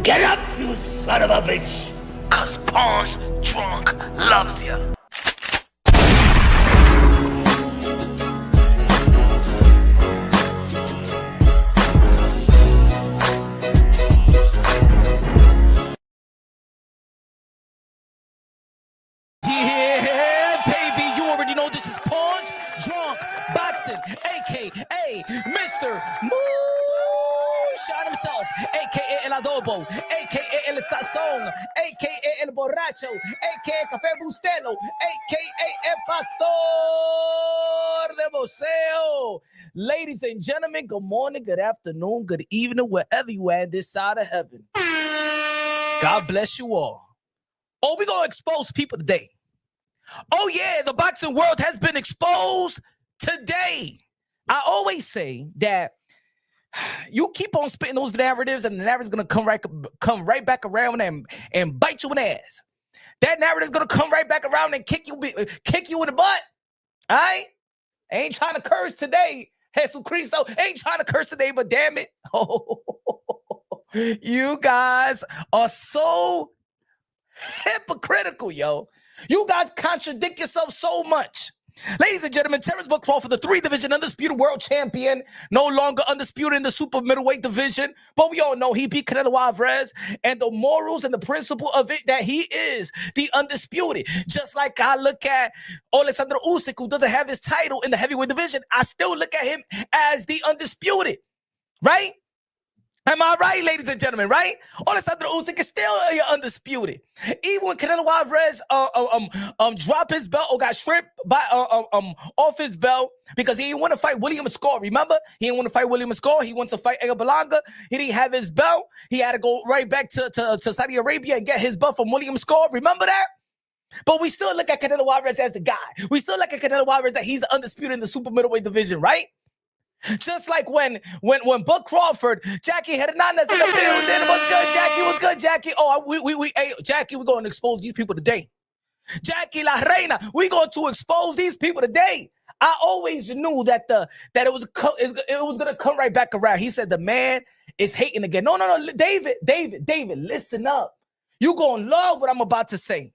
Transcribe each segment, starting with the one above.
Get up, you son of a bitch! Cause Pawn's drunk loves ya. Yeah, baby, you already know this is Pawn's Drunk Boxing, a.k.a. Mr. Moonshine himself, a.k.a. El Adobo, a.k.a. El Sazón, a.k.a. El Borracho, a.k.a. Café Bustelo, a.k.a. El Pastor de Museo. Ladies and gentlemen, good morning, good afternoon, good evening, wherever you are this side of heaven. God bless you all. Oh, we're going to expose people today. Oh, yeah, the boxing world has been exposed today. I always say that you keep on spitting those narratives, and the narrative's going to come right back around and bite you in the ass. That narrative's going to come right back around and kick you in the butt. All right? I ain't trying to curse today. Jesus Cristo ain't trying to curse today, but damn it. Oh, you guys are so hypocritical, yo. You guys contradict yourself so much. Ladies and gentlemen, Terence Crawford, the 3-division undisputed world champion, no longer undisputed in the super middleweight division, but we all know he beat Canelo Alvarez, and the morals and the principle of it that he is the undisputed. Just like I look at Alexander Usyk, who doesn't have his title in the heavyweight division, I still look at him as the undisputed, right? Am I right, ladies and gentlemen, right? Alexander Usyk is still undisputed. Even when Canelo Alvarez dropped his belt or got stripped by off his belt because he didn't want to fight William Score. Remember? He didn't want to fight William Score. He wanted to fight Edgar Berlanga. He didn't have his belt. He had to go right back to Saudi Arabia and get his belt from William Score. Remember that? But we still look at Canelo Alvarez as the guy. We still look at Canelo Alvarez that he's the undisputed in the super middleweight division, right? Just like when Buck Crawford, Jackie Hernandez in the building. What's good, Jackie? What's good, Jackie? Oh, hey, Jackie, we're going to expose these people today. Jackie La Reina, we're going to expose these people today. I always knew that it was going to come right back around. He said the man is hating again. No, David, listen up. You're going to love what I'm about to say.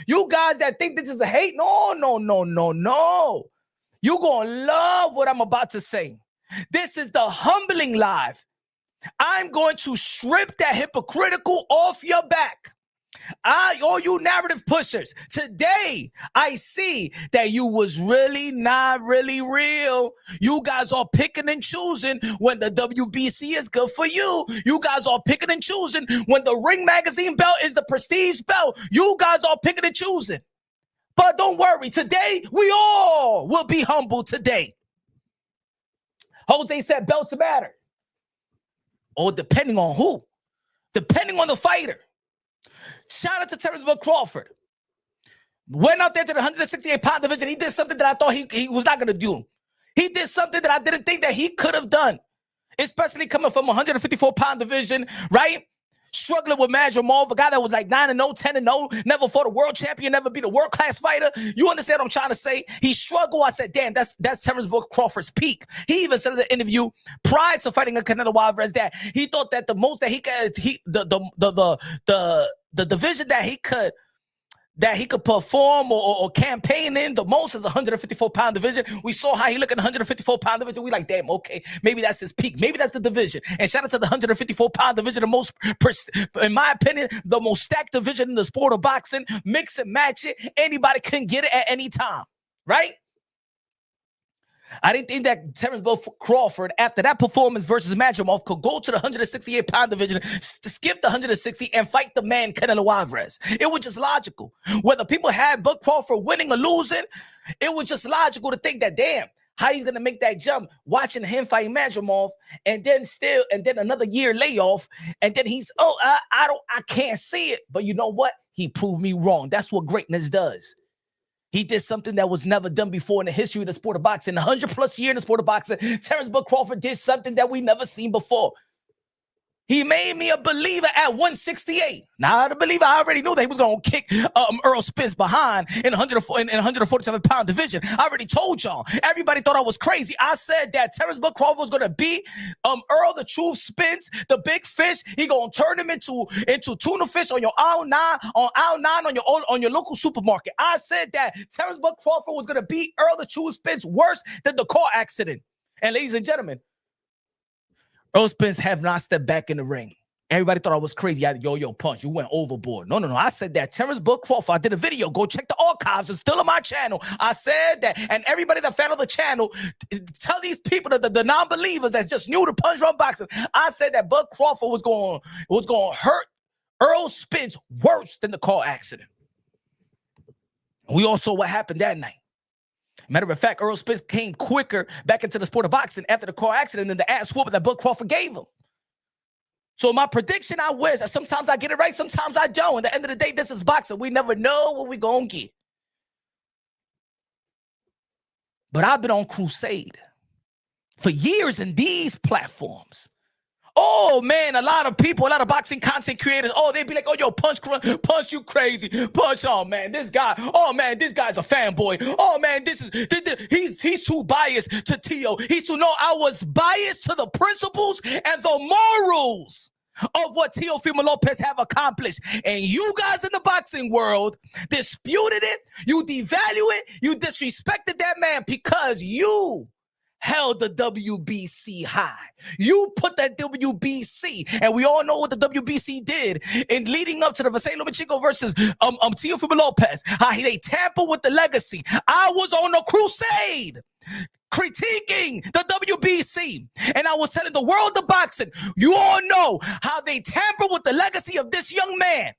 You guys that think this is a hate, no. You're going to love what I'm about to say. This is the humbling live. I'm going to strip that hypocritical off your back. All you narrative pushers, today I see that you was really not really real. You guys are picking and choosing when the WBC is good for you. You guys are picking and choosing when the Ring Magazine belt is the prestige belt. You guys are picking and choosing. But don't worry, today we all will be humble today. Jose said belts matter. Or depending on who. Depending on the fighter. Shout out to Terence Crawford. Went out there to the 168-pound division. He did something that I thought he was not going to do. He did something that I didn't think that he could have done. Especially coming from 154-pound division, right? Struggling with Majramov, a guy that was like 9-0, 10-0, never fought a world champion, never beat a world-class fighter. You understand what I'm trying to say? He struggled. I said, damn, that's Terence Crawford's peak. He even said in the interview prior to fighting a Canelo Alvarez that he thought that the most that the division that he could perform or campaign in the most is a 154-pound division. We saw how he looked in the 154-pound division. We like, damn, okay, maybe that's his peak. Maybe that's the division. And shout out to the 154-pound division, the most, in my opinion, the most stacked division in the sport of boxing. Mix and match it. Anybody can get it at any time, right? I didn't think that Terence Crawford, after that performance versus Majramov, could go to the 168-pound division, skip the 160, and fight the man Canelo Alvarez. It was just logical. Whether people had Buck Crawford winning or losing, it was just logical to think that, damn, how he's going to make that jump, watching him fight Majramov, and then another year layoff, and then he's, I can't see it. But you know what? He proved me wrong. That's what greatness does. He did something that was never done before in the history of the sport of boxing. 100+ years in the sport of boxing, Terence Crawford did something that we never seen before. He made me a believer at 168. Now, the believer, I already knew that he was going to kick Earl Spence behind in 147-pound division. I already told y'all. Everybody thought I was crazy. I said that Terence Crawford was going to beat Earl the Truth Spence, the big fish. He going to turn him into tuna fish on your aisle 9 on your local supermarket. I said that Terence Crawford was going to beat Earl the Truth Spence worse than the car accident. And ladies and gentlemen, Earl Spence have not stepped back in the ring. Everybody thought I was crazy. I had yo punch. You went overboard. No. I said that Terence Crawford, I did a video. Go check the archives. It's still on my channel. I said that. And everybody that followed the channel, tell these people, the non-believers that's just new to punch run boxing. I said that Bud Crawford was going to hurt Earl Spence worse than the car accident. We all saw what happened that night. Matter of fact, Earl Spence came quicker back into the sport of boxing after the car accident than the ass whooping that Bud Crawford gave him. So my prediction, I wish, sometimes I get it right, sometimes I don't. At the end of the day, this is boxing. We never know what we're going to get. But I've been on crusade for years in these platforms. Oh, man, a lot of people, a lot of boxing content creators, they'd be like, oh, yo, punch, you crazy. Punch, oh, man, this guy, oh, man, this guy's a fanboy. Oh, man, he's too biased to Teo. I was biased to the principles and the morals of what Teofimo Lopez have accomplished. And you guys in the boxing world disputed it, you devalue it, you disrespected that man because you held the WBC high. You put that WBC, and we all know what the WBC did in leading up to the Vasily Lomachenko versus Teofimo Lopez. How they tampered with the legacy. I was on a crusade critiquing the WBC, and I was telling the world of boxing, you all know how they tampered with the legacy of this young man.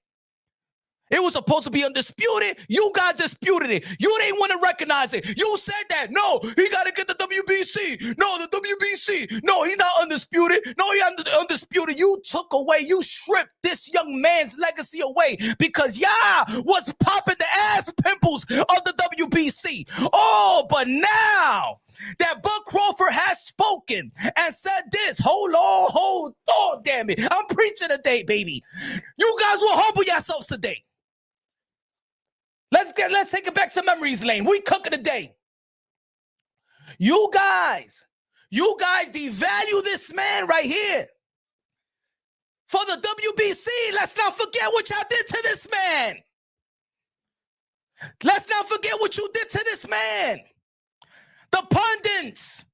It was supposed to be undisputed. You guys disputed it. You didn't want to recognize it. You said that. No, he got to get the WBC. No, the WBC. No, he's not undisputed. No, he's undisputed. You took away, you stripped this young man's legacy away because y'all was popping the ass pimples of the WBC. Oh, but now that Bud Crawford has spoken and said this, hold on, damn it. I'm preaching today, baby. You guys will humble yourselves today. Let's take it back to memories lane. We cooking today. You guys devalue this man right here. For the WBC, let's not forget what y'all did to this man. Let's not forget what you did to this man. The pundits.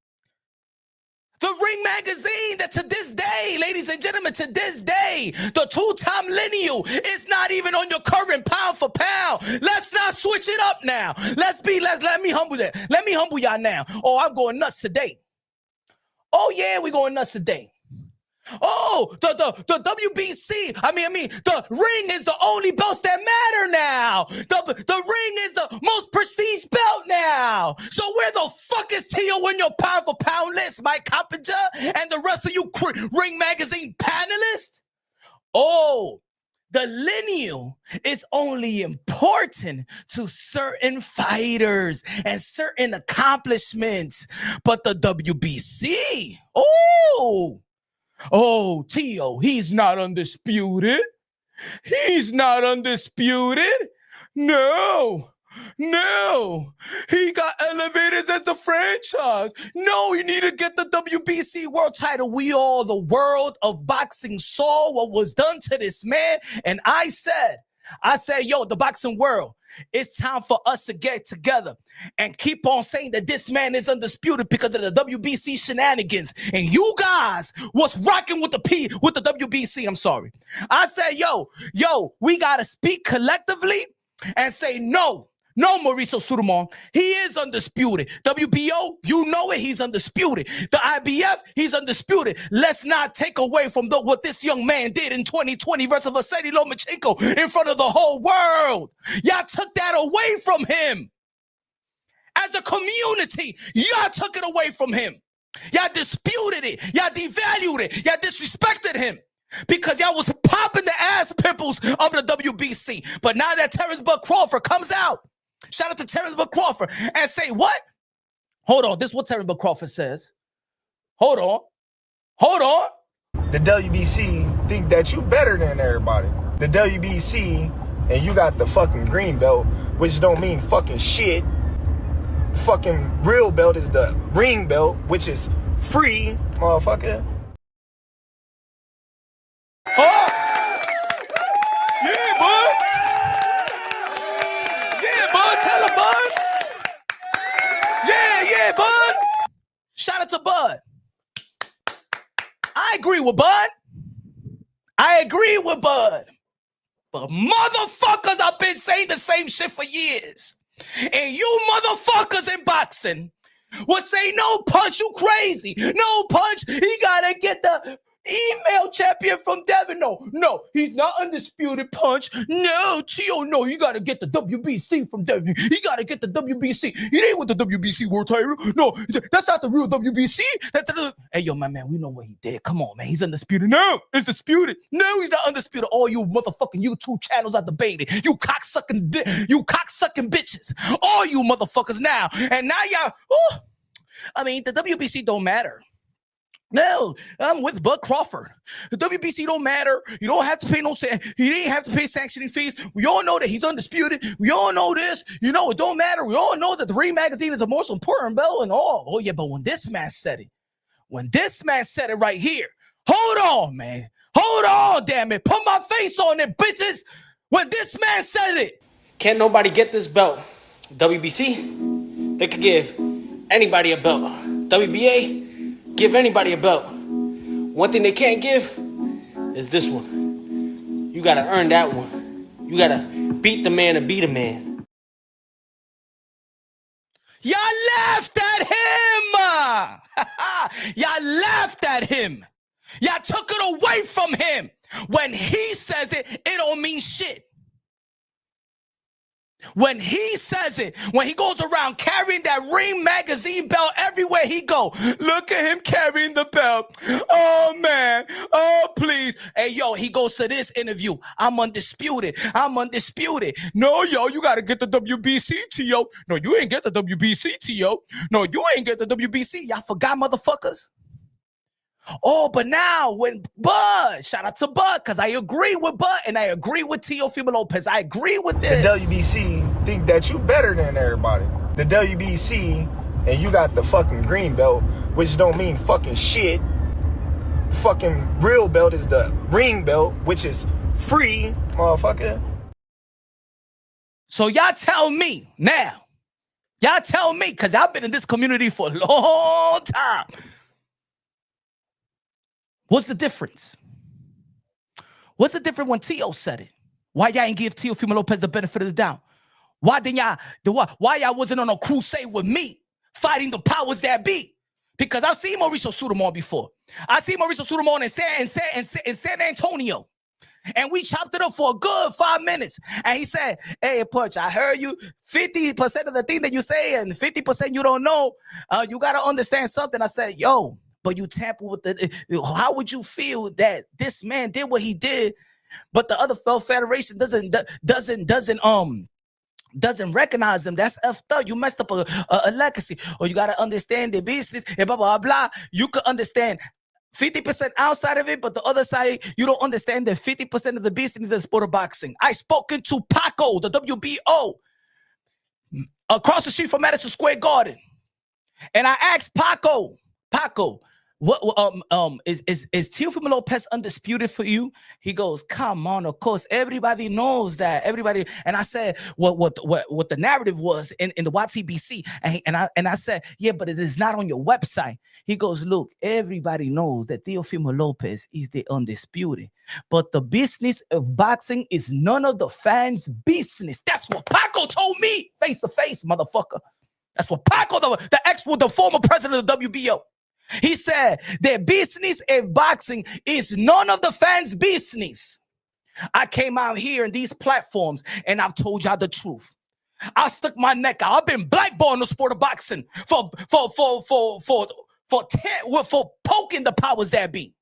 The Ring magazine that to this day, ladies and gentlemen, to this day, the two-time Lineal is not even on your current pound for pound. Let's not switch it up now. Let me humble that. Let me humble y'all now. Oh, I'm going nuts today. Oh, yeah, we're going nuts today. Oh, the WBC, the ring is the only belts that matter now. The ring is the most prestige belt now. So where the fuck is Teo in your pound for pound list, Mike Coppinger and the rest of you Ring magazine panelists? Oh, the Lineal is only important to certain fighters and certain accomplishments. But the WBC, oh, Teo, he's not undisputed. He's not undisputed. No. He got elevated as the franchise. No, he need to get the WBC world title. We all, the world of boxing, saw what was done to this man. And I said, yo, the boxing world, it's time for us to get together and keep on saying that this man is undisputed because of the WBC shenanigans. And you guys was rocking with the WBC. I'm sorry. I said, yo, we got to speak collectively and say no, Mauricio Suleiman, he is undisputed. WBO, you know it, he's undisputed. The IBF, he's undisputed. Let's not take away from what this young man did in 2020 versus Vasily Lomachenko in front of the whole world. Y'all took that away from him. As a community, y'all took it away from him. Y'all disputed it. Y'all devalued it. Y'all disrespected him. Because y'all was popping the ass pimples of the WBC. But now that Terence Crawford comes out, shout out to Terence Crawford, and say what? Hold on, this is what Terence Crawford says. Hold on. The WBC think that you better than everybody. The WBC, and you got the fucking green belt, which don't mean fucking shit. The fucking real belt is the ring belt, which is free, motherfucker. Oh! Yeah, bud. Yeah, bud. Tell him, bud. Yeah, bud. Shout out to Bud. I agree with Bud. But motherfuckers, I've been saying the same shit for years. And you motherfuckers in boxing will say, no punch, you crazy. No punch, he gotta get the email champion from Devin. No, he's not undisputed punch. No, Tio, no, you gotta get the WBC from Devin. You gotta get the WBC. He ain't with the WBC world title. No, that's not the real WBC. Hey, yo, my man, we know what he did. Come on, man, he's undisputed. No, it's disputed. No, he's not undisputed. All you motherfucking YouTube channels are debating. You cocksucking bitches. All you motherfuckers now. And now y'all, I mean, the WBC don't matter. No, I'm with Bud Crawford. The WBC don't matter. You don't have to pay he didn't have to pay sanctioning fees. We all know that he's undisputed. We all know this. You know, it don't matter. We all know that the Ring magazine is the most important belt and all. Oh, yeah, but when this man said it right here, hold on, man. Hold on, damn it. Put my face on it, bitches. When this man said it. Can't nobody get this belt. WBC, they could give anybody a belt. WBA, give anybody a belt. One thing they can't give is this one. You gotta earn that one. You gotta beat the man to beat a man. Y'all laughed at him. Y'all laughed at him. Y'all took it away from him. When he says it, it don't mean shit. When he says it, when he goes around carrying that Ring magazine belt everywhere he go, look at him carrying the belt. Oh, man. Oh, please. Hey, yo, he goes to this interview. I'm undisputed. No, yo, you got to get the WBC, T.O. No, you ain't get the WBC, T.O. No, you ain't get the WBC. Y'all forgot, motherfuckers? Oh, but now when Bud, shout out to Bud, because I agree with Bud and I agree with Teofimo Lopez. I agree with this. The WBC think that you better than everybody. The WBC, and you got the fucking green belt, which don't mean fucking shit. Fucking real belt is the ring belt, which is free, motherfucker. So y'all tell me now. Y'all tell me, because I've been in this community for a long time. What's the difference? What's the difference when Tio said it? Why y'all ain't give Teofimo Lopez the benefit of the doubt? Why didn't y'all, why y'all wasn't on a crusade with me fighting the powers that be? Because I've seen Mauricio Sotomayor before. I seen Mauricio Sotomayor in San Antonio. And we chopped it up for a good 5 minutes. And he said, hey, Punch, I heard you 50% of the thing that you say and 50% you don't know. You got to understand something. I said, yo, but you tamper with how would you feel that this man did what he did, but the other federation doesn't recognize him? That's effed up. You messed up a legacy. Or you got to understand the business and blah, blah, blah. You could understand 50% outside of it, but the other side, you don't understand that 50% of the business is the sport of boxing. I spoken to Paco, the WBO, across the street from Madison Square Garden. And I asked Paco, what is Teofimo Lopez undisputed for you? He goes, come on, of course, everybody knows that. Everybody, and I said what the narrative was in the WBC, and I said, yeah, but it is not on your website. He goes, look, everybody knows that Teofimo Lopez is the undisputed, but the business of boxing is none of the fans' business. That's what Paco told me, face to face, motherfucker. That's what Paco, the former president of the WBO. He said their business of boxing is none of the fans' business. I came out here in these platforms and I've told y'all the truth. I stuck my neck out. I've been blackballed in the sport of boxing for poking the powers that be.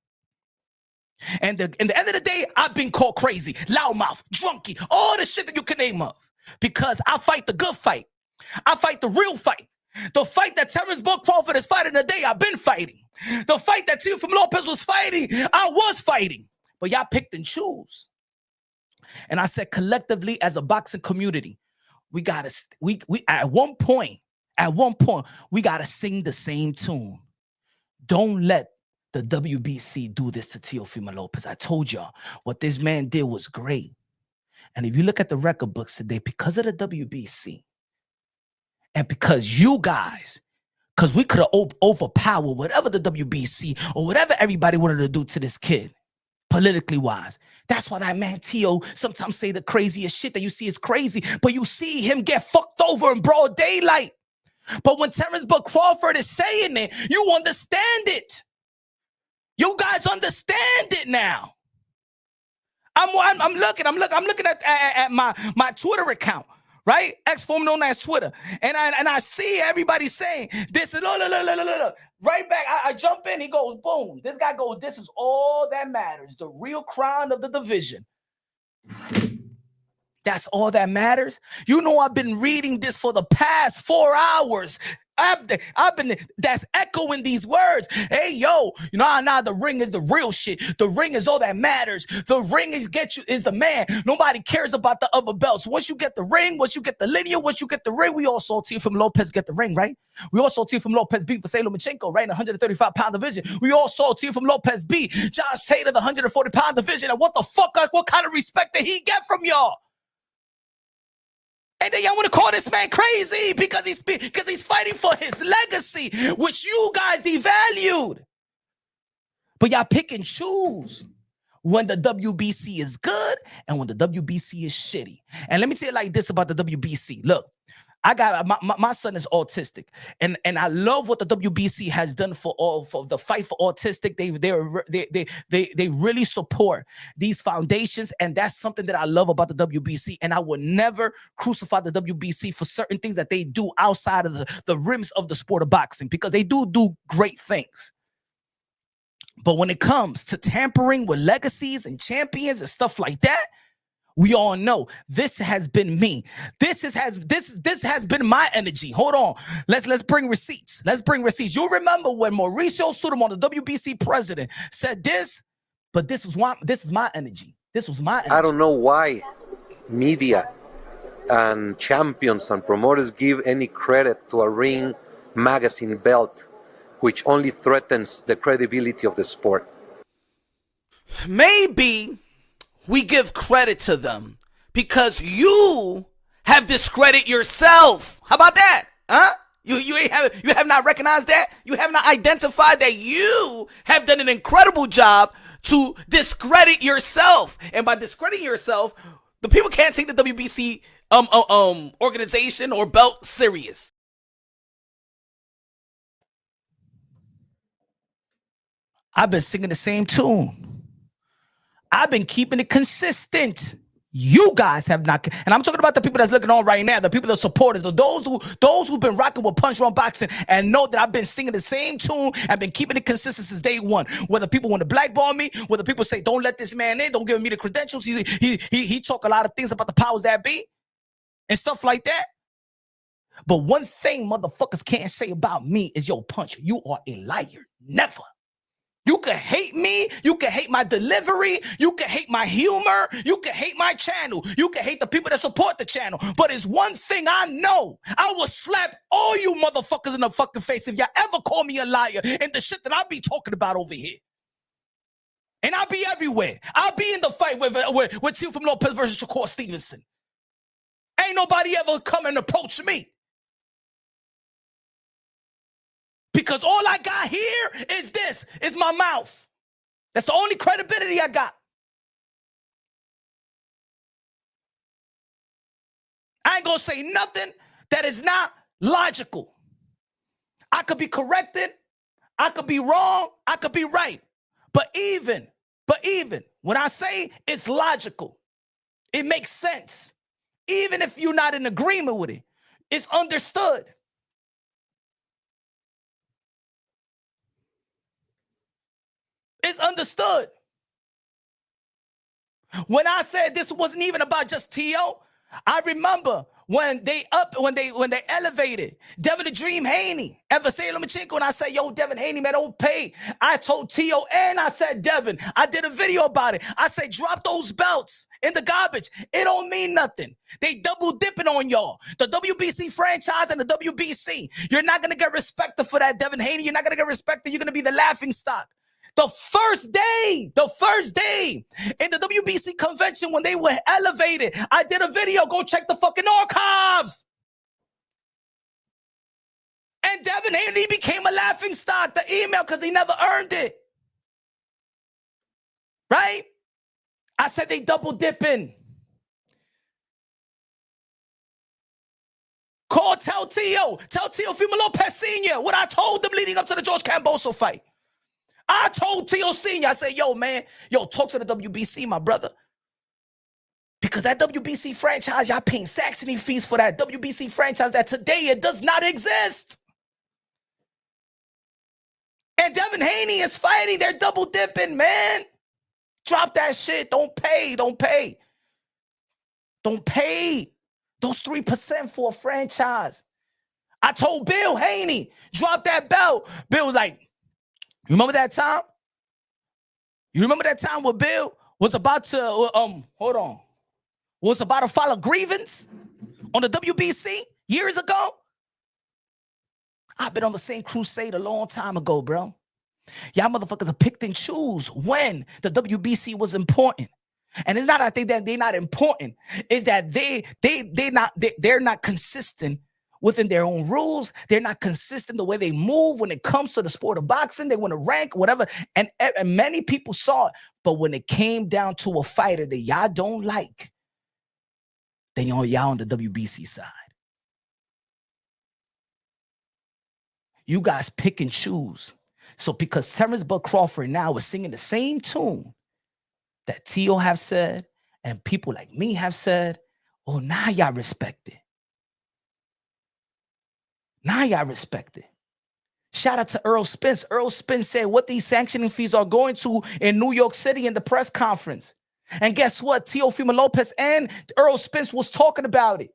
And at the end of the day, I've been called crazy, loudmouth, drunkie, all the shit that you can name of. Because I fight the good fight. I fight the real fight. The fight that Terence Crawford is fighting today, I've been fighting. The fight that Teofimo Lopez was fighting, I was fighting. But y'all picked and choose. And I said, collectively, as a boxing community, we gotta we at one point, we gotta sing the same tune. Don't let the WBC do this to Teofimo Lopez. I told y'all what this man did was great. And if you look at the record books today, because of the WBC, and because you guys, because we could have overpowered whatever the WBC or whatever everybody wanted to do to this kid, politically wise. That's why that man Teo sometimes say the craziest shit that you see is crazy, but you see him get fucked over in broad daylight. But when Terence Crawford is saying it, you understand it. You guys understand it now. I'm looking at my Twitter account, right? Formerly known as Twitter, and I see everybody saying this. Look. Right back, I jump in. He goes, boom. This guy goes, this is all that matters. The real crown of the division. That's all that matters. You know, I've been reading this for the past 4 hours. I've been that's echoing these words. Hey, yo, you know, nah, the ring is the real shit. The ring is all that matters. The ring is the man. Nobody cares about the other belts. Once you get the ring, once you get the Lineal, once you get the ring, we all saw Teofimo Lopez get the ring, right? We all saw Teofimo Lopez beat Vasily Lomachenko, right, in the 135-pound division. We all saw Teofimo Lopez beat Josh Taylor, the 140-pound division. And what the fuck, what kind of respect did he get from y'all? And then y'all want to call this man crazy because he's fighting for his legacy, which you guys devalued. But y'all pick and choose when the WBC is good and when the WBC is shitty. And let me tell you like this about the WBC. Look, I got my son is autistic, and I love what the WBC has done for the fight for autistic. They really support these foundations, and that's something that I love about the WBC. And I will never crucify the WBC for certain things that they do outside of the rims of the sport of boxing, because they do great things. But when it comes to tampering with legacies and champions and stuff like that, we all know this has been me. This has been my energy. Hold on. Let's bring receipts. Let's bring receipts. You remember when Mauricio Sudamon, the WBC president, said this, but this is my energy. This was my energy. I don't know why media and champions and promoters give any credit to a ring magazine belt, which only threatens the credibility of the sport. Maybe we give credit to them because you have discredited yourself. How about that? Huh? You have not recognized that? You have not identified that you have done an incredible job to discredit yourself. And by discrediting yourself, the people can't take the WBC organization or belt serious. I've been singing the same tune. I've been keeping it consistent. You guys have not, and I'm talking about the people that's looking on right now, the people that support it, those who've been rocking with Punch Run Boxing and know that I've been singing the same tune and been keeping it consistent since day one. Whether people want to blackball me, whether people say don't let this man in, don't give me the credentials. He talk a lot of things about the powers that be and stuff like that. But one thing motherfuckers can't say about me is, yo, Punch, you are a liar. Never. You can hate me, you can hate my delivery, you can hate my humor, you can hate my channel, you can hate the people that support the channel. But it's one thing I know. I will slap all you motherfuckers in the fucking face if y'all ever call me a liar and the shit that I be talking about over here. And I'll be everywhere. I'll be in the fight with Teofimo Lopez versus Shakur Stevenson. Ain't nobody ever come and approach me. Because all I got here is my mouth. That's the only credibility I got. I ain't gonna say nothing that is not logical. I could be corrected, I could be wrong, I could be right. But even when I say it's logical, it makes sense. Even if you're not in agreement with it, it's understood. It's understood. When I said this wasn't even about just T.O., I remember when they elevated Devin the Dream Haney and Vasily Lomachenko, and I said, yo, Devin Haney, man, don't pay. I told Tio and I said, Devin, I did a video about it. I said, drop those belts in the garbage. It don't mean nothing. They double dipping on y'all. The WBC franchise and the WBC. You're not going to get respected for that, Devin Haney. You're not going to get respected. You're going to be the laughing stock. The first day in the WBC convention when they were elevated, I did a video. Go check the fucking archives. And Devin Haney became a laughing stock, the email, because he never earned it. Right? I said they double dipping. Tell Teofimo Lopez Sr. what I told them leading up to the George Camboso fight. I told Tio Sr., I said, yo, man, talk to the WBC, my brother. Because that WBC franchise, y'all paying sanctioning fees for that WBC franchise that today it does not exist. And Devin Haney is fighting. They're double dipping, man. Drop that shit. Don't pay. Don't pay those 3% for a franchise. I told Bill Haney, drop that belt. Bill was like, you remember that time? You remember that time where Bill was about to, was about to file a grievance on the WBC years ago? I've been on the same crusade a long time ago, bro. Y'all motherfuckers have picked and choose when the WBC was important. And it's not I think that they're not important. It's that they're not consistent within their own rules. They're not consistent the way they move when it comes to the sport of boxing. They want to rank, whatever. And many people saw it. But when it came down to a fighter that y'all don't like, then y'all on the WBC side. You guys pick and choose. So because Terence Crawford now is singing the same tune that Tio have said and people like me have said, oh, now y'all respect it. Now y'all respect it. Shout out to Earl Spence. Earl Spence said what these sanctioning fees are going to in New York City in the press conference. And guess what? Teofimo Lopez and Earl Spence was talking about it.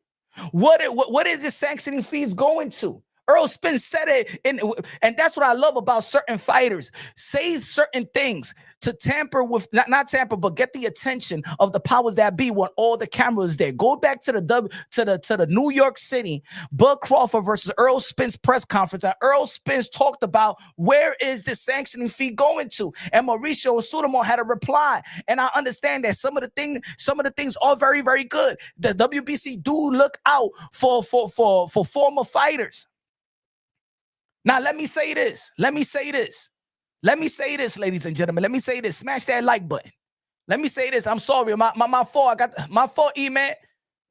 What is this sanctioning fees going to? Earl Spence said it, and that's what I love about certain fighters. Say certain things to tamper with, not tamper, but get the attention of the powers that be when all the cameras there. Go back to the New York City Bud Crawford versus Earl Spence press conference, and Earl Spence talked about where is the sanctioning fee going to, and Mauricio Sudamo had a reply. And I understand that some of the things are very, very good. The WBC do look out for former fighters. Now, let me say this, ladies and gentlemen. Let me say this. Smash that like button. Let me say this. I'm sorry. My fault. I got my fault, E-Man.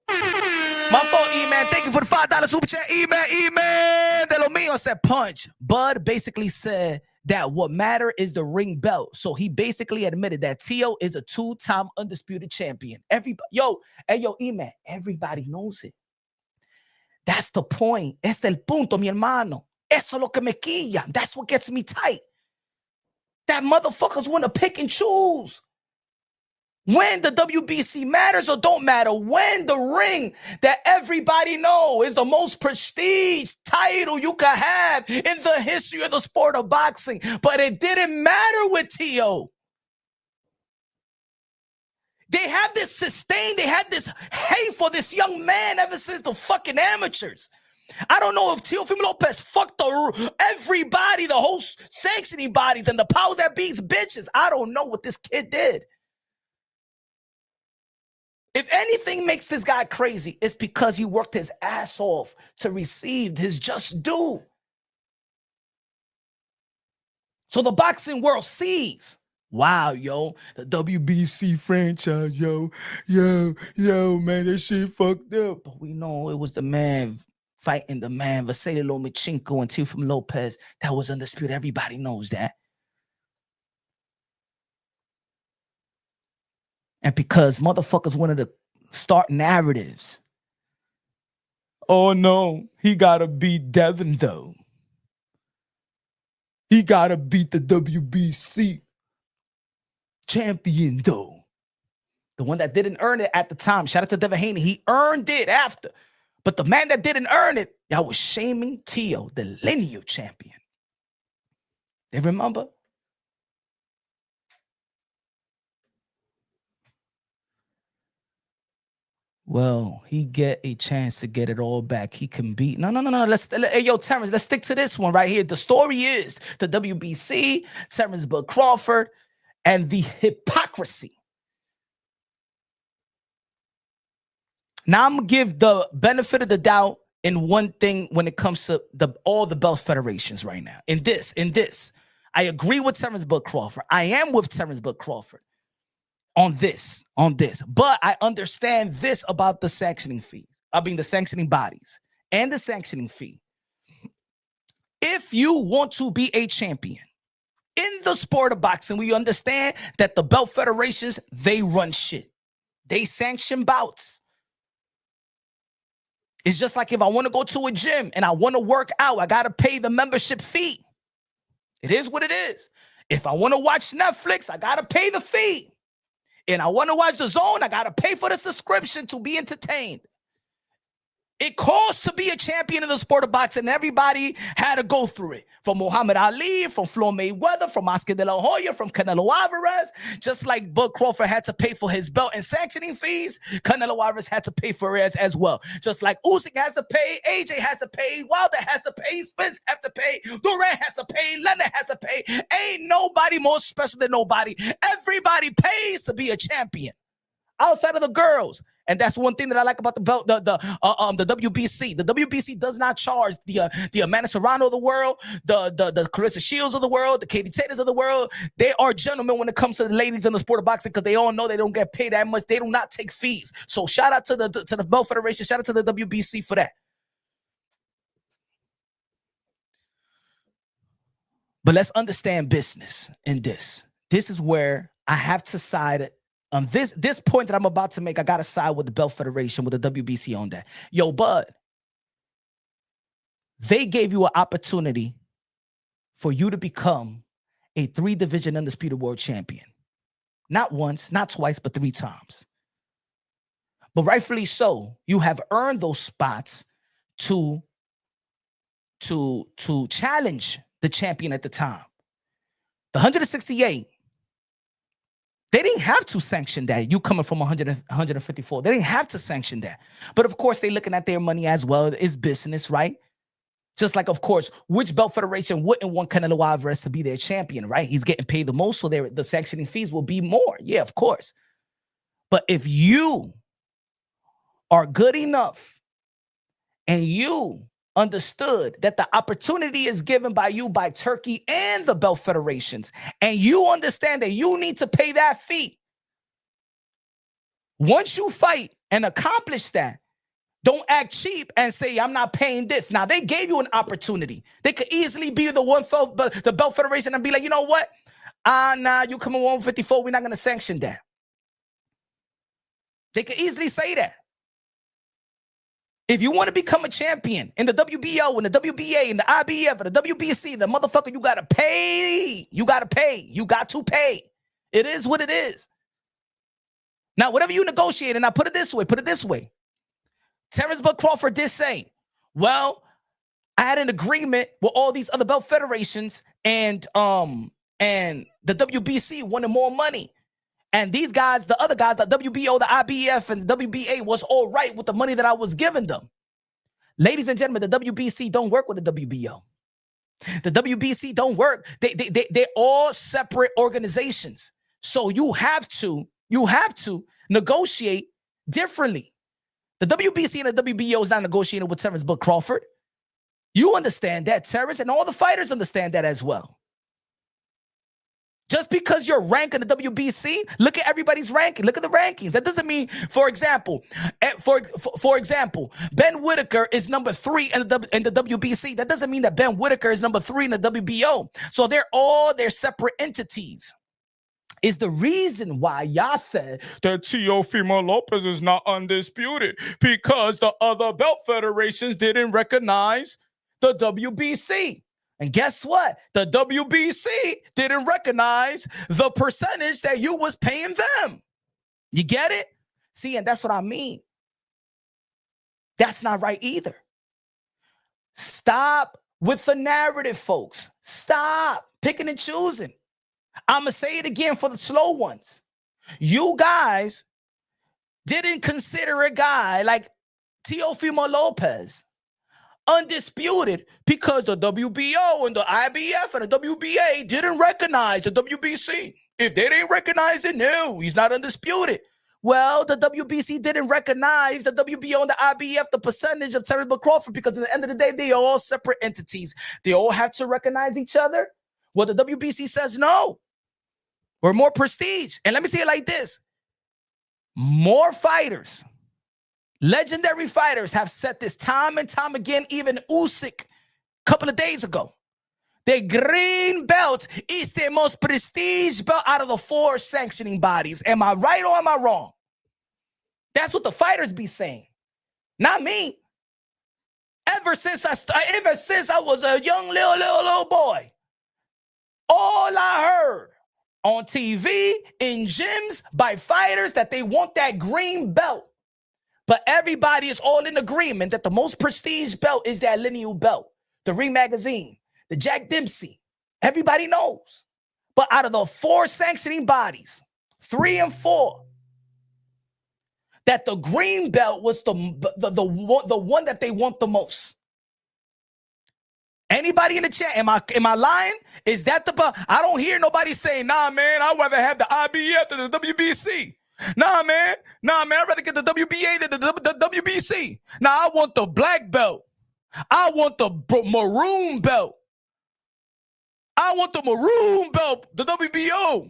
My fault, E-Man. Thank you for the $5 super chat. E-Man. De lo mío said punch. Bud basically said that what matter is the ring belt. So he basically admitted that Tio is a 2-time undisputed champion. Everybody, E-Man, everybody knows it. That's the point. Es el punto, mi hermano. Eso es lo que me quilla. That's what gets me tight. That motherfuckers want to pick and choose. When the WBC matters or don't matter. When the ring that everybody knows is the most prestige title you can have in the history of the sport of boxing. But it didn't matter with Tio. They have this hate for this young man ever since the fucking amateurs. I don't know if Teofimo Lopez fucked everybody, the whole sanctioning bodies and the power that beats bitches. I don't know what this kid did. If anything makes this guy crazy, it's because he worked his ass off to receive his just due. So the boxing world sees, wow, yo, the WBC franchise, yo, man, that shit fucked up. But we know it was the man fighting the man, Vasily Lomachenko and Teofimo Lopez, that was undisputed. Everybody knows that. And because motherfuckers wanted to start narratives. Oh, no, he got to beat Devin, though. He got to beat the WBC champion, though. The one that didn't earn it at the time. Shout out to Devin Haney. He earned it after. But the man that didn't earn it, y'all was shaming Teo, the Lineal champion. They remember? Well, he get a chance to get it all back. He can beat. No. Hey, yo, Terence, let's stick to this one right here. The story is the WBC, Terence but Crawford, and the hypocrisy. Now I'm gonna give the benefit of the doubt in one thing when it comes to all the belt federations right now. In this, I agree with Terence but Crawford. I am with Terence but Crawford on this. But I understand this about the sanctioning fee. The sanctioning bodies and the sanctioning fee. If you want to be a champion in the sport of boxing, we understand that the belt federations, they run shit. They sanction bouts. It's just like if I want to go to a gym and I want to work out, I got to pay the membership fee. It is what it is. If I want to watch Netflix, I got to pay the fee. And I want to watch The Zone, I got to pay for the subscription to be entertained. It costs to be a champion in the sport of boxing. Everybody had to go through it. From Muhammad Ali, from Floyd Mayweather, from Oscar De La Hoya, from Canelo Alvarez. Just like Bud Crawford had to pay for his belt and sanctioning fees, Canelo Alvarez had to pay for it as well. Just like Usyk has to pay, AJ has to pay, Wilder has to pay, Spence has to pay, Durant has to pay, Leonard has to pay. Ain't nobody more special than nobody. Everybody pays to be a champion. Outside of the girls. And that's one thing that I like about the belt, the WBC. The WBC does not charge the Amanda Serrano of the world, the Clarissa Shields of the world, the Katie Taylors of the world. They are gentlemen when it comes to the ladies in the sport of boxing because they all know they don't get paid that much. They do not take fees. So shout out to the Belt Federation. Shout out to the WBC for that. But let's understand business in this. This is where I have to side on this point that I'm about to make. I got to side with the Belt Federation, with the WBC on that. Yo, Bud, they gave you an opportunity for you to become a 3-division undisputed world champion. Not once, not twice, but 3 times. But rightfully so, you have earned those spots to challenge the champion at the time. The 168, they didn't have to sanction that. You coming from 154. They didn't have to sanction that. But of course, they're looking at their money as well. It's business, right? Just like, of course, which belt federation wouldn't want Canelo Alvarez to be their champion, right? He's getting paid the most, so the sanctioning fees will be more. Yeah, of course. But if you are good enough and you understood that the opportunity is given by you by Turkey and the belt federations, and you understand that you need to pay that fee. Once you fight and accomplish that, don't act cheap and say, I'm not paying this. Now, they gave you an opportunity. They could easily be the belt federation and be like, you know what? Nah, you come in 154, we're not going to sanction that. They could easily say that. If you want to become a champion in the WBO and the WBA and the IBF and the WBC, the motherfucker, you got to pay. You got to pay. You got to pay. It is what it is. Now, whatever you negotiate, and I put it this way. Terence but Crawford did say, well, I had an agreement with all these other belt federations and the WBC wanted more money. And these guys, the other guys, the WBO, the IBF, and the WBA was all right with the money that I was giving them. Ladies and gentlemen, the WBC don't work with the WBO. The WBC don't work. They're all separate organizations. So you have to negotiate differently. The WBC and the WBO is not negotiating with Terence but Crawford. You understand that, Terence, and all the fighters understand that as well. Just because you're ranked in the WBC, look at everybody's ranking. Look at the rankings. That doesn't mean, for example, Ben Whitaker is number 3 in the WBC. That doesn't mean that Ben Whitaker is number 3 in the WBO. So they're separate entities. Is the reason why y'all said that Teofimo Lopez is not undisputed, because the other belt federations didn't recognize the WBC. And guess what? The WBC didn't recognize the percentage that you was paying them. You get it? See, and that's what I mean. That's not right either. Stop with the narrative, folks. Stop picking and choosing. I'm going to say it again for the slow ones. You guys didn't consider a guy like Teofimo Lopez undisputed because the WBO and the IBF and the WBA didn't recognize the WBC. If they didn't recognize it, no, he's not undisputed. Well, the WBC didn't recognize the WBO and the IBF, the percentage of Terence Crawford, because at the end of the day, they are all separate entities. They all have to recognize each other. Well, the WBC says no. We're more prestige. And let me say it like this. More fighters, legendary fighters have said this time and time again, even Usyk a couple of days ago. The green belt is the most prestige belt out of the 4 sanctioning bodies. Am I right or am I wrong? That's what the fighters be saying. Not me. Ever since I was a young little boy, all I heard on TV, in gyms, by fighters that they want that green belt. But everybody is all in agreement that the most prestige belt is that Lineal belt, the Ring Magazine, the Jack Dempsey. Everybody knows. But out of the 4 sanctioning bodies, 3 and 4, that the green belt was the one that they want the most. Anybody in the chat, am I lying? Is that the belt? I don't hear nobody saying, nah, man, I'd rather have the IBF than the WBC. Nah, man, I'd rather get the WBA than the WBC. Nah, I want the black belt. I want the maroon belt. I want the maroon belt, the WBO.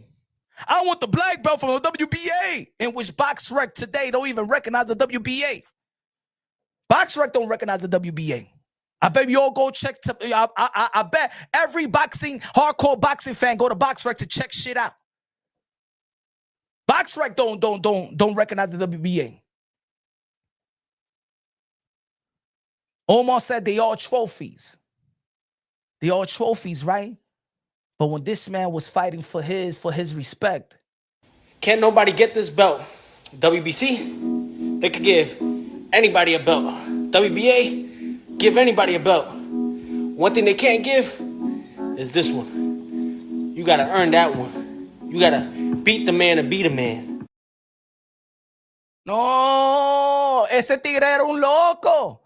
I want the black belt from the WBA, in which BoxRec today don't even recognize the WBA. BoxRec don't recognize the WBA. I bet you all go check. I bet every hardcore boxing fan go to BoxRec to check shit out. BoxRec don't recognize the WBA. Omar said they all trophies. They all trophies, right? But when this man was fighting for his respect. Can't nobody get this belt. WBC, they could give anybody a belt. WBA, give anybody a belt. One thing they can't give is this one. You gotta earn that one. You gotta beat the man and beat a man. No, ese tigre era un loco.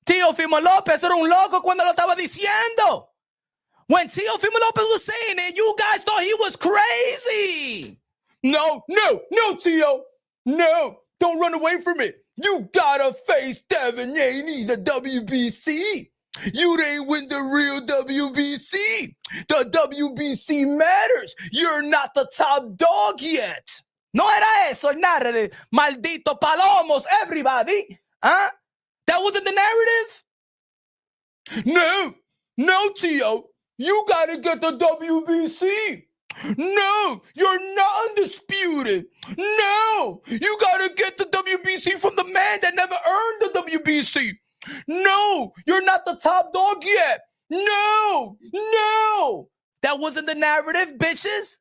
Teofimo Lopez era un loco cuando lo estaba diciendo. When Teofimo Lopez was saying it, you guys thought he was crazy. No, Teo. No, don't run away from it. You gotta face Devin Haney, the WBC. You didn't win the real WBC. The WBC matters. You're not the top dog yet. No era eso, nada de maldito palomos, everybody. Huh? That wasn't the narrative? No, Teo. You gotta get the WBC. No, you're not undisputed. No, you gotta get the WBC from the man that never earned the WBC. No, you're not the top dog yet. No. That wasn't the narrative, bitches.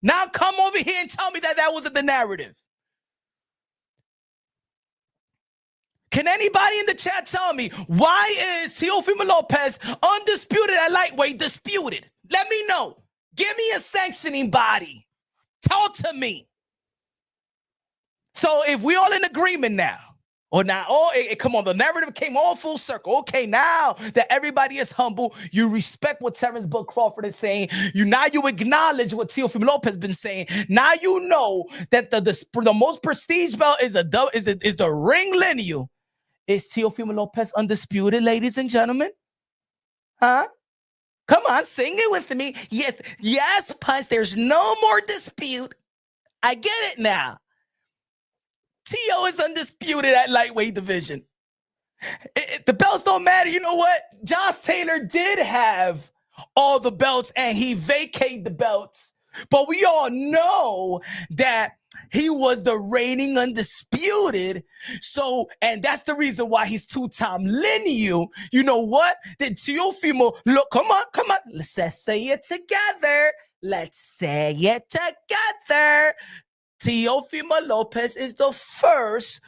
Now come over here and tell me that wasn't the narrative. Can anybody in the chat tell me, why is Teofimo Lopez undisputed at lightweight disputed? Let me know. Give me a sanctioning body. Talk to me. So if we all in agreement now, come on, the narrative came all full circle. Okay, now that everybody is humble, you respect what Terence Crawford is saying. You acknowledge what Teofimo Lopez has been saying. Now you know that the most prestige belt is the ring Lineal. Is Teofimo Lopez undisputed, ladies and gentlemen? Huh? Come on, sing it with me. Yes, Punch, there's no more dispute. I get it now. Teo is undisputed at lightweight division. The belts don't matter. You know what? Josh Taylor did have all the belts and he vacated the belts. But we all know that he was the reigning undisputed. So, and that's the reason why he's 2-time Lineal. You know what? Then Teofimo, look, come on. Let's say it together. Teofimo Lopez is the first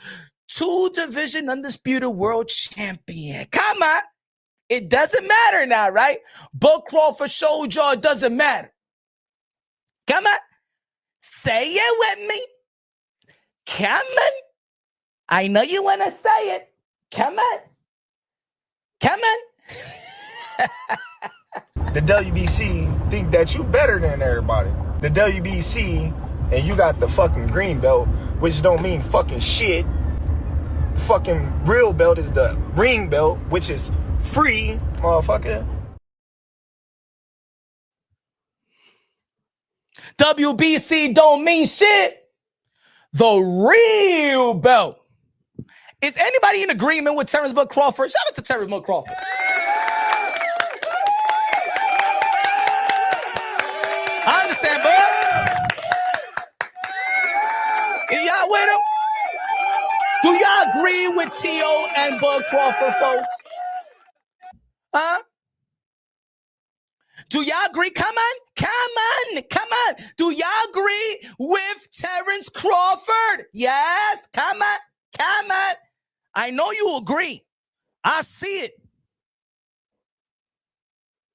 2-division undisputed world champion. Come on. It doesn't matter now, right? Bud Crawford showed y'all it doesn't matter. Come on. Say it with me. Come on. I know you want to say it. Come on. Come on. The WBC think that you better than everybody. The WBC, and you got the fucking green belt, which don't mean fucking shit. The fucking real belt is the ring belt, which is free, motherfucker. WBC don't mean shit. The real belt. Is anybody in agreement with Terence Bud Crawford? Shout out to Terence Bud Crawford. I understand, bud. Y'all with him? Do y'all agree with Teo and Bud Crawford, folks? Huh? Do y'all agree? Come on. Do y'all agree with Terence Crawford? Yes. Come on. I know you agree. I see it.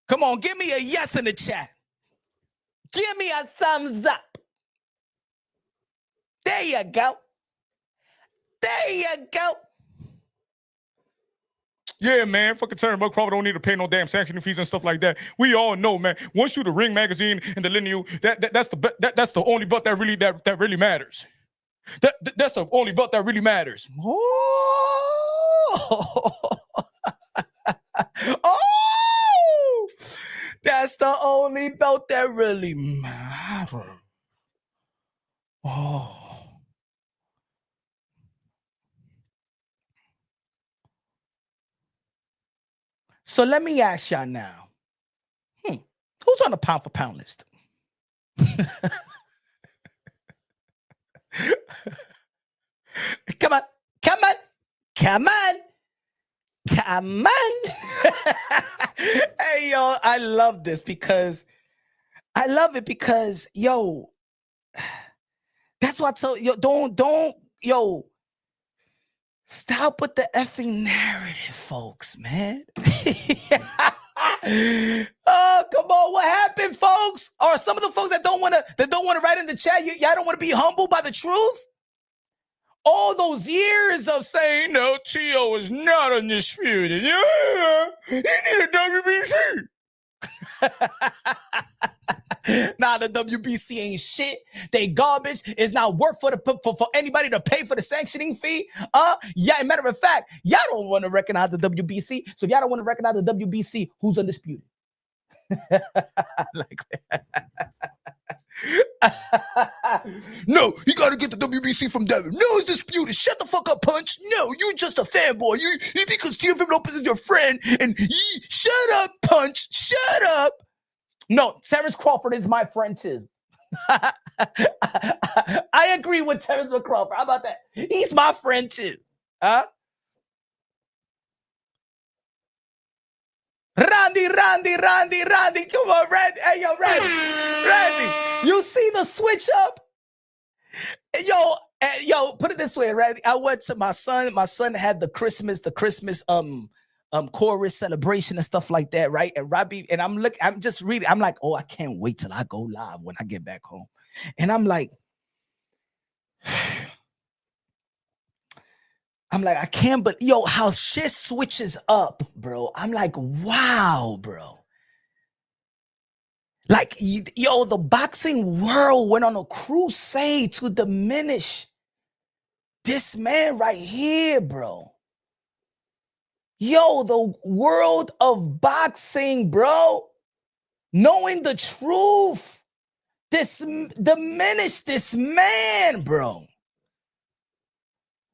Come on, give me a yes in the chat. Give me a thumbs up. There you go. Yeah, man, fucking Terence Bud Crawford don't need to pay no damn sanctioning fees and stuff like that. We all know, man. Once you the Ring magazine and the Lineal, that's the only belt that really matters. That's the only belt that really matters. Oh, that's the only belt that really matters. Oh. So let me ask y'all now. Who's on the pound for pound list? Come on. Hey, yo, I love this because yo, that's why I tell you, don't, stop with the effing narrative, folks, man. Oh, come on, what happened, folks? Or some of the folks that don't want to write in the chat, y'all don't want to be humbled by the truth? All those years of saying, no, Teo is not undisputed. Yeah, he need a WBC. Nah, the WBC ain't shit. They garbage. It's not worth for anybody to pay for the sanctioning fee. Yeah, matter of fact, y'all don't want to recognize the WBC. So if y'all don't want to recognize the WBC, who's undisputed? No, you gotta get the WBC from Devin. No, it's disputed. Shut the fuck up, Punch. No, you just a fanboy. You because Teofimo Lopez is your friend. And shut up, Punch. Shut up. No, Terence Crawford is my friend too. I agree with Terence Crawford. How about that? He's my friend too. Huh? Randy. Come on, Randy. Hey, yo, Randy. You see the switch up? Yo, put it this way, Randy. I went to my son. My son had the Christmas chorus celebration and stuff like that, right? And Robbie, and I'm just reading. I'm like, oh, I can't wait till I go live when I get back home. And I'm like, I can't, but yo, how shit switches up, bro. I'm like, wow, bro. Like, yo, the boxing world went on a crusade to diminish this man right here, bro. Yo, the world of boxing, bro, knowing the truth, diminish this man, bro.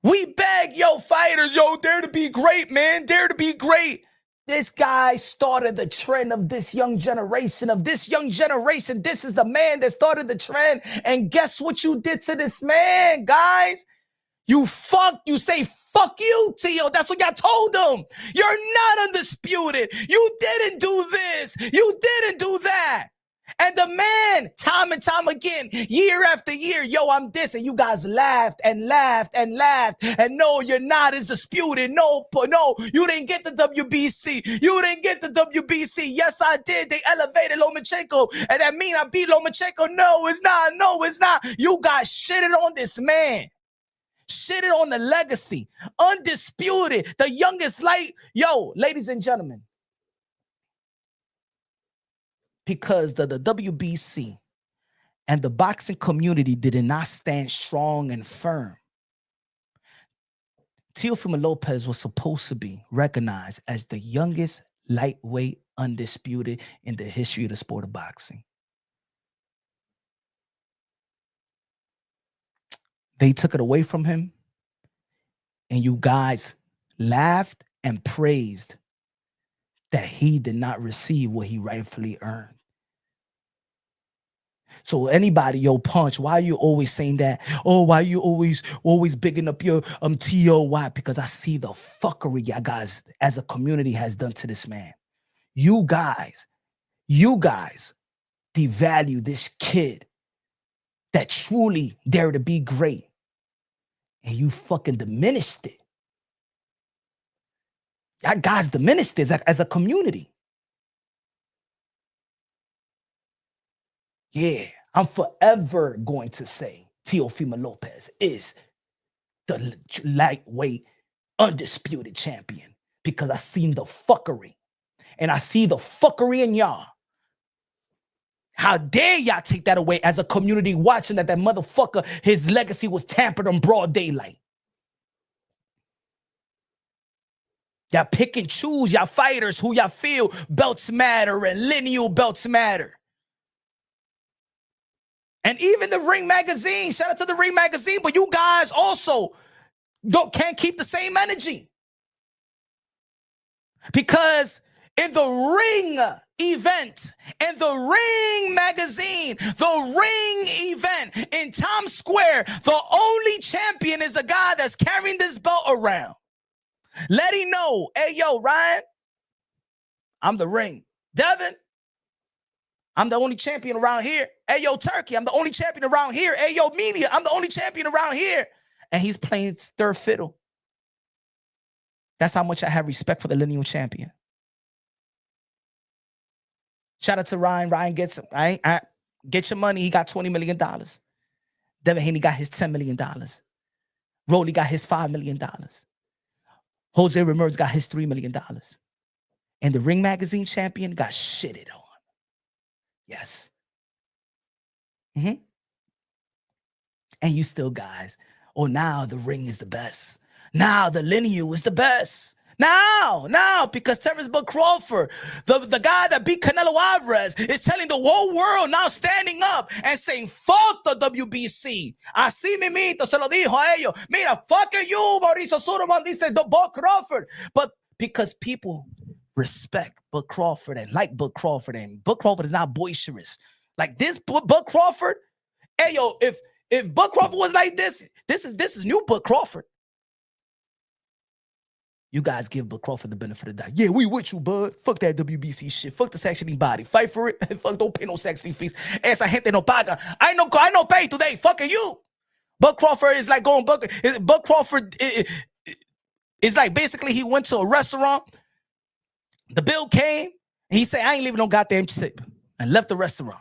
We beg, yo, fighters, yo, dare to be great, man. Dare to be great. This guy started the trend of this young generation. This is the man that started the trend. And guess what you did to this man, guys? You say, fuck you, Teo. That's what y'all told him. You're not undisputed. You didn't do this. You didn't do that. And the man, time and time again, year after year, yo, I'm this. And you guys laughed and laughed and laughed. And no, you're not as disputed. No, you didn't get the WBC. You didn't get the WBC. Yes, I did. They elevated Lomachenko. And that mean I beat Lomachenko. No, it's not. No, it's not. You guys shitted on this man. Shitted on the legacy. Undisputed. The youngest light. Yo, ladies and gentlemen. Because the WBC and the boxing community did not stand strong and firm. Teofimo Lopez was supposed to be recognized as the youngest lightweight undisputed in the history of the sport of boxing. They took it away from him, and you guys laughed and praised that he did not receive what he rightfully earned. So anybody, yo, Punch, why are you always saying that? Oh, why are you always bigging up your T.O.? Why? Because I see the fuckery y'all guys as a community has done to this man. You guys devalue this kid that truly dared to be great. And you fucking diminished it. Y'all guys diminished it as a community. Yeah, I'm forever going to say Teofimo Lopez is the lightweight undisputed champion because I seen the fuckery. And I see the fuckery in y'all. How dare y'all take that away as a community watching that motherfucker, his legacy was tampered on broad daylight. Y'all pick and choose y'all fighters who y'all feel belts matter and lineal belts matter. And even the Ring Magazine, shout out to the Ring Magazine, but you guys also can't keep the same energy. Because in the Ring event, in the Ring Magazine, the Ring event in Times Square, the only champion is a guy that's carrying this belt around. Let him know, hey, yo, Ryan, I'm the Ring. Devin, I'm the only champion around here. Hey, yo, Turkey, I'm the only champion around here. Hey, yo, Media, I'm the only champion around here. And he's playing third fiddle. That's how much I have respect for the lineal champion. Shout out to Ryan. Ryan gets, get your money. He got $20 million. Devin Haney got his $10 million. Rolly got his $5 million. Jose Ramirez got his $3 million. And the Ring Magazine champion got shitted on. Yes. And you still guys, oh, now the Ring is the best. Now the Lineal is the best. Now, because Terence Crawford, the guy that beat Canelo Alvarez, is telling the whole world now standing up and saying, fuck the WBC. Así mimito se lo dijo a ellos. Mira, fuck you, Mauricio Suleiman, dice the Buck Crawford. But because people respect Buck Crawford and like Buck Crawford, and Buck Crawford is not boisterous. Like this Buck Crawford, hey, yo, if Buck Crawford was like this is new Buck Crawford. You guys give Buck Crawford the benefit of the doubt. Yeah, we with you, bud. Fuck that WBC shit. Fuck the sanctioning body. Fight for it. Fuck, don't pay no sanctioning fees. Esa gente no paga. I no pay today. Fucking you. Buck Crawford is like going Buck Crawford is like basically he went to a restaurant. The bill came. And he said, I ain't leaving no goddamn tip. And left the restaurant.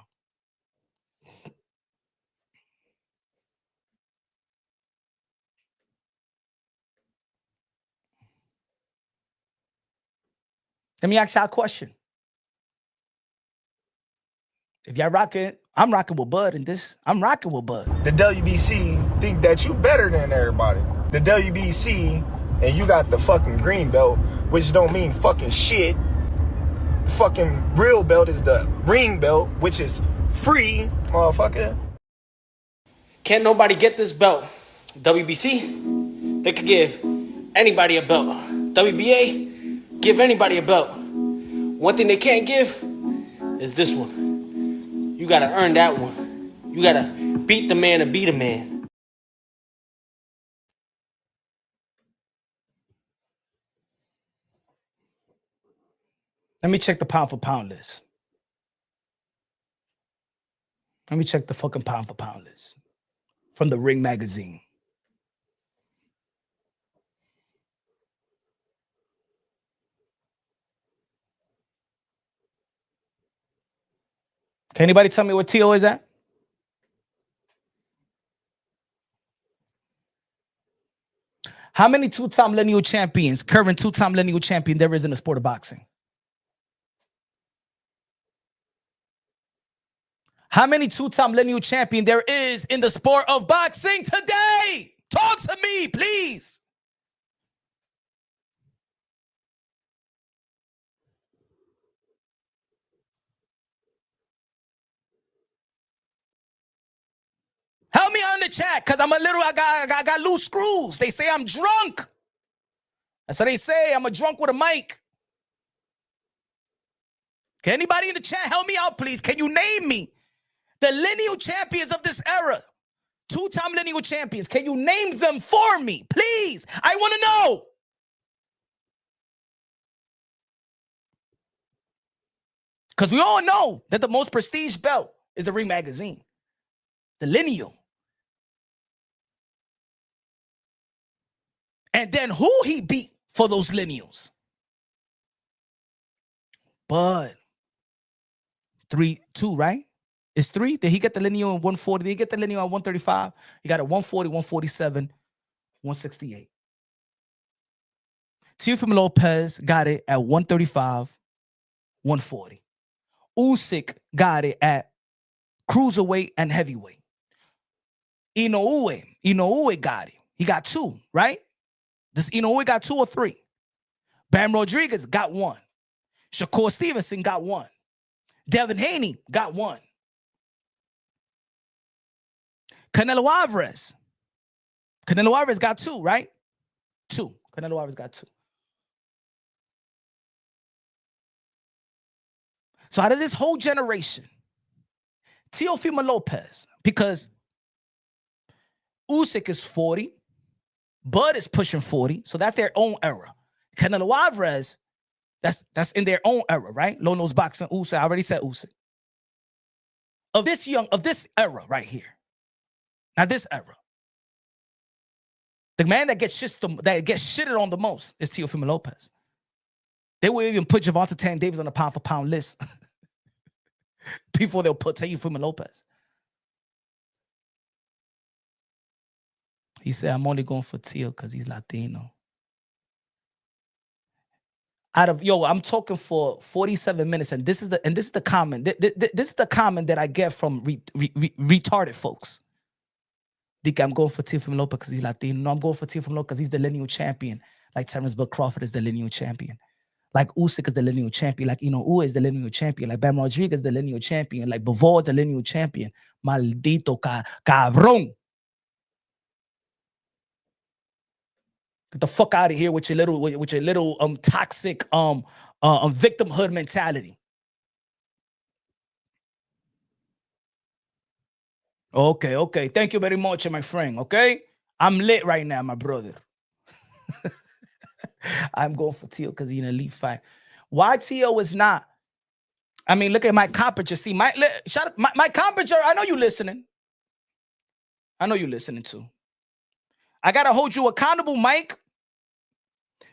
Let me ask y'all a question. If y'all rocking, I'm rocking with Bud in this. I'm rocking with Bud. The WBC think that you better than everybody. The WBC, and you got the fucking green belt, which don't mean fucking shit. The fucking real belt is the ring belt, which is free, motherfucker. Can't nobody get this belt. WBC, they could give anybody a belt. WBA, give anybody a belt. One thing they can't give is this one. You gotta earn that one. You gotta beat the man and beat a man. Let me check the pound for pound list. Let me check the fucking pound for pound list from the Ring magazine. Can anybody tell me what Teo is at? How many two-time lineal champions, current two-time lineal champion there is in the sport of boxing? How many two-time lineal champion there is in the sport of boxing today? Talk to me, please. Help me on the chat, because I got loose screws. They say I'm drunk. That's what they say. I'm a drunk with a mic. Can anybody in the chat help me out, please? Can you name me the lineal champions of this era? Two-time lineal champions. Can you name them for me, please? I want to know. Because we all know that the most prestige belt is the Ring magazine. The lineal. And then who he beat for those lineals? But 3-2, right? It's 3. Did he get the lineal in 140? Did he get the lineal at 135? He got a 140, 147, 168. Teofimo Lopez got it at 135, 140. Usyk got it at cruiserweight and heavyweight. Inoue got it. He got 2, right? Does Inoue got 2 or 3? Bam Rodriguez got 1. Shakur Stevenson got 1. Devin Haney got 1. Canelo Alvarez got 2, right? 2. Canelo Alvarez got 2. So out of this whole generation, Teofimo Lopez, because Usyk is 40, Bud is pushing 40, so that's their own era. Canelo Alvarez, that's in their own era, right? Low nose boxing, Usyk. I already said Usyk. Of this era right here. Now this era. The man that gets shitted on the most is Teofimo Lopez. They will even put Gervonta Tank Davis on the pound for pound list before they'll put Teofimo Lopez. He said, I'm only going for Teo because he's Latino. I'm talking for 47 minutes, and this is the comment. This is the comment that I get from retarded folks. Think I'm going for Teofimo Lopez because he's Latino. No, I'm going for Teofimo Lopez because he's the lineal champion. Like Terence Crawford is the lineal champion. Like Usyk is the lineal champion. Like Inoue is the lineal champion. Like Bam Rodriguez is the lineal champion. Like Bivol is the lineal champion. Maldito cabrón. Get the fuck out of here with your little toxic victimhood mentality. Okay. Thank you very much, my friend. Okay, I'm lit right now, my brother. I'm going for Teo because he's an elite fight. Why Teo is not? I mean, look at Mike Coppinger. See, Mike Coppinger. I know you listening. I know you listening too. I gotta hold you accountable, Mike,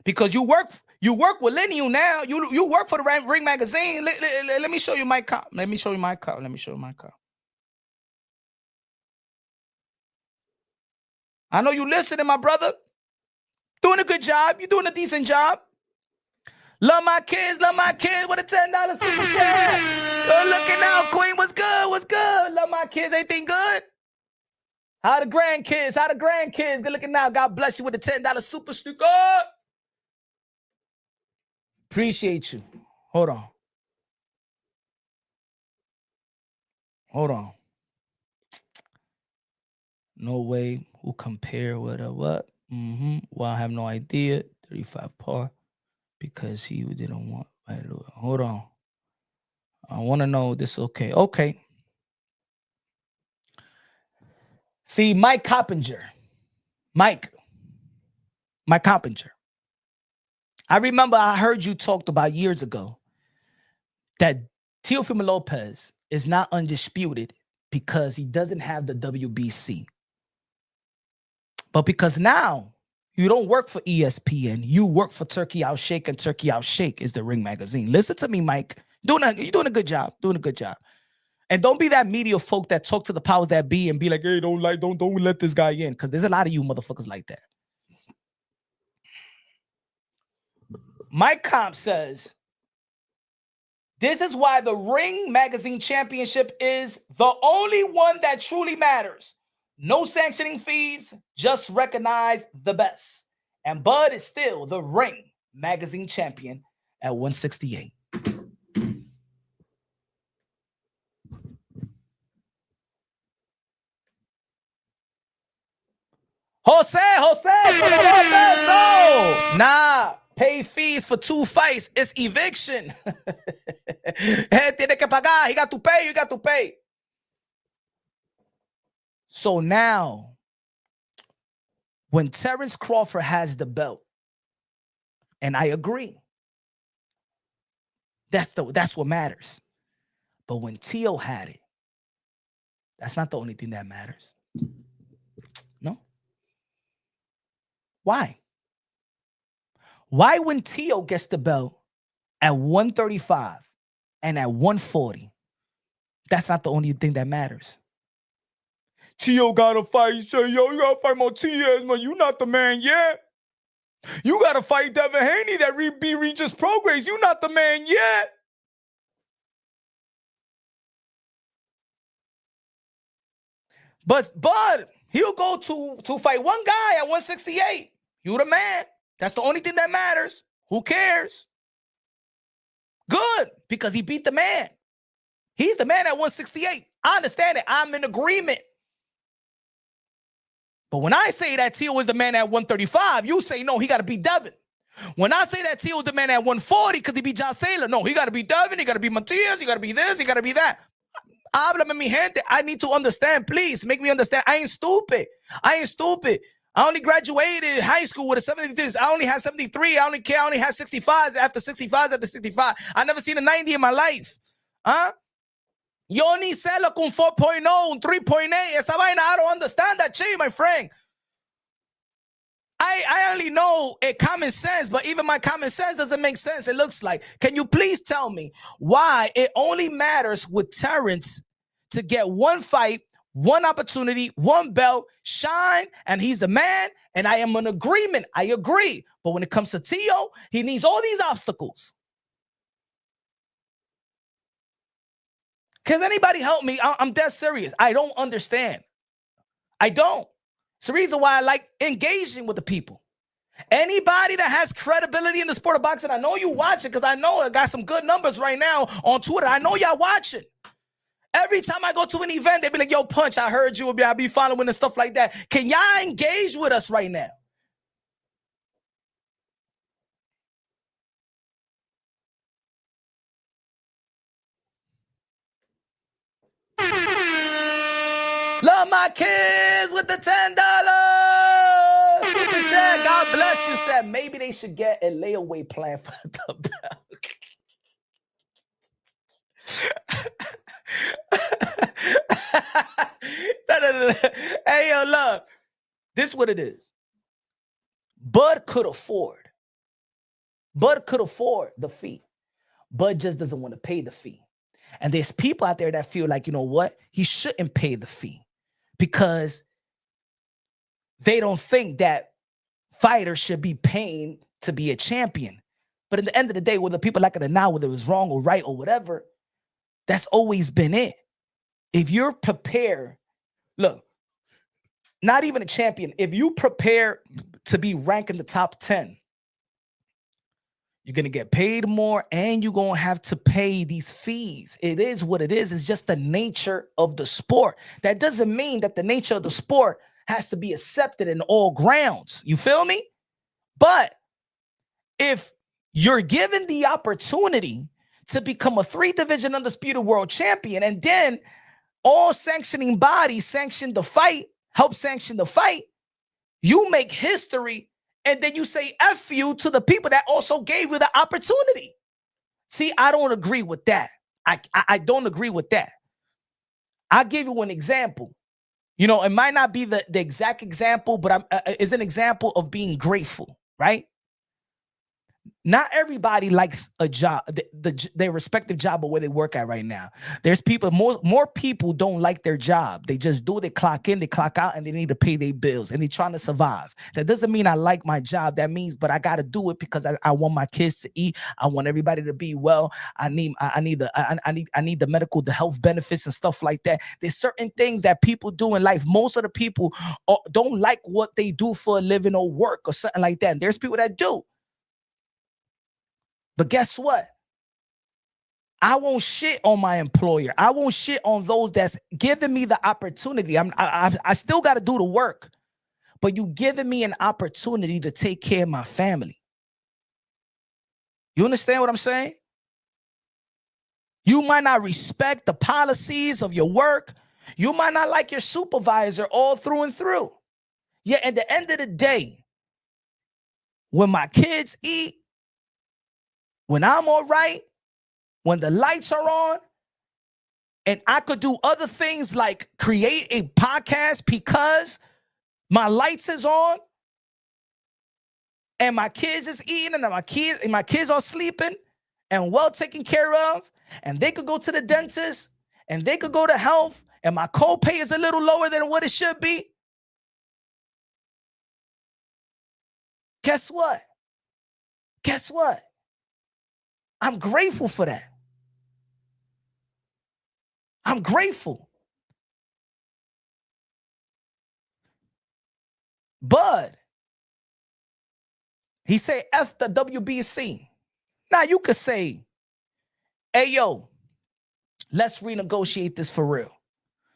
because you work with Lineal now. You work for the Ring magazine. Let me show you my cop. Let me show you my cop. I know you listening, my brother. Doing a good job. You're doing a decent job. Love my kids with a $10 super chat. Yo, looking out, Queen. What's good? Love my kids. Anything good? How the grandkids? Good looking now. God bless you with a $10 super sticker. Appreciate you. Hold on. No way. Who compare with a what? Well, I have no idea. 35 par because he didn't want. Hold on. I want to know this. Okay. See, Mike Coppinger. Mike Coppinger. I remember I heard you talked about years ago that Teofimo Lopez is not undisputed because he doesn't have the WBC. But because now you don't work for ESPN, you work for Turkey Out Shake, and Turkey Out Shake is the Ring magazine. Listen to me, Mike. You're doing a good job. Doing a good job. And don't be that media folk that talk to the powers that be and be like, hey, don't let this guy in. Because there's a lot of you motherfuckers like that. Mike Comp says, this is why the Ring Magazine Championship is the only one that truly matters. No sanctioning fees, just recognize the best. And Bud is still the Ring Magazine champion at 168. Jose, nah, pay fees for 2 fights. It's eviction. Tiene que pagar. He got to pay. You got to pay. So now, when Terence Crawford has the belt, and I agree, that's what matters. But when Teo had it, that's not the only thing that matters. No. Why? Why when Teo gets the belt at 135 and at 140, that's not the only thing that matters? Teo gotta fight. You gotta fight Martinez, man. You not the man yet. You gotta fight Devin Haney that be Regis Progress. You not the man yet. But he'll go to fight one guy at 168. You the man. That's the only thing that matters. Who cares? Good, because he beat the man. He's the man at 168. I understand it. I'm in agreement. But when I say that Teo is the man at 135, you say, no, he got to beat Devin. When I say that Teo is the man at 140 because he beat John Saylor, no, he got to beat Devin, he got to beat Matias, he got to be this, he got to be that. Háblame, mi gente. I need to understand. Please make me understand. I ain't stupid. I only graduated high school with a 73. I only had 73. I only had 65 after 65. I never seen a 90 in my life. Huh? Yo ni sé lo con 4.0, un 3.8. Esa vaina, I don't understand that shit, my friend. I only know it common sense, but even my common sense doesn't make sense. It looks like. Can you please tell me why it only matters with Terence to get one fight, one opportunity, one belt, shine, and he's the man, and I am in agreement. I agree. But when it comes to Teo, he needs all these obstacles. Can anybody help me? I'm dead serious. I don't understand. I don't. It's the reason why I like engaging with the people. Anybody that has credibility in the sport of boxing, I know you watch it because I know I got some good numbers right now on Twitter. I know y'all watching. Every time I go to an event, they be like, yo, Punch, I heard you. I'll be following and stuff like that. Can y'all engage with us right now? Love my kids with the $10. God bless you. Said maybe they should get a layaway plan for the belt. No. Hey, yo, look. This is what it is. Bud could afford the fee. Bud just doesn't want to pay the fee. And there's people out there that feel like, you know what? He shouldn't pay the fee because they don't think that fighters should be paying to be a champion. But at the end of the day, whether people like it or not, whether it was wrong or right or whatever, that's always been it. If you're prepared, look, not even a champion, if you prepare to be ranked in the top 10, you're going to get paid more and you're going to have to pay these fees. It is what it is. It's just the nature of the sport. That doesn't mean that the nature of the sport has to be accepted in all grounds. You feel me? But if you're given the opportunity to become a 3-division undisputed world champion and then all sanctioning bodies sanction the fight, help sanction the fight, you make history. And then you say F you to the people that also gave you the opportunity. See, I don't agree with that. I don't agree with that. I'll give you an example. You know, it might not be the exact example, but it's an example of being grateful, right? Not everybody likes a job, their respective job or where they work at right now. There's people, more people don't like their job. They just do it, they clock in, they clock out, and they need to pay their bills, and they're trying to survive. That doesn't mean I like my job. That means, but I got to do it because I want my kids to eat. I want everybody to be well. I need the medical, the health benefits and stuff like that. There's certain things that people do in life. Most of the people don't like what they do for a living or work or something like that. And there's people that do. But guess what? I won't shit on my employer. I won't shit on those that's giving me the opportunity. I still got to do the work, but you giving me an opportunity to take care of my family. You understand what I'm saying? You might not respect the policies of your work. You might not like your supervisor all through and through. Yet at the end of the day, when my kids eat, when I'm all right, when the lights are on, and I could do other things like create a podcast because my lights is on, and my kids is eating, and my kids are sleeping and well taken care of, and they could go to the dentist, and they could go to health, and my copay is a little lower than what it should be. Guess what? Guess what? I'm grateful for that. I'm grateful. But he said, F the WBC. Now you could say, hey, yo, let's renegotiate this for real.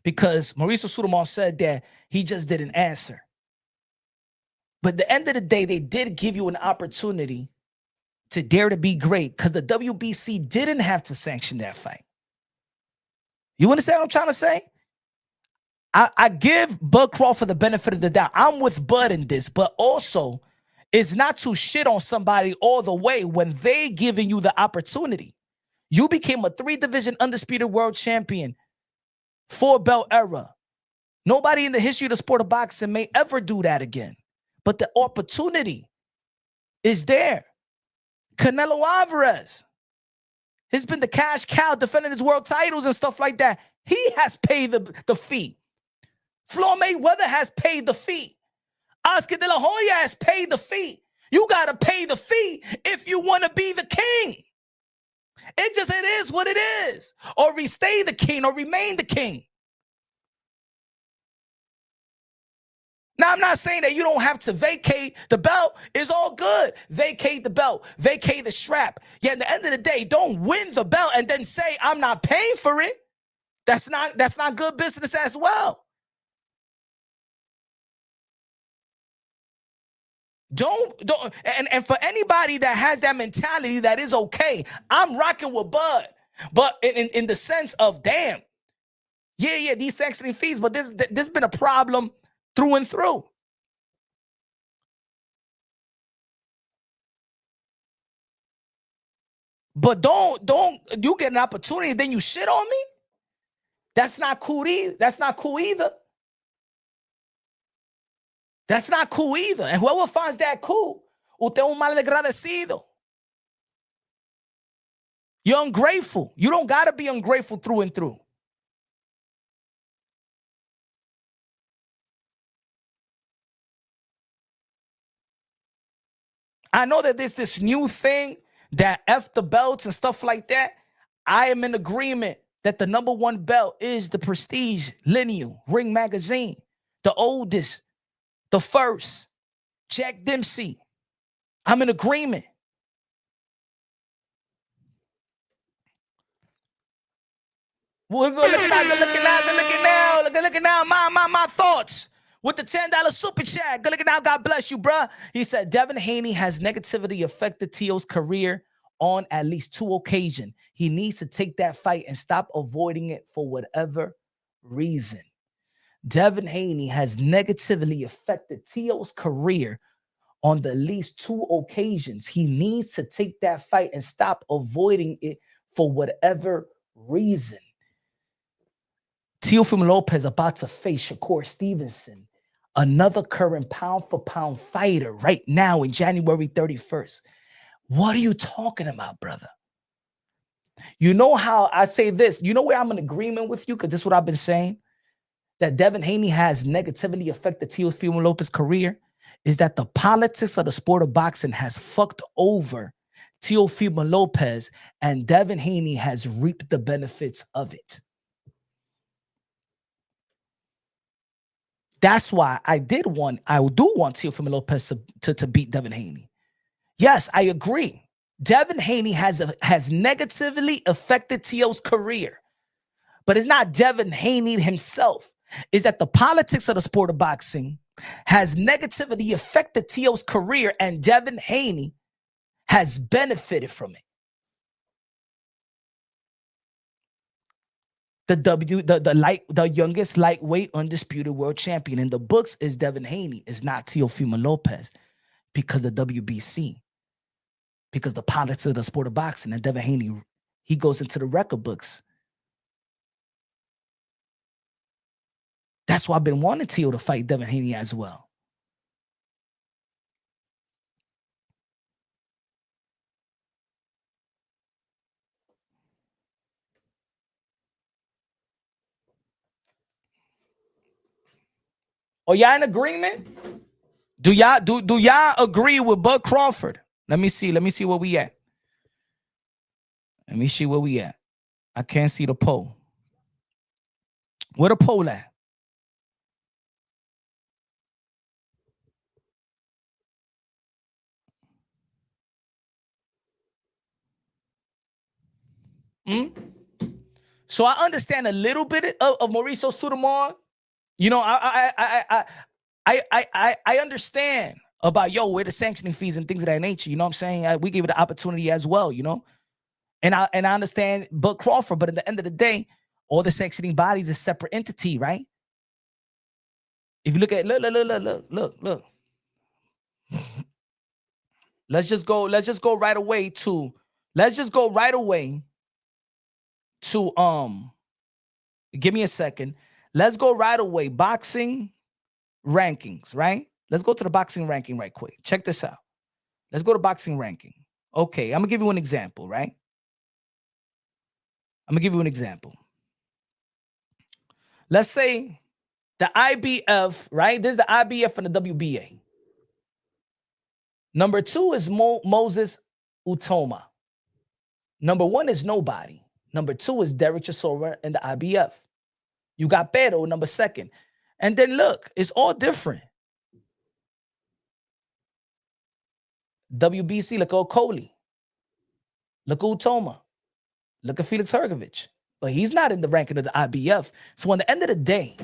Because Mauricio Sudamon said that he just didn't answer. But at the end of the day, they did give you an opportunity to dare to be great because the WBC didn't have to sanction that fight. You understand what I'm trying to say? I give Bud Crawford the benefit of the doubt. I'm with Bud in this, but also it's not to shit on somebody all the way when they giving you the opportunity. You became a 3-division undisputed world champion, 4-belt era. Nobody in the history of the sport of boxing may ever do that again. But the opportunity is there. Canelo Alvarez has been the cash cow defending his world titles and stuff like that. He has paid the fee. Floyd Mayweather has paid the fee. Oscar De La Hoya has paid the fee. You got to pay the fee if you want to be the king. It is what it is. Or stay the king or remain the king. Now, I'm not saying that you don't have to vacate the belt. It's all good. Vacate the belt. Vacate the strap. Yet at the end of the day, don't win the belt and then say, I'm not paying for it. That's not good business as well. Don't and for anybody that has that mentality, that is okay. I'm rocking with Bud. But in the sense of, damn, yeah, these sanctioning fees, but there's been a problem through and through. But don't you get an opportunity, then you shit on me? That's not cool either. That's not cool either. That's not cool either. And whoever finds that cool, usted es un mal agradecido. You're ungrateful. You don't got to be ungrateful through and through. I know that there's this new thing that F the belts and stuff like that. I am in agreement that the #1 belt is the prestige Lineal Ring Magazine, the oldest, the first, Jack Dempsey. I'm in agreement. We're going to look at now. My thoughts. With the $10 super chat. Good looking out. God bless you, bruh. He said, Devin Haney has negatively affected Teo's career on at least 2 occasions. He needs to take that fight and stop avoiding it for whatever reason. Devin Haney has negatively affected Teo's career on the least 2 occasions. He needs to take that fight and stop avoiding it for whatever reason. Teofimo Lopez about to face Shakur Stevenson, another current pound-for-pound fighter right now in January 31st. What are you talking about, brother? You know how I say this? You know where I'm in agreement with you? Because this is what I've been saying. That Devin Haney has negatively affected Teofimo Lopez's career is that the politics of the sport of boxing has fucked over Teofimo Lopez, and Devin Haney has reaped the benefits of it. That's why I do want Teofimo Lopez to beat Devin Haney. Yes, I agree. Devin Haney has negatively affected Teo's career, but it's not Devin Haney himself. Is that the politics of the sport of boxing has negatively affected Teo's career, and Devin Haney has benefited from it. The youngest lightweight undisputed world champion in the books is Devin Haney, is not Teofimo Lopez, because the WBC, because the politics of the sport of boxing, and Devin Haney, he goes into the record books. That's why I've been wanting Teo to fight Devin Haney as well. Are y'all in agreement? Do y'all agree with Bud Crawford? Let me see where we at. Let me see where we at. I can't see the poll. Where the poll at? So I understand a little bit of Mauricio Sudamar. You know, I understand about where the sanctioning fees and things of that nature. You know what I'm saying? We gave it the opportunity as well. You know, and I understand Bud Crawford, but at the end of the day, all the sanctioning bodies is separate entity, right? If you look at look. Let's just go right away to give me a second. Let's go right away. Boxing rankings, right? Let's go to the boxing ranking right quick. Check this out. Let's go to boxing ranking. Okay, I'm gonna give you an example, right? I'm gonna give you an example. Let's say the IBF, right? This is the IBF and the WBA. Number 2 is Moses Utoma. Number 1 is nobody. Number 2 is Derek Chisora in the IBF. You got Pedro, number 2nd. And then look, it's all different. WBC, look at Coley. Look at Utoma. Look at Felix Hergovich. But he's not in the ranking of the IBF. So at the end of the day,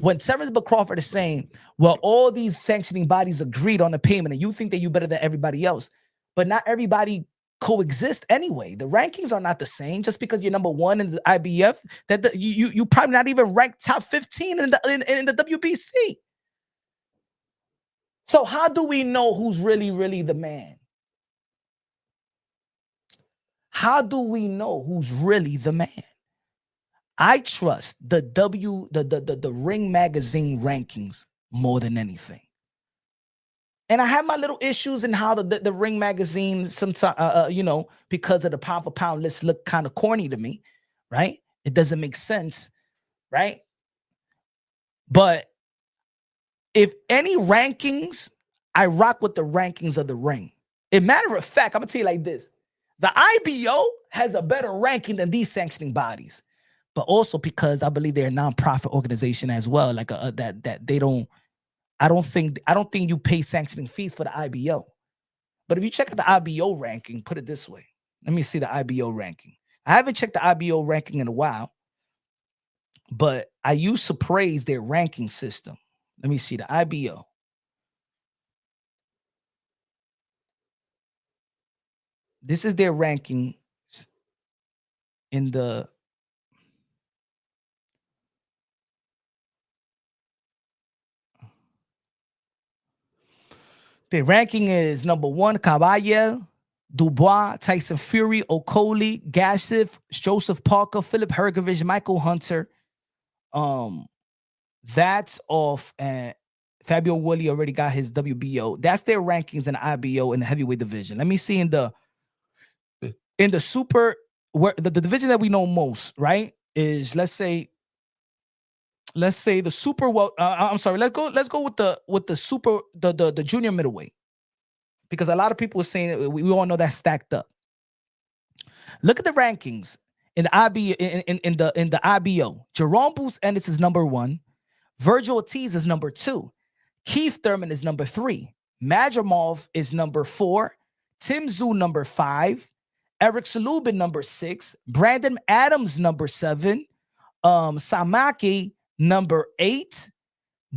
when Terence Crawford is saying, well, all these sanctioning bodies agreed on the payment and you think that you're better than everybody else, but not everybody coexist anyway. The rankings are not the same. Just because you're number 1 in the IBF, you probably not even ranked top 15 in the WBC. So how do we know who's really the man? How do we know who's really the man? I trust the Ring Magazine rankings more than anything. And I have my little issues in how the Ring Magazine sometimes, because of the pound for pound list look kind of corny to me, right? It doesn't make sense, right? But if any rankings, I rock with the rankings of the Ring. As a matter of fact, I'm gonna tell you like this: the IBO has a better ranking than these sanctioning bodies, but also because I believe they're a nonprofit organization as well. Like that they don't. I don't think you pay sanctioning fees for the IBO. But if you check out the IBO ranking, put it this way. Let me see the IBO ranking. I haven't checked the IBO ranking in a while, but I used to praise their ranking system. Let me see the IBO. This is their ranking in the their ranking is number 1, Caballero, Dubois, Tyson Fury, Okoli, Gassif, Joseph Parker, Philip Hergovich, Michael Hunter, That's off, and Fabio Woolley already got his WBO. That's their rankings in the IBO in the heavyweight division. Let me see in the super, where the division that we know most, right, is let's say the super. Well, I'm sorry. Let's go with the super, the junior middleweight, because a lot of people are saying we all know that's stacked up. Look at the rankings in the IBO. In the IBO, Jerome Boots Ennis is number 1. Virgil Ortiz is number 2. Keith Thurman is number 3. Madrimov is number 4. Tim Tszyu number 5. Eric Salubin number 6. Brandon Adams number 7. Samaki number 8.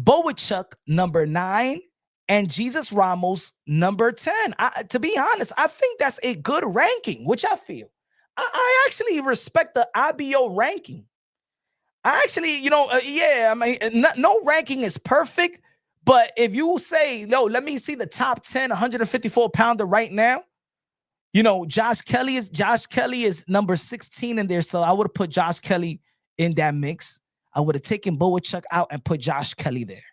Bowichuk number 9. And Jesus Ramos number 10. To be honest, I think that's a good ranking, which I feel. I actually respect the IBO ranking. I actually, I mean, no ranking is perfect, but if you say, let me see the top 10 154-pounder right now, Josh Kelly is number 16 in there, so I would have put Josh Kelly in that mix. I would have taken Bowichuk out and put Josh Kelly there.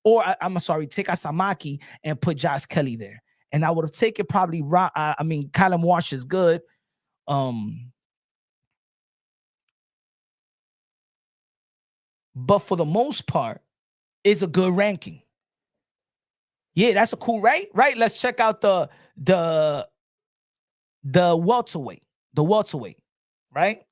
Or, I'm sorry, take Asamaki and put Josh Kelly there. And I would have taken probably, Callum Walsh is good. But for the most part, it's a good ranking. Yeah, that's a cool, right? Let's check out the welterweight. The welterweight, right?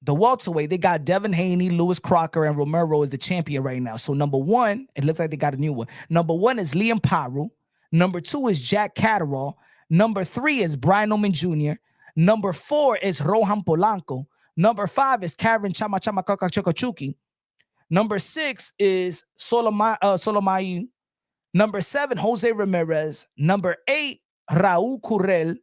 The welterweight, they got Devin Haney, Lewis Crocker, and Romero is the champion right now. So number 1, it looks like they got a new one. Number 1 is Liam Paru. Number 2 is Jack Catterall. Number 3 is Brian Oman Jr. Number 4 is Rohan Polanco. Number 5 is Karen Chamachuki. Number 6 is Solomayu. Number 7, Jose Ramirez. Number 8, Raul Curel.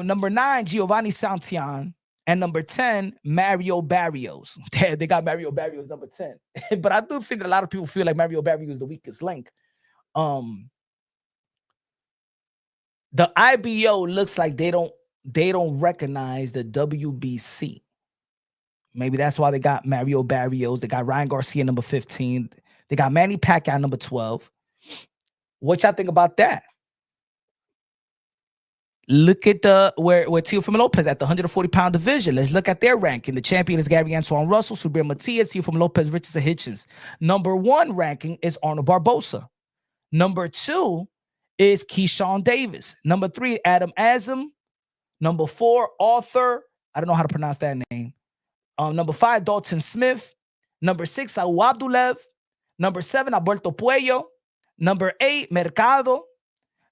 Number 9, Giovanni Santillan. And number 10, Mario Barrios. They got Mario Barrios number 10. But I do think that a lot of people feel like Mario Barrios is the weakest link. The IBO looks like they don't recognize the WBC. Maybe that's why they got Mario Barrios. They got Ryan Garcia number 15. They got Manny Pacquiao number 12. What y'all think about that? Look at where Teofimo Lopez at the 140-pound division. Let's look at their ranking. The champion is Gary Antoine Russell, Subir Matias, Teofimo Lopez, Richardson Hitchens. Number 1 ranking is Arnold Barbosa. Number 2 is Keyshawn Davis. Number 3, Adam Azam. Number 4, Arthur. I don't know how to pronounce that name. Number 5, Dalton Smith. Number 6, Saul Abdulev. Number 7, Alberto Puello. Number 8, Mercado.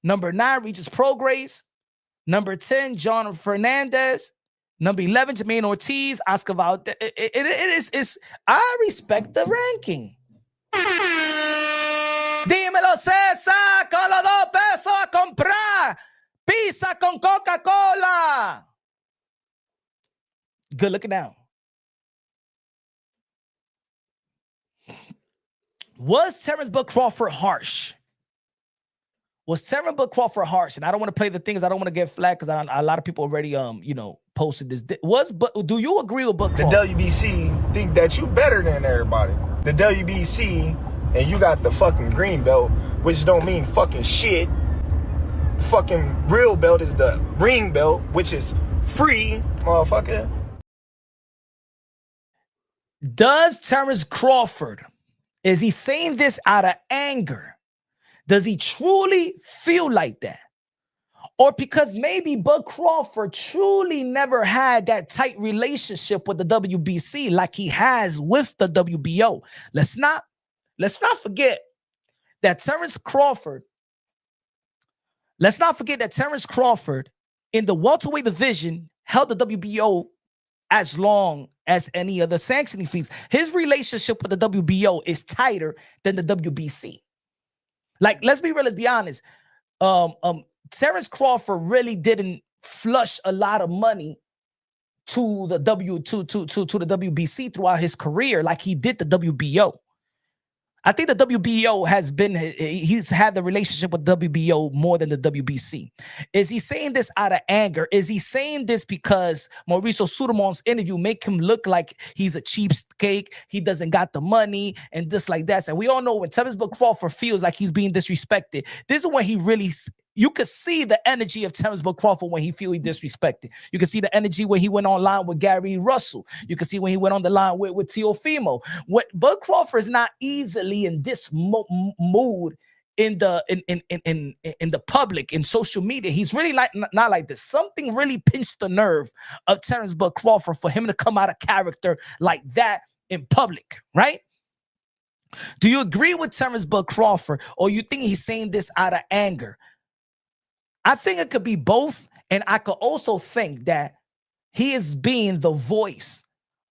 Number 9, Regis Prograis. Number 10, John Fernandez. Number 11, Jermaine Ortiz. Oscar Valdez. I respect the ranking. Dímelo, César, con los 2 pesos a comprar pizza con Coca-Cola. Good looking now. Was Terence Bud Crawford harsh? Was Terence Bud Crawford harsh? And I don't want to play the things. I don't want to get flagged because a lot of people already posted this. Do you agree with Bud Crawford? The WBC think that you better than everybody. The WBC, and you got the fucking green belt, which don't mean fucking shit. The fucking real belt is the ring belt, which is free, motherfucker. Does Terence Crawford, is he saying this out of anger? Does he truly feel like that? Or because maybe Bud Crawford truly never had that tight relationship with the WBC like he has with the WBO. Let's not forget that Terence Crawford in the welterweight division held the WBO as long as any other sanctioning fees. His relationship with the WBO is tighter than the WBC. Like, let's be real, let's be honest. Terence Crawford really didn't flush a lot of money to the WBC throughout his career like he did the WBO. I think the WBO he's had the relationship with WBO more than the WBC. Is he saying this out of anger? Is he saying this because Mauricio Suleiman's interview make him look like he's a cheapskate, he doesn't got the money, and this like that? And we all know when Terence Crawford feels like he's being disrespected, this is when he really, you could see the energy of Terence Crawford when he feel he disrespected. You can see the energy when he went online with Gary Russell. You can see when he went on the line with Teofimo. What Bud Crawford is not easily in this mood in the public, in social media. He's really not like this. Something really pinched the nerve of Terence Crawford for him to come out of character like that in public, right? Do you agree with Terence Crawford, or you think he's saying this out of anger? I think it could be both, and I could also think that he is being the voice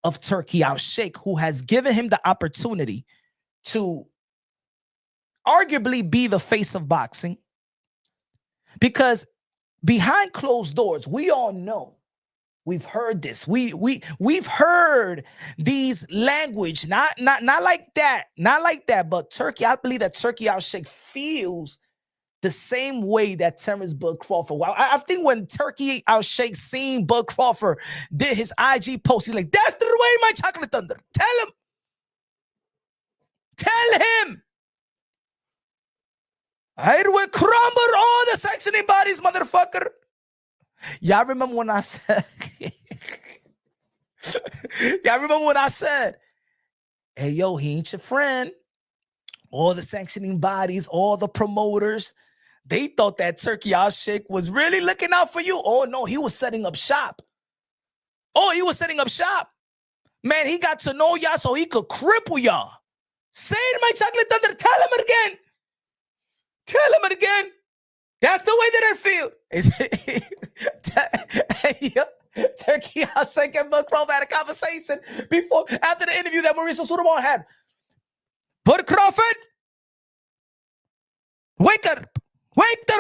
of Turki Al-Sheikh, who has given him the opportunity to arguably be the face of boxing. Because behind closed doors, we all know, we've heard this. We've heard these language, not like that, but Turki, I believe that Turki Al-Sheikh feels the same way that Terence Crawford. Well, I think when Turki Al-Sheikh seen Bud Crawford did his IG post, he's like, "That's the way, my chocolate thunder." Tell him. I will crumble all the sanctioning bodies, motherfucker. Y'all remember when I said, hey, yo, he ain't your friend. All the sanctioning bodies, all the promoters, they thought that Turki Al-Sheikh was really looking out for you. Oh, no, he was setting up shop. Man, he got to know y'all so he could cripple y'all. Say it to my chocolate thunder. Tell him it again. That's the way that I feel. Turki Al-Sheikh and Bud Crawford had a conversation after the interview that Mauricio Suleiman had. Bud Crawford, wake the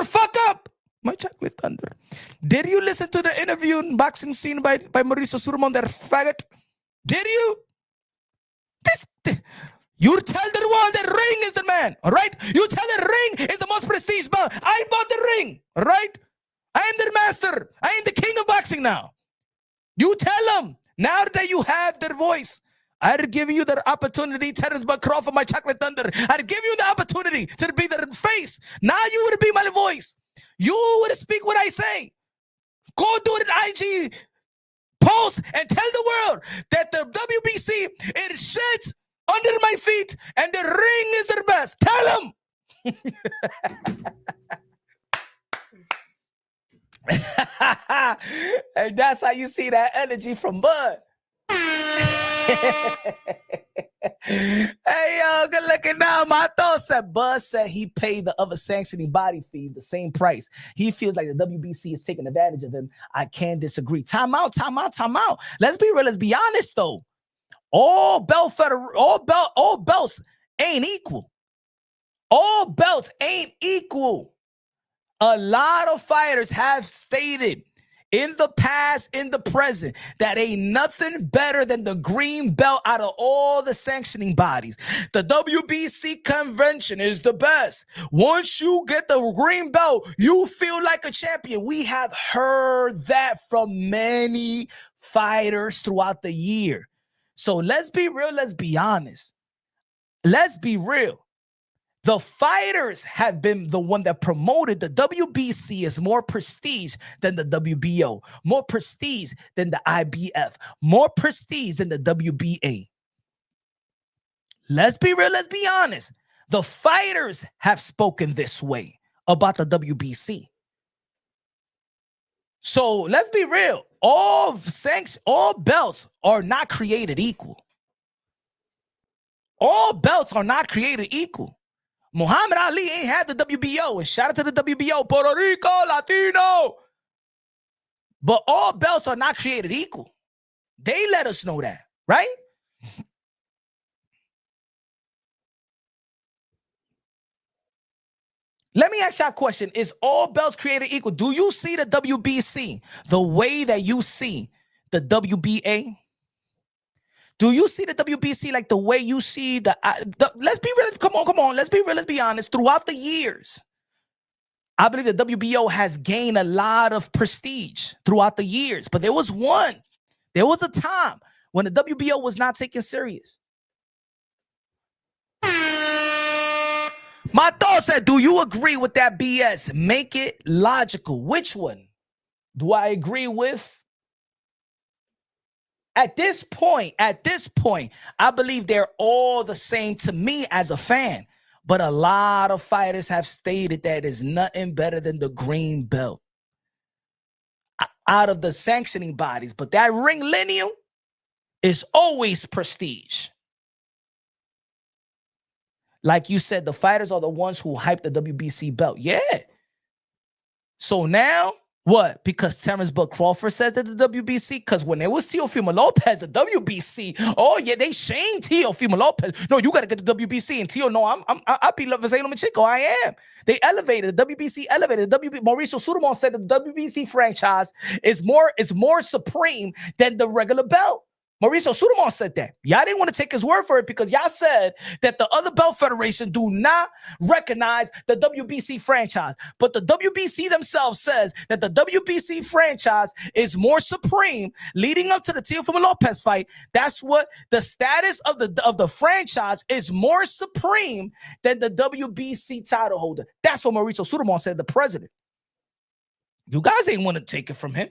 fuck up, my chocolate thunder. Did you listen to the interview in boxing scene by Mauricio Suleiman, that faggot? Did you? You tell the one that ring is the man, all right? You tell the ring is the most prestige belt. I bought the ring, all right? I am the master. I am the king of boxing now. You tell them, now that you have their voice, I'd give you the opportunity, Terence Crawford, my chocolate thunder. I'd give you the opportunity to be their face. Now you would be my voice. You would speak what I say. Go do it at IG post and tell the world that the WBC is shit under my feet and the ring is their best. Tell them. And that's how you see that energy from Bud. Hey, yo, good looking now. My thoughts said Bud said he paid the other sanctioning body fees the same price. He feels like the WBC is taking advantage of him. I can't disagree. Time out. Let's be real. Let's be honest, though. All belts ain't equal. All belts ain't equal. A lot of fighters have stated in the past, in the present, that ain't nothing better than the green belt out of all the sanctioning bodies. The WBC convention is the best. Once you get the green belt, you feel like a champion. We have heard that from many fighters throughout the year. So let's be real. Let's be honest. Let's be real. The fighters have been the one that promoted the WBC as more prestige than the WBO, more prestige than the IBF, more prestige than the WBA. Let's be real. Let's be honest. The fighters have spoken this way about the WBC. So let's be real. All belts are not created equal. All belts are not created equal. Muhammad Ali ain't had the WBO, and shout out to the WBO, Puerto Rico, Latino. But all belts are not created equal. They let us know that, right? Let me ask y'all a question. Is all belts created equal? Do you see the WBC the way that you see the WBA? Do you see the WBC like the way you see the let's be real. Come on. Let's be real. Let's be honest. Throughout the years, I believe the WBO has gained a lot of prestige throughout the years. But there was a time when the WBO was not taken serious. My thought said, do you agree with that BS? Make it logical. Which one do I agree with? At this point, I believe they're all the same to me as a fan. But a lot of fighters have stated that is nothing better than the green belt out of the sanctioning bodies. But that ring lineal is always prestige. Like you said, the fighters are the ones who hype the WBC belt. Yeah. So now, what? Because Terence Crawford says that the WBC, because when it was Teofimo Lopez, the WBC, oh yeah, they shamed Teofimo Lopez. No, you got to get the WBC. And Teo, no, I be Lovazano Machico. I am. They elevated the WBC, elevated the WBC. Mauricio Sudamon said that the WBC franchise is more supreme than the regular belt. Mauricio Sudamon said that. Y'all didn't want to take his word for it because y'all said that the other belt federation do not recognize the WBC franchise. But the WBC themselves says that the WBC franchise is more supreme leading up to the Teofimo Lopez fight. That's what the status of the franchise is more supreme than the WBC title holder. That's what Mauricio Sudamon said, the president. You guys ain't want to take it from him.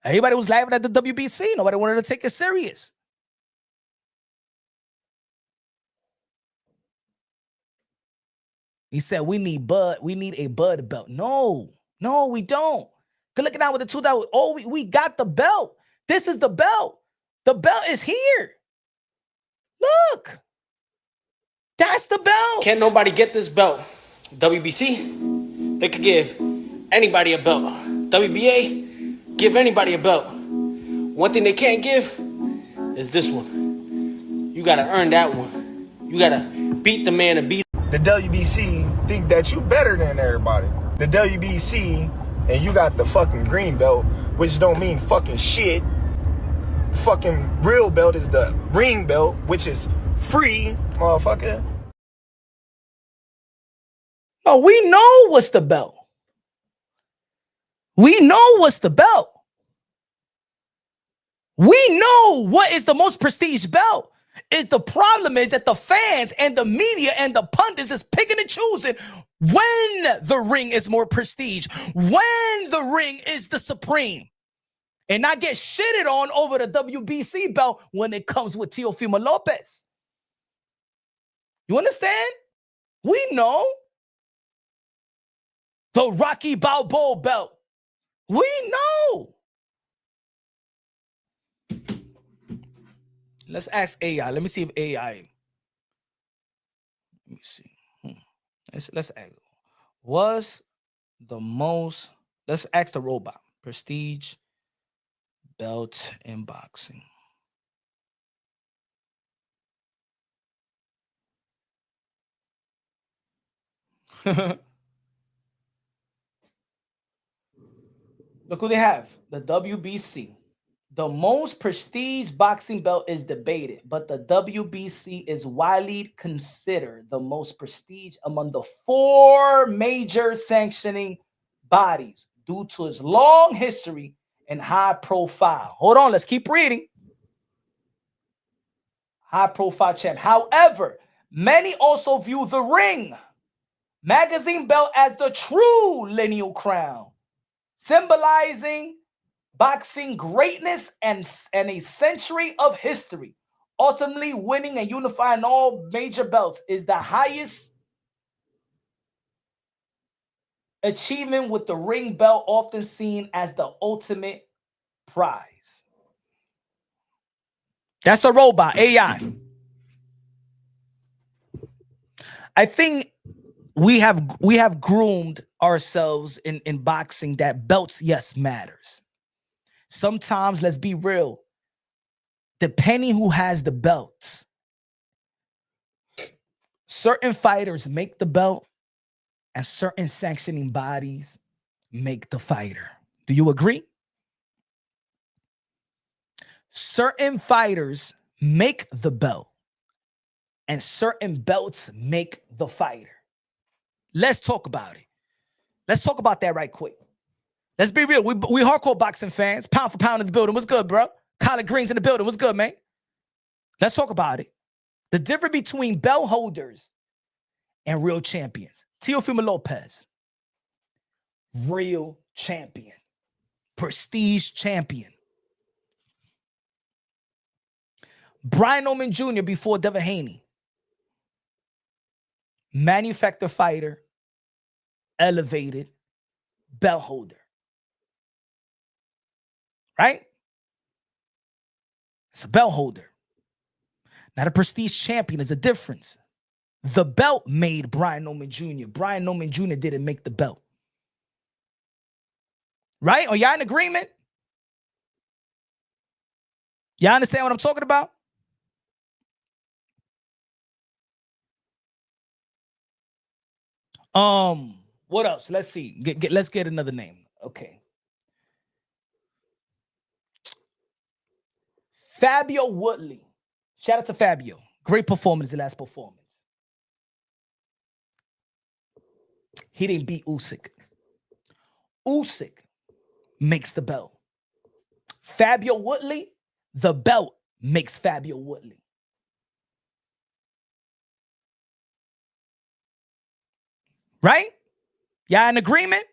Everybody was laughing at the WBC. Nobody wanted to take it serious. He said, we need a Bud belt. No, we don't. Good looking out with the 2000. Oh, we got the belt. This is the belt. The belt is here. Look. That's the belt. Can't nobody get this belt. WBC, they could give anybody a belt. WBA, give anybody a belt. One thing they can't give is this one. You gotta earn that one. You gotta beat the man and beat. The WBC think that you better than everybody. The WBC and you got the fucking green belt, which don't mean fucking shit. Fucking real belt is the ring belt, which is free, motherfucker. No, we know what's the belt. We know what's the belt. We know what is the most prestige belt. The problem is that the fans and the media and the pundits is picking and choosing when the ring is more prestige, when the ring is the supreme, and not get shitted on over the WBC belt when it comes with Teofimo Lopez. You understand? We know the Rocky Balboa belt. We know. Let's ask AI. Let me see if AI. Let me see. Let's ask. Was the most? Let's ask the robot. Prestige belt in boxing. Look who they have. The WBC. The most prestige boxing belt is debated, but the WBC is widely considered the most prestige among the 4 major sanctioning bodies due to its long history and high profile. Hold on, let's keep reading. High profile champ. However, many also view the Ring magazine belt as the true lineal crown, symbolizing boxing greatness and a century of history. Ultimately, winning and unifying all major belts is the highest achievement, with the ring belt often seen as the ultimate prize. That's the robot, AI. I think we have groomed ourselves in boxing that belts, yes, matters. Sometimes, let's be real, depending who has the belts, certain fighters make the belt and certain sanctioning bodies make the fighter. Do you agree? certain fighters make the belt and certain belts make the fighter. Let's talk about it. Let's talk about that right quick. Let's be real. We hardcore boxing fans. Pound for pound in the building. What's good, bro? Collard Greens in the building. What's good, man? Let's talk about it. The difference between belt holders and real champions. Teofimo Lopez, real champion. Prestige champion. Brian Oman Jr. before Devin Haney. Manufactured fighter, elevated, belt holder. Right? It's a belt holder. Not a prestige champion. Is a difference. The belt made Brian Oman Jr. Brian Oman Jr. didn't make the belt. Right? Are y'all in agreement? Y'all understand what I'm talking about? What else? Let's see. Let's get another name. Okay. Fabio Woodley. Shout out to Fabio. Great performance, the last performance. He didn't beat Usyk. Usyk makes the belt. Fabio Woodley, the belt makes Fabio Woodley. Right? Y'all in agreement?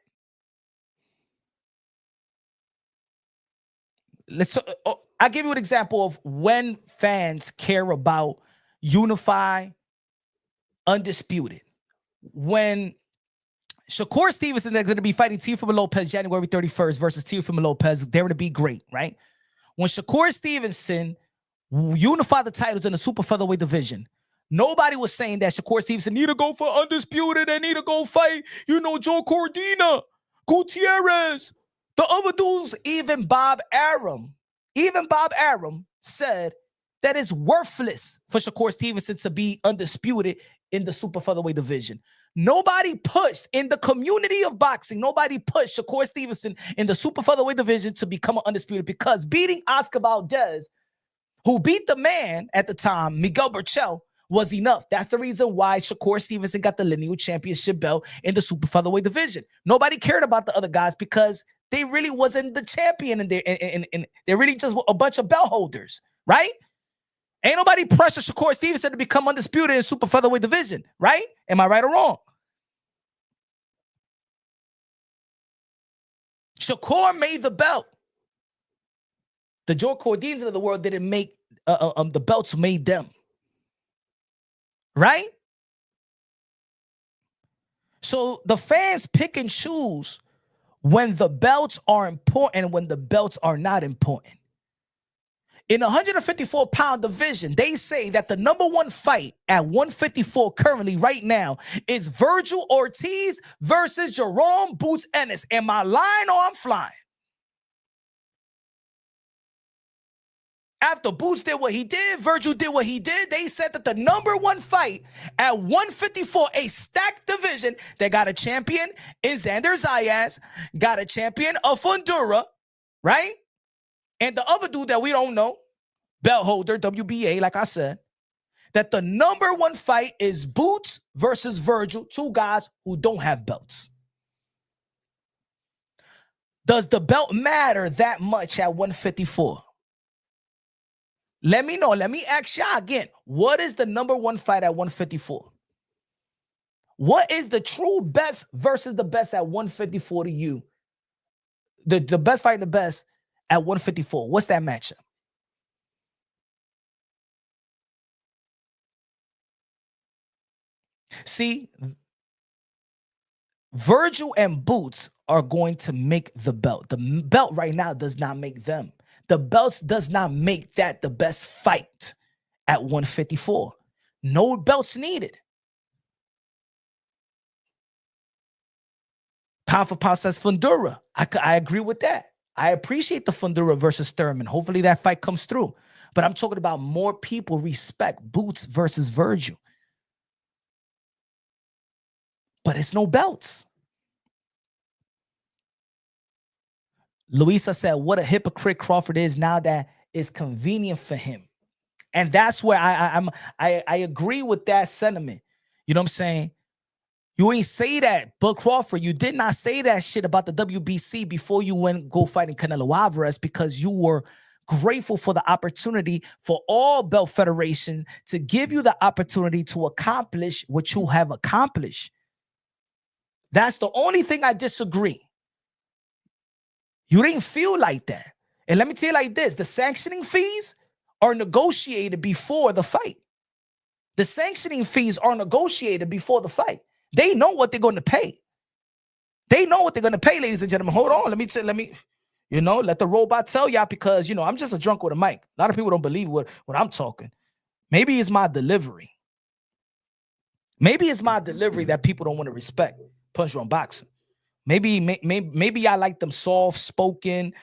I'll give you an example of when fans care about unify, undisputed. When Shakur Stevenson is going to be fighting Teofimo Lopez January 31st versus Teofimo Lopez, they're going to be great, right? When Shakur Stevenson unified the titles in the super featherweight division, nobody was saying that Shakur Stevenson need to go for undisputed and need to go fight, Joe Cordina, Gutierrez, the other dudes, even Bob Arum said that it's worthless for Shakur Stevenson to be undisputed in the super featherweight division. Nobody pushed in the community of boxing. Nobody pushed Shakur Stevenson in the super featherweight division to become an undisputed, because beating Oscar Valdez, who beat the man at the time, Miguel Burchell, was enough. That's the reason why Shakur Stevenson got the Lineal championship belt in the super featherweight division. Nobody cared about the other guys because they really wasn't the champion, and they're really just a bunch of belt holders, right? Ain't nobody pressure Shakur Stevenson to become undisputed in super featherweight division, right? Am I right or wrong? Shakur made the belt. The Joe Cordinas of the world didn't make the belts made them. Right? So the fans pick and choose when the belts are important and when the belts are not important. In the 154-pound division, they say that the number one fight at 154 currently right now is Virgil Ortiz versus Jerome Boots Ennis. Am I lying or I'm flying? After Boots did what he did, Virgil did what he did, they said that the number one fight at 154, a stacked division, they got a champion in Xander Zayas, got a champion of Fundura, right? And the other dude that we don't know, belt holder, WBA, like I said, that the number one fight is Boots versus Virgil, two guys who don't have belts. Does the belt matter that much at 154? Let me know. Let me ask y'all again. What is the number one fight at 154? What is the true best versus the best at 154 to you? The best fighting the best at 154. What's that matchup? See, Virgil and Boots are going to make the belt. The belt right now does not make them. The belts does not make that the best fight at 154. No belts needed. Pound for pound says Fundura. I agree with that. I appreciate the Fundura versus Thurman. Hopefully that fight comes through. But I'm talking about more people respect Boots versus Virgil. But it's no belts. Luisa said, what a hypocrite Crawford is now that is convenient for him. And that's where I agree with that sentiment. You know what I'm saying? You ain't say that, Bud Crawford. You did not say that shit about the WBC before you went go fighting Canelo Alvarez, because you were grateful for the opportunity for all belt federation to give you the opportunity to accomplish what you have accomplished. That's the only thing I disagree. You didn't feel like that. And let me tell you like this, the sanctioning fees are negotiated before the fight. The sanctioning fees are negotiated before the fight. They know what they're going to pay. They know what they're going to pay, ladies and gentlemen. Hold on. Let me, let the robot tell y'all, because, I'm just a drunk with a mic. A lot of people don't believe what I'm talking. Maybe it's my delivery. Maybe it's my delivery that people don't want to respect. Punch Drunk Boxing. Maybe I like them soft-spoken,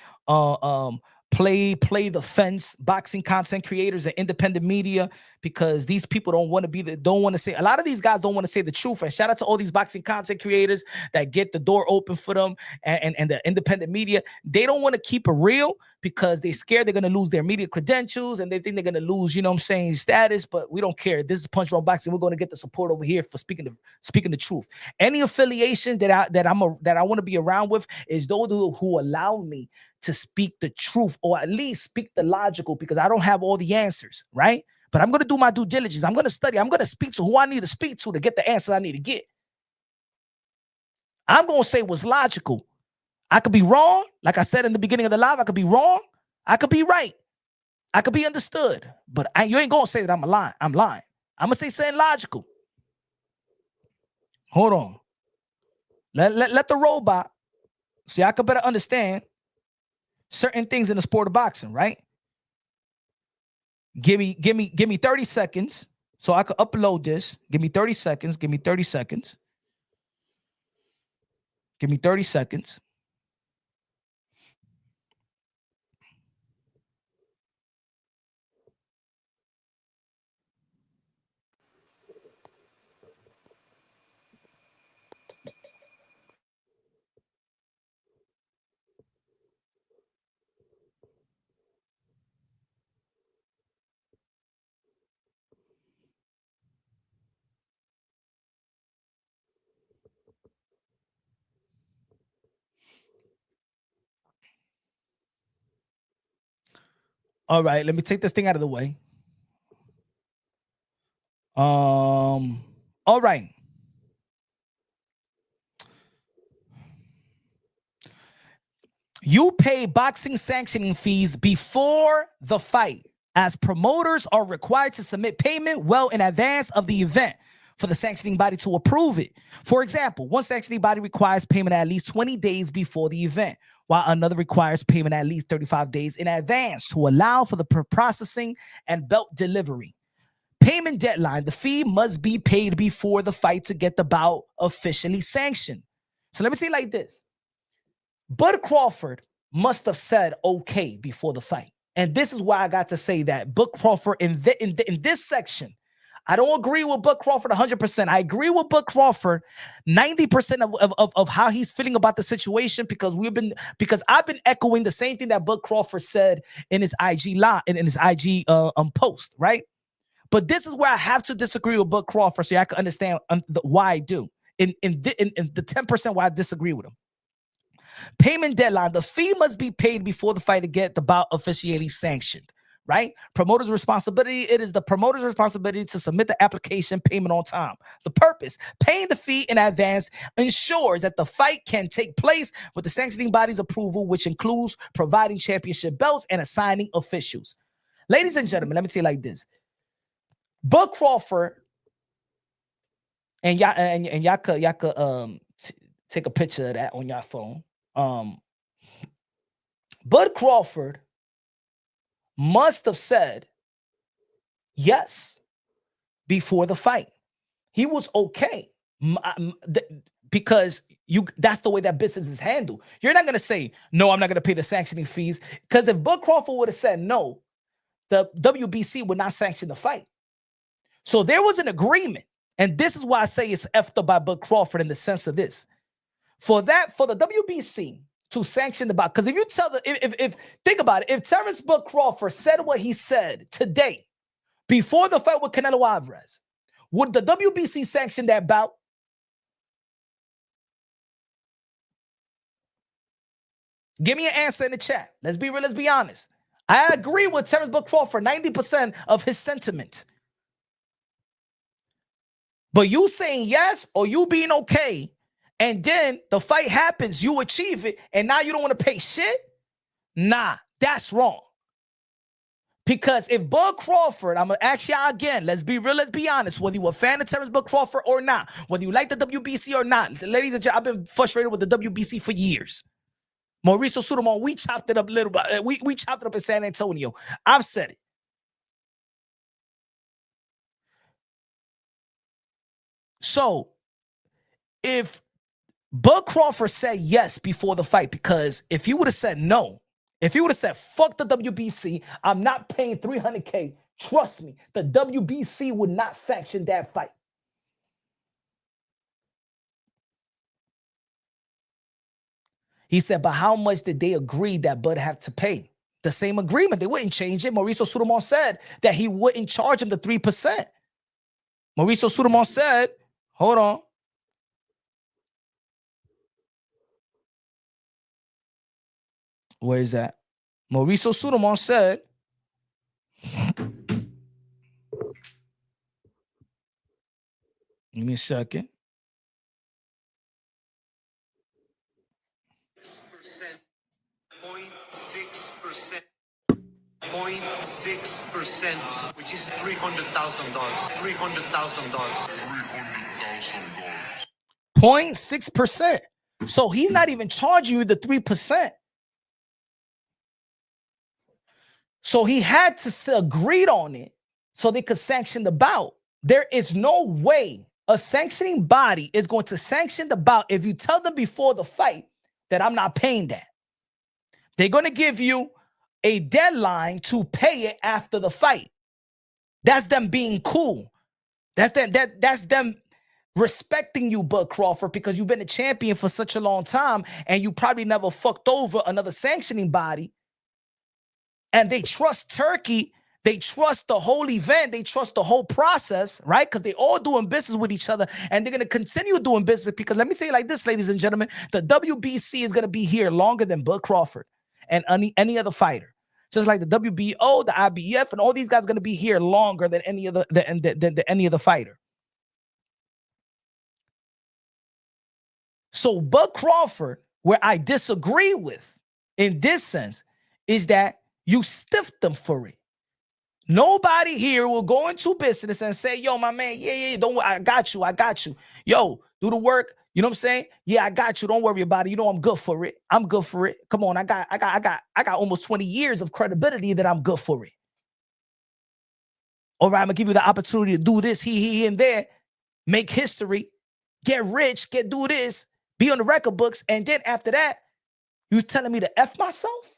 play the fence boxing content creators and independent media, because these people don't want to say, a lot of these guys don't want to say the truth. And shout out to all these boxing content creators that get the door open for them, and the independent media. They don't want to keep it real because they're scared they're going to lose their media credentials, and they think they're going to lose, status. But we don't care. This is Punch Drunk Boxing. We're going to get the support over here for speaking the truth. Any affiliation that I want to be around with is those who allow me to speak the truth, or at least speak the logical, because I don't have all the answers, right? But I'm going to do my due diligence. I'm going to study. I'm going to speak to who I need to speak to get the answers I need to get. I'm going to say what's logical. I could be wrong. Like I said in the beginning of the live, I could be wrong. I could be right. I could be understood. But you ain't going to say that I'm lying. I'm lying. I'm going to say something logical. Hold on. Let the robot, so I could better understand certain things in the sport of boxing, right? Give me 30 seconds so I could upload this. Give me 30 seconds. Give me 30 seconds. Give me 30 seconds. All right, let me take this thing out of the way. All right. You pay boxing sanctioning fees before the fight, as promoters are required to submit payment well in advance of the event for the sanctioning body to approve it. For example, one sanctioning body requires payment at least 20 days before the event, while another requires payment at least 35 days in advance to allow for the processing and belt delivery. Payment deadline: the fee must be paid before the fight to get the bout officially sanctioned. So let me say it like this. Bud Crawford must have said okay before the fight. And this is why I got to say that Bud Crawford in this section, I don't agree with Bud Crawford 100%. I agree with Bud Crawford 90% of how he's feeling about the situation, because I've been echoing the same thing that Bud Crawford said in his IG live, in his IG post, right? But this is where I have to disagree with Bud Crawford, so I can understand why I do. In the 10% why I disagree with him. Payment deadline: the fee must be paid before the fight to get the bout officially sanctioned, right? Promoter's responsibility: it is the promoter's responsibility to submit the application payment on time. The purpose: paying the fee in advance ensures that the fight can take place with the sanctioning body's approval, which includes providing championship belts and assigning officials. Ladies and gentlemen, let me say it like this. Bud Crawford, and y'all could take a picture of that on your phone. Bud Crawford must have said yes before the fight. He was okay, because that's the way that business is handled. You're not going to say, no, I'm not going to pay the sanctioning fees, because if Bud Crawford would have said no, the WBC would not sanction the fight. So there was an agreement. And this is why I say it's effed up by Bud Crawford in the sense of this. For the WBC to sanction the bout. Because if you tell the if think about it, if Terence Crawford said what he said today before the fight with Canelo Alvarez, would the WBC sanction that bout? Give me an answer in the chat. Let's be real. Let's be honest. I agree with Terence Crawford 90% of his sentiment. But you saying yes or you being okay, and then the fight happens, you achieve it, and now you don't want to pay shit? Nah, that's wrong. Because if Bud Crawford, I'm going to ask y'all again, let's be real, let's be honest, whether you're a fan of Terence Crawford or not, whether you like the WBC or not, ladies and gentlemen, I've been frustrated with the WBC for years. Mauricio Sudamon, we chopped it up a little bit. We chopped it up in San Antonio. I've said it. So, if Bud Crawford said yes before the fight, because if he would have said no, if he would have said, fuck the WBC, I'm not paying $300K, trust me, the WBC would not sanction that fight. He said, but how much did they agree that Bud have to pay? The same agreement. They wouldn't change it. Mauricio Sudamon said that he wouldn't charge him the 3%. Mauricio Sudamon said, hold on. Where is that? Mauricio Sudamon said, give me a second. 0.6%, which is $300,000. $300,000. 0.6%. So he's not even charging you the 3%. So he had to agree on it so they could sanction the bout. There is no way a sanctioning body is going to sanction the bout if you tell them before the fight that I'm not paying that. They're going to give you a deadline to pay it after the fight. That's them being cool. That's them respecting you, Bud Crawford, because you've been a champion for such a long time and you probably never fucked over another sanctioning body. And they trust Turkey. They trust the whole event. They trust the whole process, right? Because they're all doing business with each other and they're going to continue doing business because let me say it like this, ladies and gentlemen, the WBC is going to be here longer than Bud Crawford and any other fighter. Just like the WBO, the IBF, and all these guys are going to be here longer than any other than any other fighter. So Bud Crawford, where I disagree with in this sense, is that you stiffed them for it. Nobody here will go into business and say, yo, my man, yeah, don't worry, I got you. Yo, do the work. You know what I'm saying? Yeah, I got you. Don't worry about it. You know I'm good for it. Come on, I got almost 20 years of credibility that I'm good for it. All right, I'm gonna give you the opportunity to do this, he, and there, make history, get rich, do this, be on the record books, and then after that, you telling me to F myself?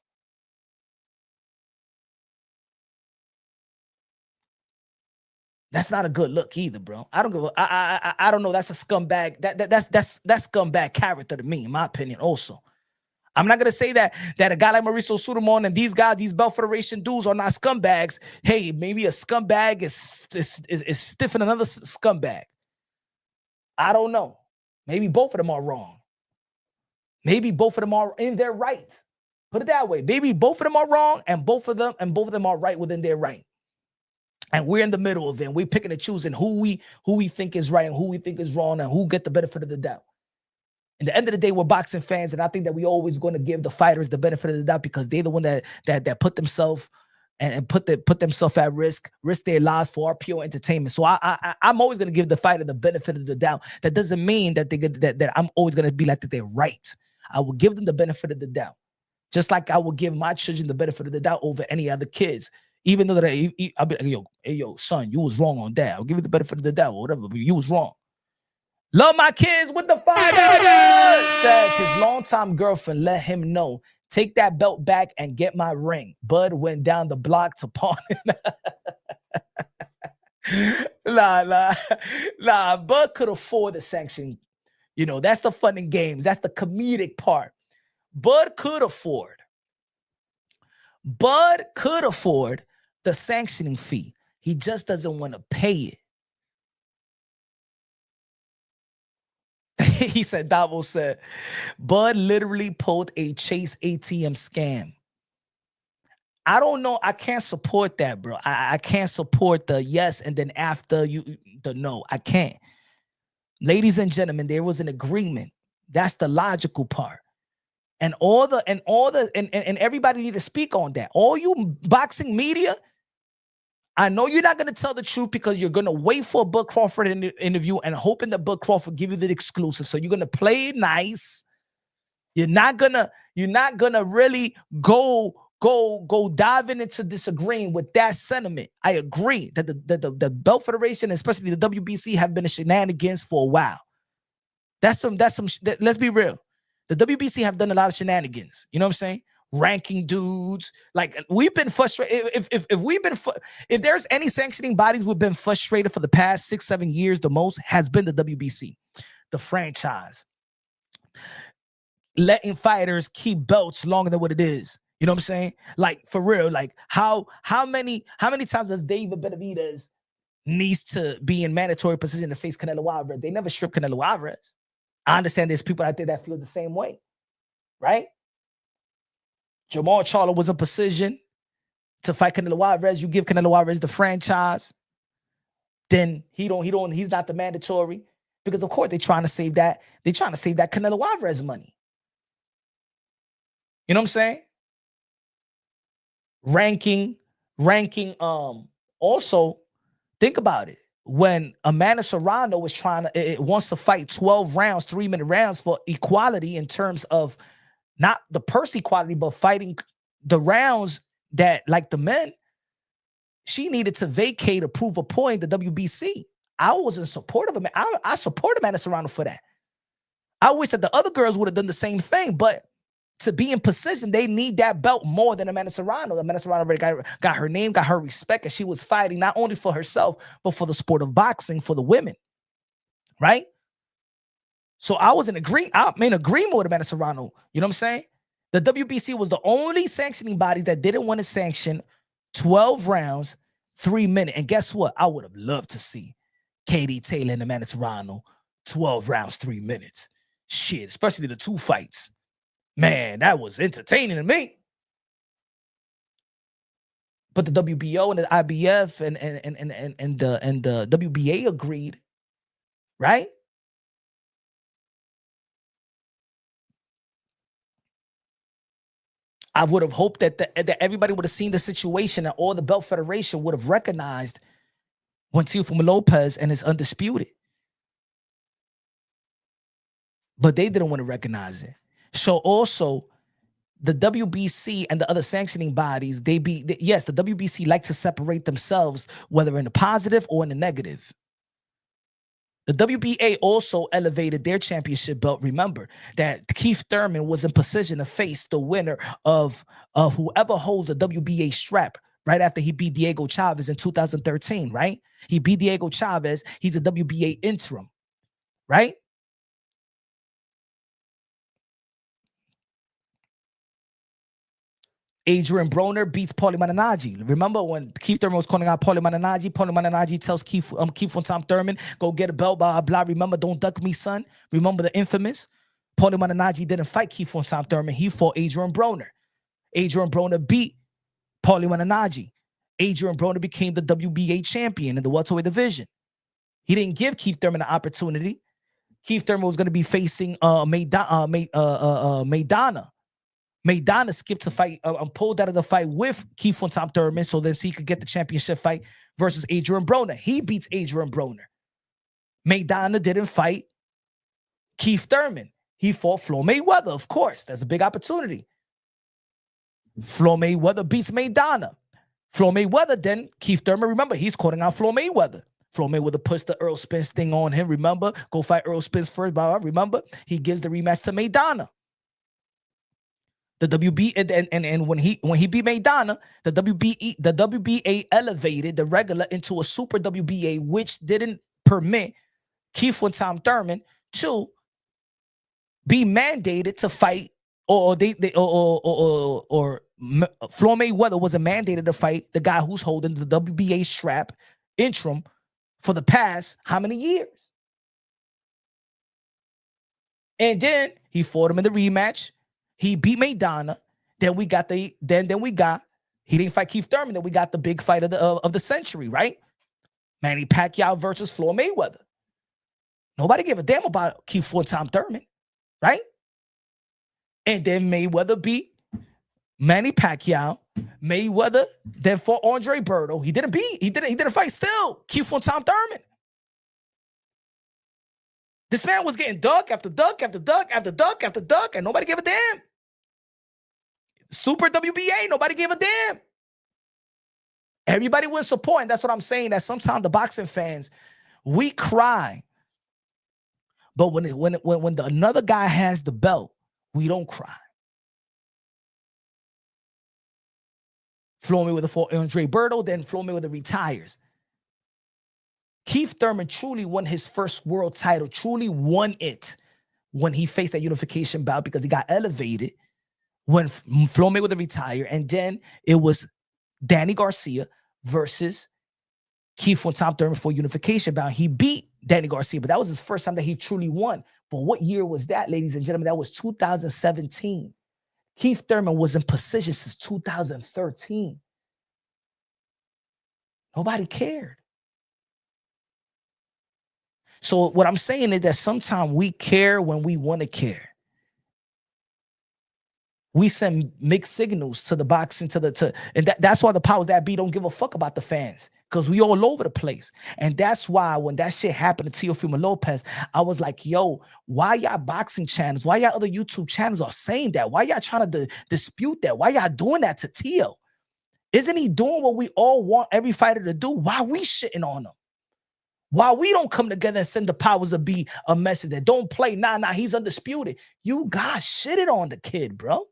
That's not a good look either, bro. I don't give a, I don't know. That's a scumbag. That's scumbag character to me, in my opinion. Also, I'm not gonna say that a guy like Mauricio Sudamon and these guys, these Belt Federation dudes, are not scumbags. Hey, maybe a scumbag is stiffing another scumbag. I don't know. Maybe both of them are wrong. Maybe both of them are in their right. Put it that way. Maybe both of them are wrong, and both of them are right within their right. And we're in the middle of it. We're picking and choosing who we think is right and who we think is wrong and who get the benefit of the doubt. At the end of the day, we're boxing fans, and I think that we always going to give the fighters the benefit of the doubt because they're the one that put themselves and put themselves at risk their lives for our pure entertainment. So I'm always going to give the fighter the benefit of the doubt. That doesn't mean that that I'm always going to be like that they're right. I will give them the benefit of the doubt, just like I will give my children the benefit of the doubt over any other kids. Even though I'll be like, yo, son, you was wrong on that. I'll give you the benefit of the doubt or whatever, but you was wrong. Love my kids with the $5. Says his longtime girlfriend let him know, take that belt back and get my ring. Bud went down the block to pawn it. Nah. Bud could afford the sanction. You know, that's the fun and games. That's the comedic part. Bud could afford the sanctioning fee. He just doesn't want to pay it. He said, Davo said, Bud literally pulled a Chase ATM scam. I don't know. I can't support that, bro. I can't support the yes and then after the no. I can't. Ladies and gentlemen, there was an agreement. That's the logical part. And everybody need to speak on that. All you boxing media, I know you're not going to tell the truth because you're going to wait for a Bud Crawford interview and hoping that Bud Crawford give you the exclusive. So you're going to play it nice. You're not gonna really go diving into disagreeing with that sentiment. I agree that the Belt Federation, especially the WBC, have been a shenanigans for a while. Let's be real. The WBC have done a lot of shenanigans. You know what I'm saying? Ranking dudes. Like, we've been frustrated. If there's any sanctioning bodies we've been frustrated for the past 6-7 years, the most has been the WBC, the franchise. Letting fighters keep belts longer than what it is. You know what I'm saying? Like, for real, like how many times does David Benavidez needs to be in mandatory position to face Canelo Alvarez? They never stripped Canelo Alvarez. I understand there's people out there that feel the same way, right? Jamal Charlo was in position to fight Canelo Alvarez. You give Canelo Alvarez the franchise, then he's not the mandatory, because of course they're trying to save that Canelo Alvarez money. You know what I'm saying? Ranking. Also, think about it. When Amanda Serrano was wants to fight 12 rounds, 3-minute rounds for equality in terms of not the purse equality, but fighting the rounds that, like the men, she needed to vacate or prove a point, the WBC. I was in support of him. I support Amanda Serrano for that. I wish that the other girls would have done the same thing, but to be in position, they need that belt more than Amanda Serrano. Amanda Serrano already got her name, got her respect, and she was fighting not only for herself, but for the sport of boxing, for the women, right? So I was in agreement with Amanda Serrano. You know what I'm saying? The WBC was the only sanctioning bodies that didn't want to sanction 12 rounds, 3 minutes. And guess what? I would have loved to see Katie Taylor and Amanda Serrano 12 rounds, 3 minutes. Shit, especially the 2 fights. Man, that was entertaining to me. But the WBO and the IBF and the WBA agreed, right? I would have hoped that everybody would have seen the situation and all the Belt Federation would have recognized when Teofimo Lopez and his Undisputed. But they didn't want to recognize it. So also, the WBC and the other sanctioning bodies, the WBC like to separate themselves, whether in the positive or in the negative. The WBA also elevated their championship belt. Remember that Keith Thurman was in position to face the winner of whoever holds the WBA strap right after he beat Diego Chavez in 2013, right? He beat Diego Chavez. He's a WBA interim, right? Adrian Broner beats Paulie Malignaggi. Remember when Keith Thurman was calling out Paulie Malignaggi? Paulie Malignaggi tells Keith from Tom Thurman, go get a belt, blah, blah, blah. Remember, don't duck me, son. Remember the infamous? Paulie Malignaggi didn't fight Keith from Tom Thurman. He fought Adrian Broner. Adrian Broner beat Paulie Malignaggi. Adrian Broner became the WBA champion in the welterweight division. He didn't give Keith Thurman an opportunity. Keith Thurman was going to be facing Maidana. Maidana skipped to fight, pulled out of the fight with Keith from Tom Thurman so that he could get the championship fight versus Adrian Broner. He beats Adrian Broner. Maidana didn't fight Keith Thurman. He fought Floyd Mayweather, of course. That's a big opportunity. Floyd Mayweather beats Maidana. Floyd Mayweather, then Keith Thurman, remember, he's calling out Floyd Mayweather. Floyd Mayweather puts the Earl Spence thing on him, remember? Go fight Earl Spence first, blah, blah, remember? He gives the rematch to Maidana. The WB and when he beat Maidana, the WBA elevated the regular into a super WBA, which didn't permit Keith from Tom Thurman to be mandated to fight or Floyd Mayweather wasn't mandated to fight the guy who's holding the WBA strap interim for the past how many years? And then he fought him in the rematch. He beat Maidana. Then we got he didn't fight Keith Thurman. Then we got the big fight of the century, right? Manny Pacquiao versus Floyd Mayweather. Nobody gave a damn about Keith four-time Thurman, right? And then Mayweather beat Manny Pacquiao. Mayweather then fought Andre Berto. He didn't fight still Keith four-time Thurman. This man was getting duck after duck after duck after duck after duck, and nobody gave a damn. Super WBA, nobody gave a damn. Everybody was supporting. That's what I'm saying. That sometimes the boxing fans, we cry, but when another guy has the belt, we don't cry. Floyd Mayweather fought Andre Berto, then Floyd Mayweather retires. Keith Thurman truly won his first world title, truly won it when he faced that unification bout because he got elevated when Floyd Mayweather retired. And then it was Danny Garcia versus Keith four-time Thurman for unification bout. He beat Danny Garcia, but that was his first time that he truly won. But what year was that, ladies and gentlemen? That was 2017. Keith Thurman was in position since 2013. Nobody cared. So what I'm saying is that sometimes we care when we want to care. We send mixed signals to the boxing, and that's why the powers that be don't give a fuck about the fans, because we all over the place. And that's why when that shit happened to Teofimo Lopez, I was like, yo, why y'all boxing channels, why y'all other YouTube channels are saying that? Why y'all trying to dispute that? Why y'all doing that to Teo? Isn't he doing what we all want every fighter to do? Why we shitting on him? Why we don't come together and send the powers to be a message that don't play? Nah, he's undisputed. You guys shitted on the kid, bro.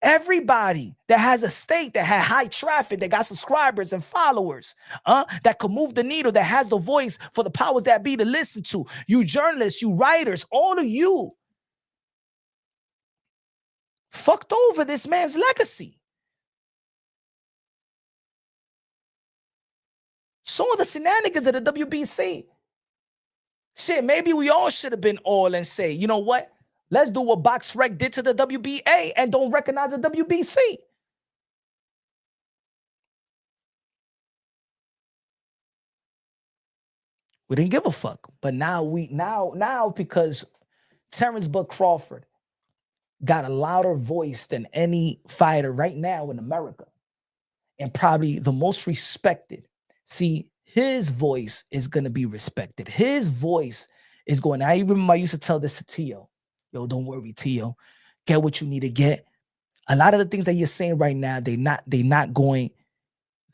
Everybody that has a state that had high traffic, that got subscribers and followers, that could move the needle, that has the voice for the powers that be to listen to. You journalists, you writers, all of you fucked over this man's legacy. So are the shenanigans of the WBC. Shit, maybe we all should have been all and say, you know what? Let's do what BoxRec did to the WBA and don't recognize the WBC. We didn't give a fuck. But now because Terence Crawford got a louder voice than any fighter right now in America, and probably the most respected. See, his voice is going to be respected. His voice is going. I remember I used to tell this to Teo. Yo, don't worry, Teo. Get what you need to get. A lot of the things that you're saying right now, they're not going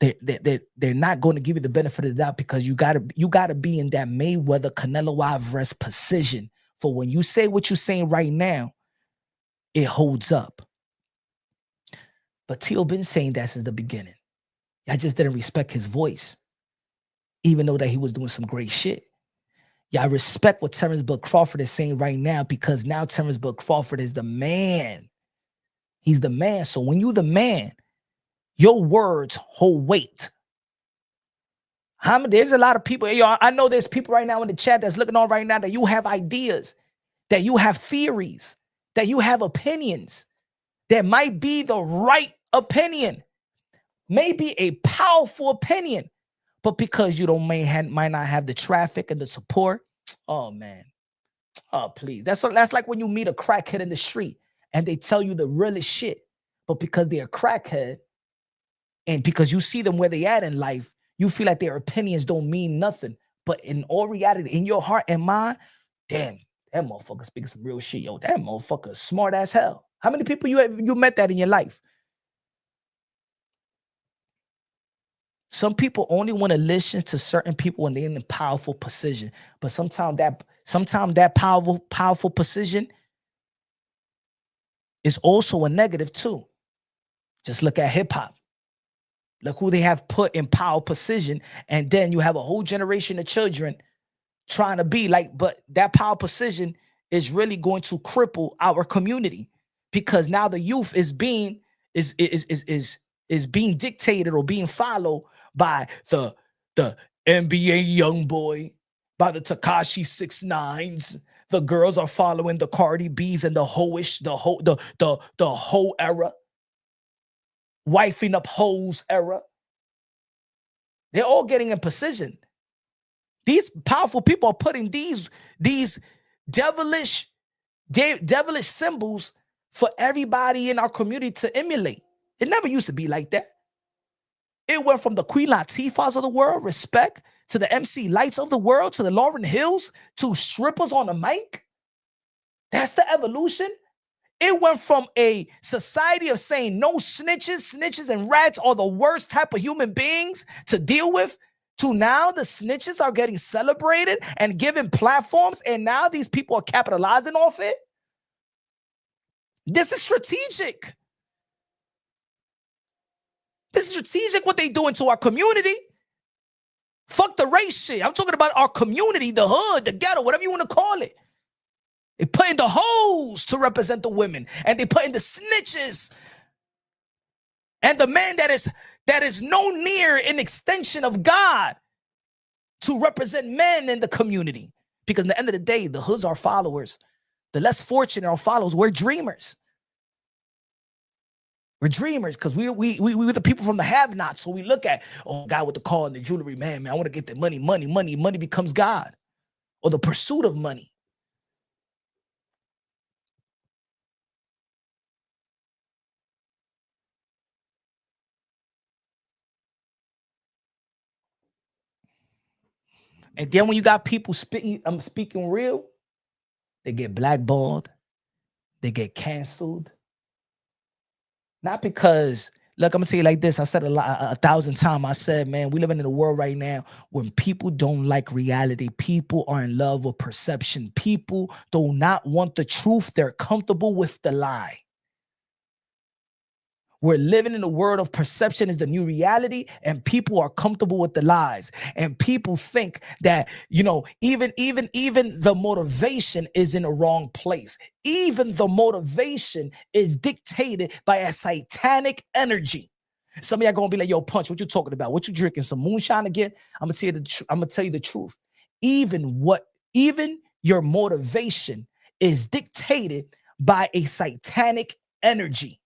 to give you the benefit of the doubt, because you gotta be in that Mayweather Canelo Alvarez precision for when you say what you're saying right now, it holds up. But Teo been saying that since the beginning. I just didn't respect his voice, even though that he was doing some great shit. Yeah, I respect what Terence Crawford is saying right now, because now Terence Crawford is the man. He's the man. So when you're the man, your words hold weight. There's a lot of people. I know there's people right now in the chat that's looking on right now that you have ideas, that you have theories, that you have opinions that might be the right opinion, maybe a powerful opinion. But because you might not have the traffic and the support, oh man, oh please. That's like when you meet a crackhead in the street and they tell you the realest shit, but because they're a crackhead and because you see them where they at in life, you feel like their opinions don't mean nothing. But in all reality, in your heart and mind, damn, that motherfucker speaking some real shit, yo. That motherfucker is smart as hell. How many people you met that in your life? Some people only want to listen to certain people when they're in a powerful position. But sometimes that powerful position is also a negative too. Just look at hip hop. Look who they have put in power position, and then you have a whole generation of children trying to be like, but that power position is really going to cripple our community. because now the youth is being being dictated or being followed by the NBA young boy, by the Tekashi 6ix9ines. The girls are following the Cardi B's and the hoish, the hoe era, wifing up hoes era. They're all getting in position. These powerful people are putting these devilish symbols for everybody in our community to emulate. It never used to be like that. It went from the Queen Latifahs of the world, respect, to the MC Lights of the world, to the Lauryn Hills, to strippers on the mic. That's the evolution. It went from a society of saying no snitches and rats are the worst type of human beings to deal with, to now the snitches are getting celebrated and given platforms, and now these people are capitalizing off it. This is strategic. This is strategic what they doing to our community. Fuck the race shit. I'm talking about our community, the hood, the ghetto, whatever you want to call it. They put in the hoes to represent the women, and they put in the snitches and the man that is no near an extension of God to represent men in the community. Because at the end of the day, the hoods are followers. The less fortunate are followers. We're dreamers. We're dreamers because we the people from the have-nots. So we look at, oh, God with the car and the jewelry, man, I want to get the money. Money becomes God, or the pursuit of money. And then when you got people speaking real, they get blackballed, they get canceled. Not because, look, I'm gonna say it like this. I said a thousand times. I said, man, we living in a world right now when people don't like reality. People are in love with perception. People do not want the truth. They're comfortable with the lie. We're living in a world of perception is the new reality, and people are comfortable with the lies. And people think that, even the motivation is in a wrong place. Even the motivation is dictated by a satanic energy. Some of y'all gonna be like, yo, Punch, what you talking about? What you drinking? Some moonshine again? I'm gonna tell you the truth. Even your motivation is dictated by a satanic energy.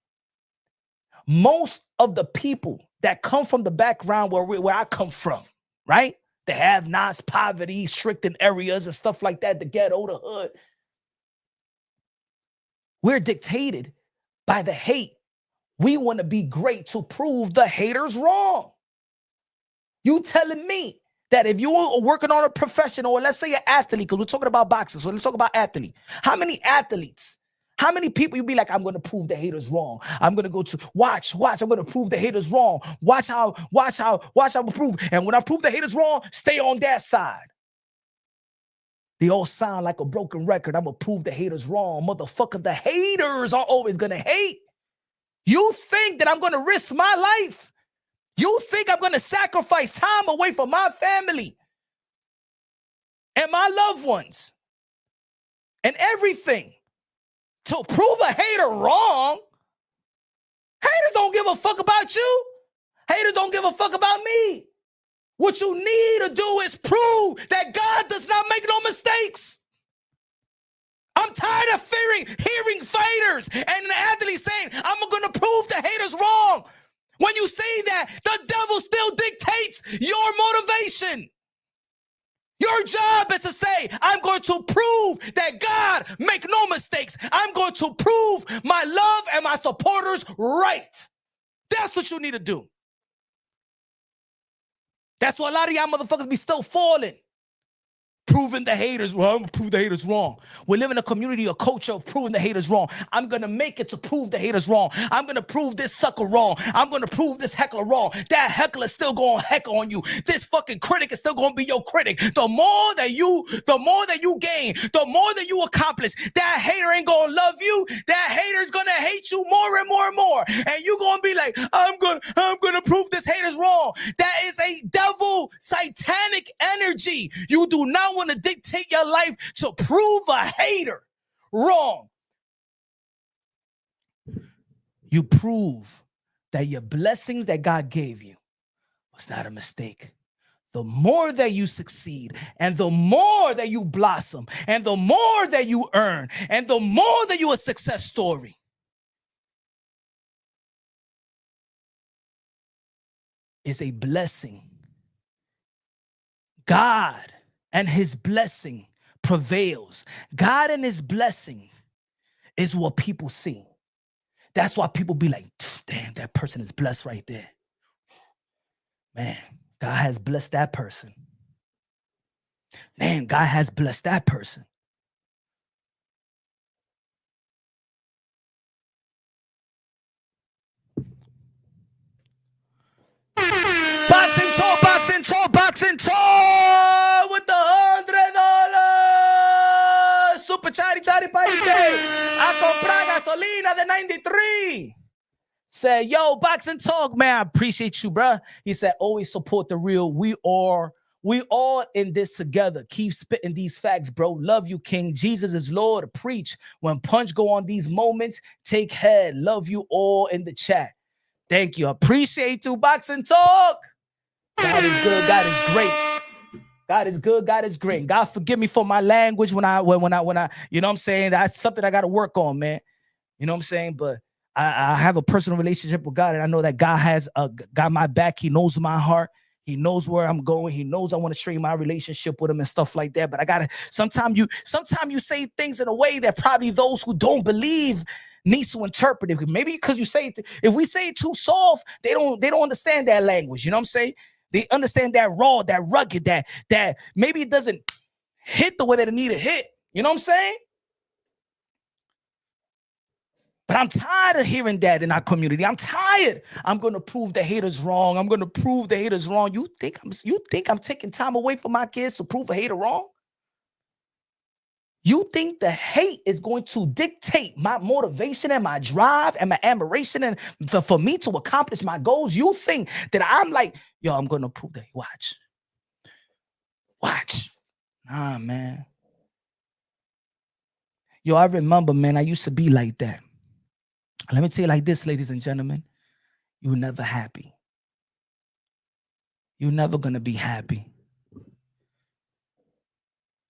Most of the people that come from the background where I come from, right? They have nots, poverty, stricken areas and stuff like that, the ghetto, the hood. We're dictated by the hate. We want to be great to prove the haters wrong. You telling me that if you are working on a profession, or let's say an athlete, because we're talking about boxing, so let's talk about athlete. How many athletes? How many people you be like, I'm going to prove the haters wrong. I'm going to go to watch. I'm going to prove the haters wrong. Watch how I prove. And when I prove the haters wrong, stay on that side. They all sound like a broken record. I'm going to prove the haters wrong. Motherfucker, the haters are always going to hate. You think that I'm going to risk my life? You think I'm going to sacrifice time away from my family and my loved ones and everything to prove a hater wrong? Haters don't give a fuck about you. Haters don't give a fuck about me. What you need to do is prove that God does not make no mistakes. I'm tired of hearing fighters and the athletes saying, I'm going to prove the haters wrong. When you say that, the devil still dictates your motivation. Your job is to say, I'm going to prove that God make no mistakes. I'm going to prove my love and my supporters right. That's what you need to do. That's why a lot of y'all motherfuckers be still falling. Proving the haters, well, I'm going to prove the haters wrong. We live in a community, a culture of proving the haters wrong. I'm going to make it to prove the haters wrong. I'm going to prove this sucker wrong. I'm going to prove this heckler wrong. That heckler is still going to heck on you. This fucking critic is still going to be your critic. The more that you gain, the more that you accomplish, that hater ain't going to love you. That hater is going to hate you more and more and more. And you're going to be like, I'm going to prove this hater's wrong. That is a devil satanic energy. You do not want to dictate your life to prove a hater wrong. You prove that your blessings that God gave you was not a mistake. The more that you succeed, and the more that you blossom, and the more that you earn, and the more that you're a success story, is a blessing. God and his blessing prevails. God and his blessing is what people see. That's why people be like, damn, that person is blessed right there. Man, God has blessed that person. Man, God has blessed that person. Boxing talk, boxing talk, boxing talk with the $100 super chatty paite. A comprar gasolina de 93. Said, yo, boxing talk, man, I appreciate you, bruh. He said, always support the real. We all in this together. Keep spitting these facts, bro. Love you, King. Jesus is Lord. Preach. When Punch go on these moments, take head. Love you all in the chat. Thank you. Appreciate you, boxing talk. God is good. God is great. God is good. God is great. God forgive me for my language when I, you know what I'm saying? That's something I got to work on, man. You know what I'm saying? But I have a personal relationship with God, and I know that God has got my back. He knows my heart. He knows where I'm going. He knows I want to strengthen my relationship with him and stuff like that. But I gotta, sometimes you say things in a way that probably those who don't believe needs to interpret it. Maybe because you say, if we say it too soft, they don't understand that language. You know what I'm saying? They understand that raw, that rugged, that maybe it doesn't hit the way that it need to hit. You know what I'm saying? But I'm tired of hearing that in our community. I'm tired. I'm going to prove the haters wrong. I'm going to prove the haters wrong. You think I'm taking time away from my kids to prove a hater wrong? You think the hate is going to dictate my motivation and my drive and my admiration and for me to accomplish my goals? You think that I'm like, yo, I'm going to prove that. Watch. Nah, man. Yo, I remember, man, I used to be like that. Let me tell you like this, ladies and gentlemen. You're never happy. You're never going to be happy.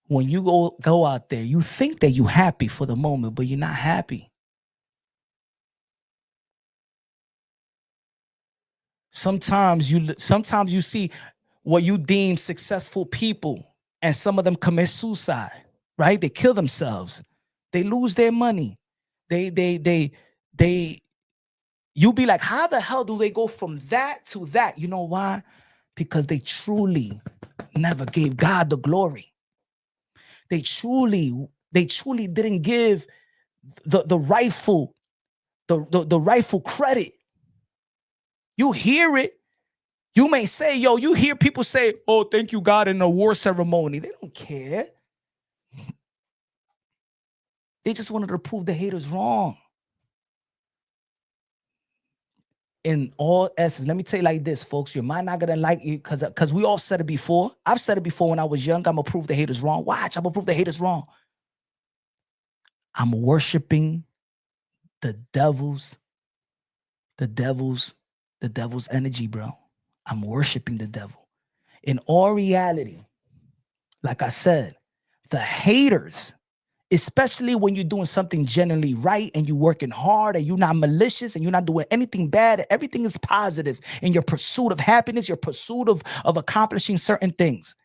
When you go out there, you think that you're happy for the moment, but you're not happy. Sometimes you see what you deem successful people, and some of them commit suicide, right? They kill themselves. They lose their money. You be like, how the hell do they go from that to that? You know why? Because they truly never gave God the glory. They truly didn't give the rightful credit. You hear it. You may say, yo, you hear people say, oh, thank you, God, in an award ceremony. They don't care. They just wanted to prove the haters wrong. In all essence, let me tell you like this, folks. You might not gonna like it because we all said it before. I've said it before when I was young. I'm gonna prove the haters wrong. Watch, I'm gonna prove the haters wrong. I'm worshiping the devil's energy, bro. I'm worshiping the devil. In all reality, like I said, the haters, especially when you're doing something genuinely right and you're working hard and you're not malicious and you're not doing anything bad, everything is positive in your pursuit of happiness, your pursuit of accomplishing certain things.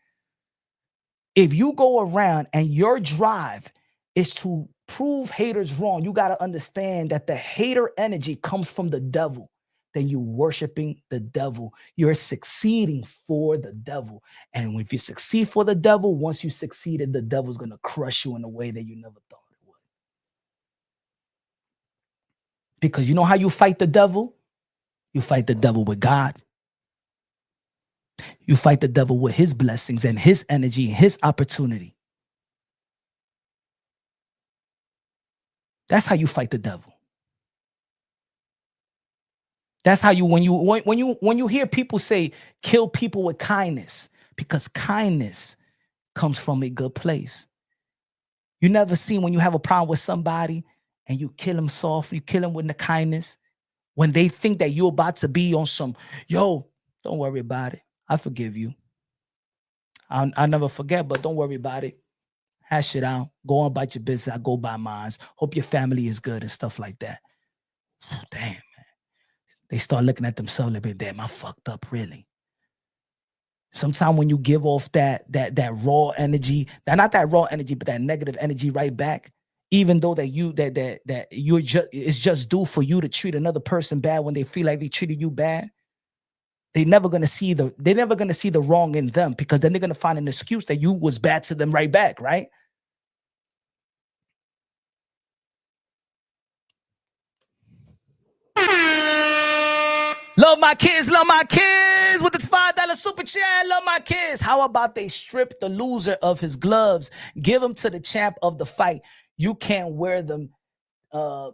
If you go around and your drive is to prove haters wrong, you got to understand that the hater energy comes from the devil. Then you're worshiping the devil. You're succeeding for the devil. And if you succeed for the devil, once you succeeded, the devil's going to crush you in a way that you never thought it would. Because you know how you fight the devil? You fight the devil with God. You fight the devil with his blessings and his energy and his opportunity. That's how you fight the devil. That's how you, when you hear people say, kill people with kindness, because kindness comes from a good place. You never see when you have a problem with somebody and you kill them soft, you kill them with the kindness. when they think that you're about to be on some, yo, don't worry about it. I forgive you. I'll never forget, but don't worry about it. Hash it out. Go on about your business. I go by mine. Hope your family is good and stuff like that. Damn, man. They start looking at themselves a bit. Damn, I fucked up, really. Sometimes when you give off that raw energy, not that raw energy, but that negative energy right back, even though that you're just, it's just due for you to treat another person bad when they feel like they treated you bad. They're never gonna see the wrong in them, because then they're gonna find an excuse that you was bad to them right back, right? Love my kids with this $5 super chat. Love my kids. How about they strip the loser of his gloves, give them to the champ of the fight? You can't wear them. You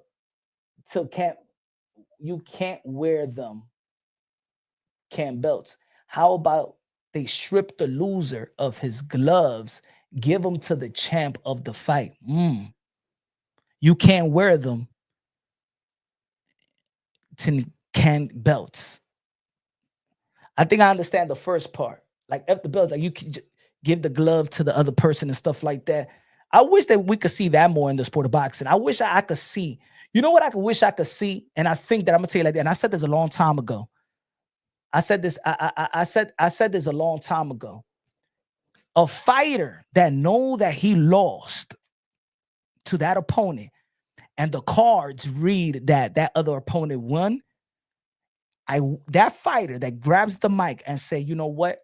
can't wear them. Camp belts. How about they strip the loser of his gloves, give them to the champ of the fight? You can't wear them. Can belts. I think I understand the first part. Like, if the belt, like, you can give the glove to the other person and stuff like that. I wish that we could see that more in the sport of boxing. I wish I could see. You know what I wish I could see? And I think that I'm gonna tell you like that. And I said this a long time ago. I said this a long time ago. A fighter that know that he lost to that opponent, and the cards read that that other opponent won. That fighter that grabs the mic and say, you know what?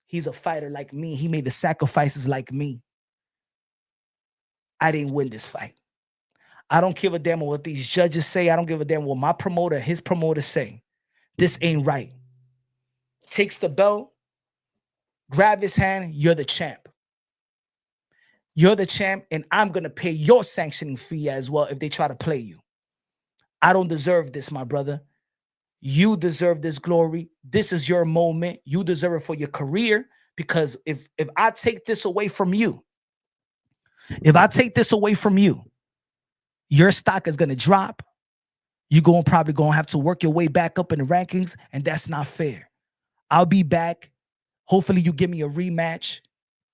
He's a fighter like me. He made the sacrifices like me. I didn't win this fight. I don't give a damn what these judges say. I don't give a damn what my promoter, his promoter say. This ain't right. Takes the belt, grab his hand. You're the champ. You're the champ, and I'm going to pay your sanctioning fee as well if they try to play you. I don't deserve this, my brother. You deserve this glory. This is your moment. You deserve it for your career, because if I take this away from you, your stock is going to drop. You're probably going to have to work your way back up in the rankings, and that's not fair. I'll be back. Hopefully you give me a rematch,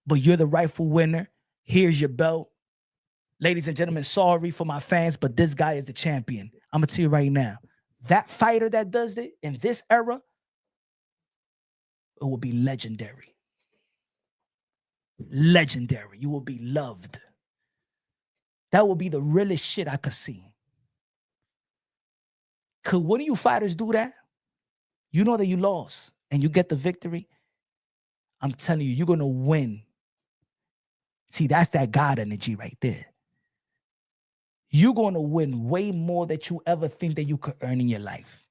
but you're the rightful winner. Here's your belt. Ladies and gentlemen, sorry for my fans, but this guy is the champion. I'm going to tell you right now, that fighter that does it in this era, it will be legendary. Legendary. You will be loved. That will be the realest shit I could see. Because when you fighters do that, you know that you lost and you get the victory. I'm telling you, you're going to win. See, that's that God energy right there. You're going to win way more than you ever think that you could earn in your life.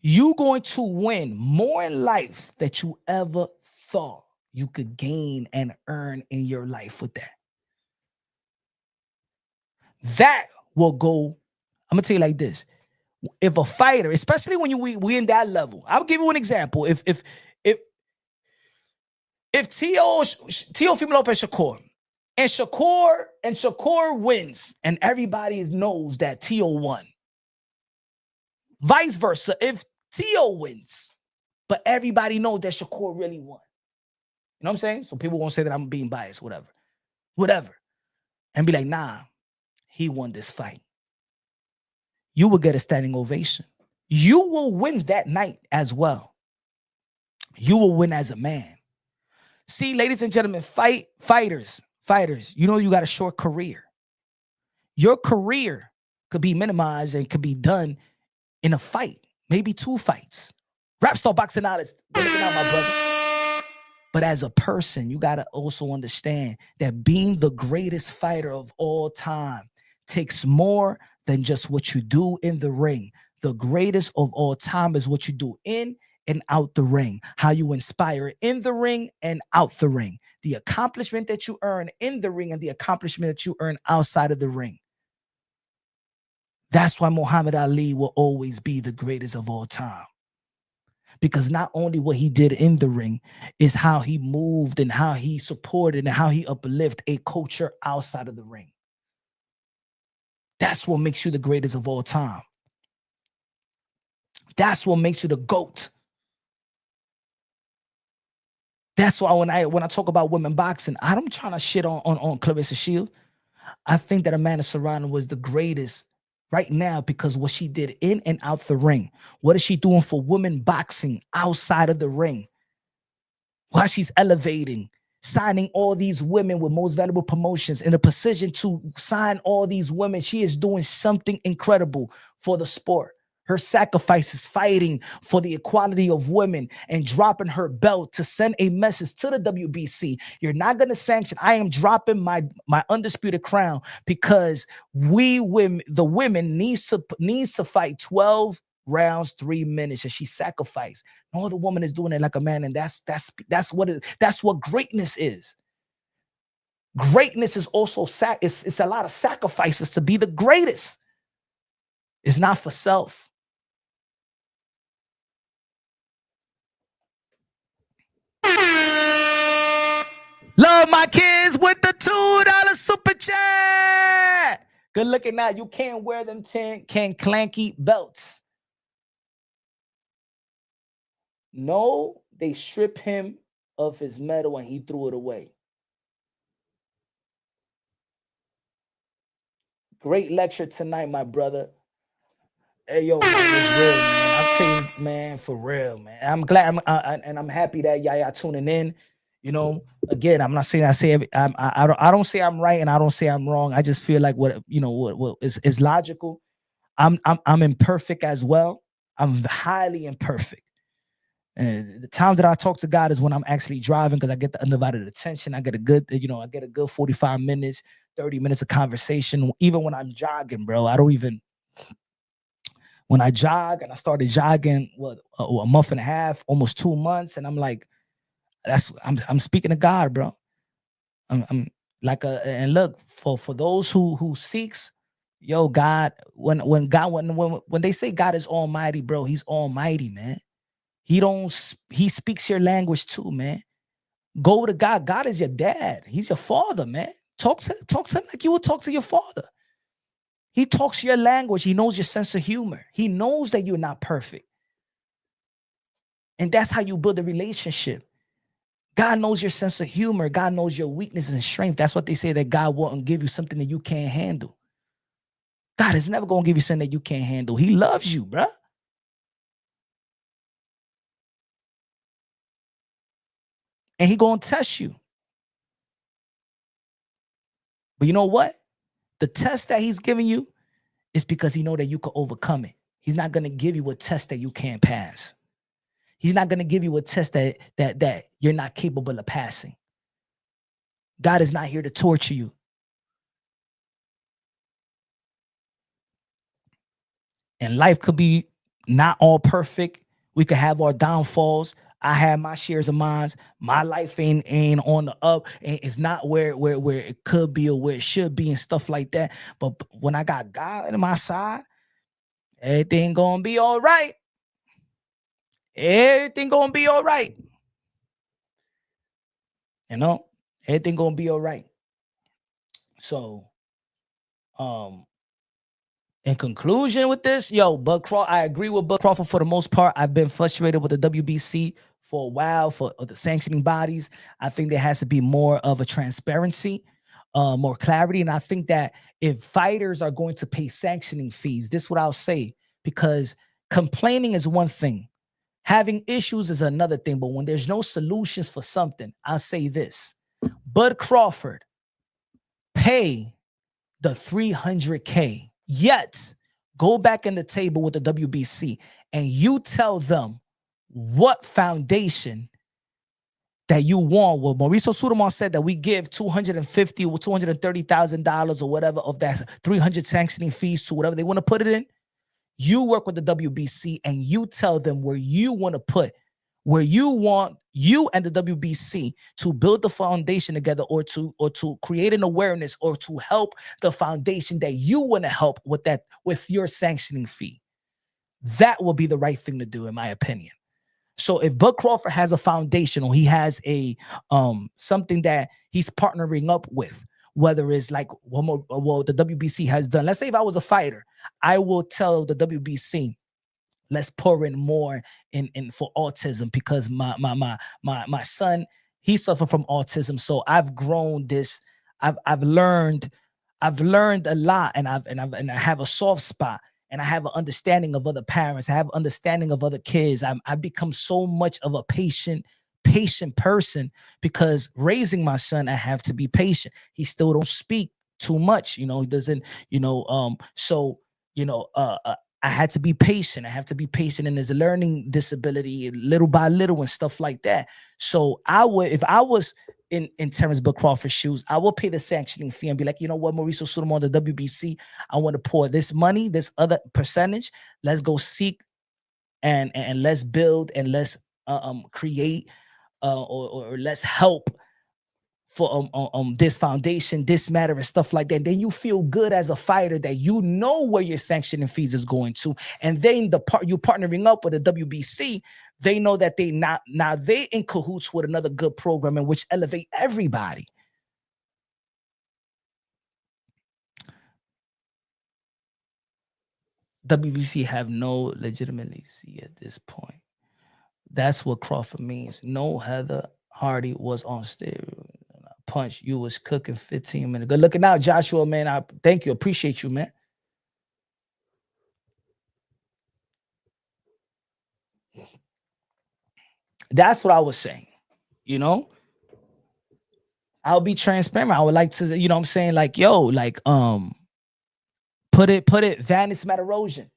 You're going to win more in life than you ever thought you could gain and earn in your life with that. That will go, I'm going to tell you like this. If a fighter, especially when we in that level, I'll give you an example. If Teofimo Lopez Shakur wins, and everybody knows that Teo won. Vice versa, if Teo wins, but everybody knows that Shakur really won. You know what I'm saying? So people won't say that I'm being biased, whatever. And be like, nah, he won this fight. You will get a standing ovation. You will win that night as well. You will win as a man. See, ladies and gentlemen, fighters, you know you got a short career. Your career could be minimized and could be done in a fight, maybe 2 fights. Rap Star Boxing Out is looking out, my brother. But as a person, you got to also understand that being the greatest fighter of all time takes more than just what you do in the ring. The greatest of all time is what you do in and out the ring, how you inspire in the ring and out the ring, the accomplishment that you earn in the ring and the accomplishment that you earn outside of the ring. That's why Muhammad Ali will always be the greatest of all time. Because not only what he did in the ring is how he moved and how he supported and how he uplifted a culture outside of the ring. That's what makes you the greatest of all time. That's what makes you the GOAT. That's why when I talk about women boxing, I don't try to shit on Clarissa Shields. I think that Amanda Serrano was the greatest right now because what she did in and out the ring. What is she doing for women boxing outside of the ring? While she's elevating, signing all these women with most valuable promotions in a position to sign all these women. She is doing something incredible for the sport. Her sacrifices fighting for the equality of women and dropping her belt to send a message to the WBC. You're not going to sanction. I am dropping my undisputed crown because the women needs to fight 12 rounds, 3 minutes, and she sacrificed. No other woman is doing it like a man, and that's what greatness is. Greatness is also it's a lot of sacrifices to be the greatest. It's not for self. Love my kids with the $2 super chat. Good looking out. You can't wear them 10 clanky belts. No, they strip him of his medal and he threw it away. Great lecture tonight, my brother. Hey, yo, man, it's real, man. I'm telling you, man, for real, man. I'm glad, I'm happy that y'all tuning in. You know, again, I'm not saying I don't say I'm right and I don't say I'm wrong. I just feel like what is logical. I'm imperfect as well. I'm highly imperfect. And the time that I talk to God is when I'm actually driving because I get the undivided attention. I get a good 45 minutes, 30 minutes of conversation. Even when I'm jogging, bro, when I jog, and I started jogging a month and a half, almost 2 months, and I'm like, I'm speaking to God, bro. I'm like and look, for those who seeks, yo, God, when they say God is almighty, bro, he's almighty, man. He speaks your language too, man. Go to God. God is your dad. He's your father, man. Talk to him like you would talk to your father. He talks your language. He knows your sense of humor. He knows that you're not perfect. And that's how you build a relationship. God knows your sense of humor. God knows your weaknesses and strength. That's what they say, that God won't give you something that you can't handle. God is never going to give you something that you can't handle. He loves you, bruh. And he going to test you. But you know what? The test that he's giving you is because he know that you can overcome it. He's not going to give you a test that you can't pass. He's not going to give you a test that you're not capable of passing. God is not here to torture you. And life could be not all perfect. We could have our downfalls. I had my shares of mine. My life ain't on the up. And it's not where it could be or where it should be and stuff like that. But when I got God on my side, everything gonna be all right. Everything gonna be all right. You know, everything gonna be all right. So, in conclusion with this, Bud Crawford, I agree with Bud Crawford for the most part. I've been frustrated with the WBC for a while, for the sanctioning bodies. I think there has to be more of a transparency, more clarity. And I think that if fighters are going to pay sanctioning fees, this is what I'll say, because complaining is one thing. Having issues is another thing. But when there's no solutions for something, I'll say this. Bud Crawford, pay the $300K. Yet, go back in the table with the WBC and you tell them what foundation that you want. Well, Mauricio Suleiman said that we give $250,000 or $230,000 or whatever of that 300 sanctioning fees to whatever they want to put it in. You work with the WBC and you tell them where you want to put, where you want you and the WBC to build the foundation together, or to create an awareness, or to help the foundation that you want to help with your sanctioning fee. That will be the right thing to do, in my opinion. So if Bud Crawford has a foundation, or he has a something that he's partnering up with whether it's like the WBC has done. Let's say if I was a fighter, I will tell the WBC, let's pour in more in for autism, because my son, he suffered from autism. So I've grown this. I've learned a lot, and I have a soft spot, and I have an understanding of other parents. I have understanding of other kids. I've become so much of a patient person, because raising my son, I have to be patient. He still don't speak too much, he doesn't, so I had to be patient. I have to be patient in his learning disability, little by little, and stuff like that. So if I was in Terence Crawford's shoes, I will pay the sanctioning fee and be like, you know what, Mauricio Suleiman, the WBC, I want to pour this money, this other percentage. Let's go seek and let's build, and let's create, or let's help for this foundation, this matter, and stuff like that. And then you feel good as a fighter that you know where your sanctioning fees is going to. And then you partnering up with the WBC, they know that they in cahoots with another good program, in which elevate everybody. WBC have no legitimacy at this point. That's what Crawford means. No, Heather Hardy was on stereo. Punch, you was cooking 15 minutes. Good looking out, Joshua, man. I thank you. Appreciate you, man. That's what I was saying. I'll be transparent. I would like to, what I'm saying, like, yo, like, put it, Vanis Matarosion.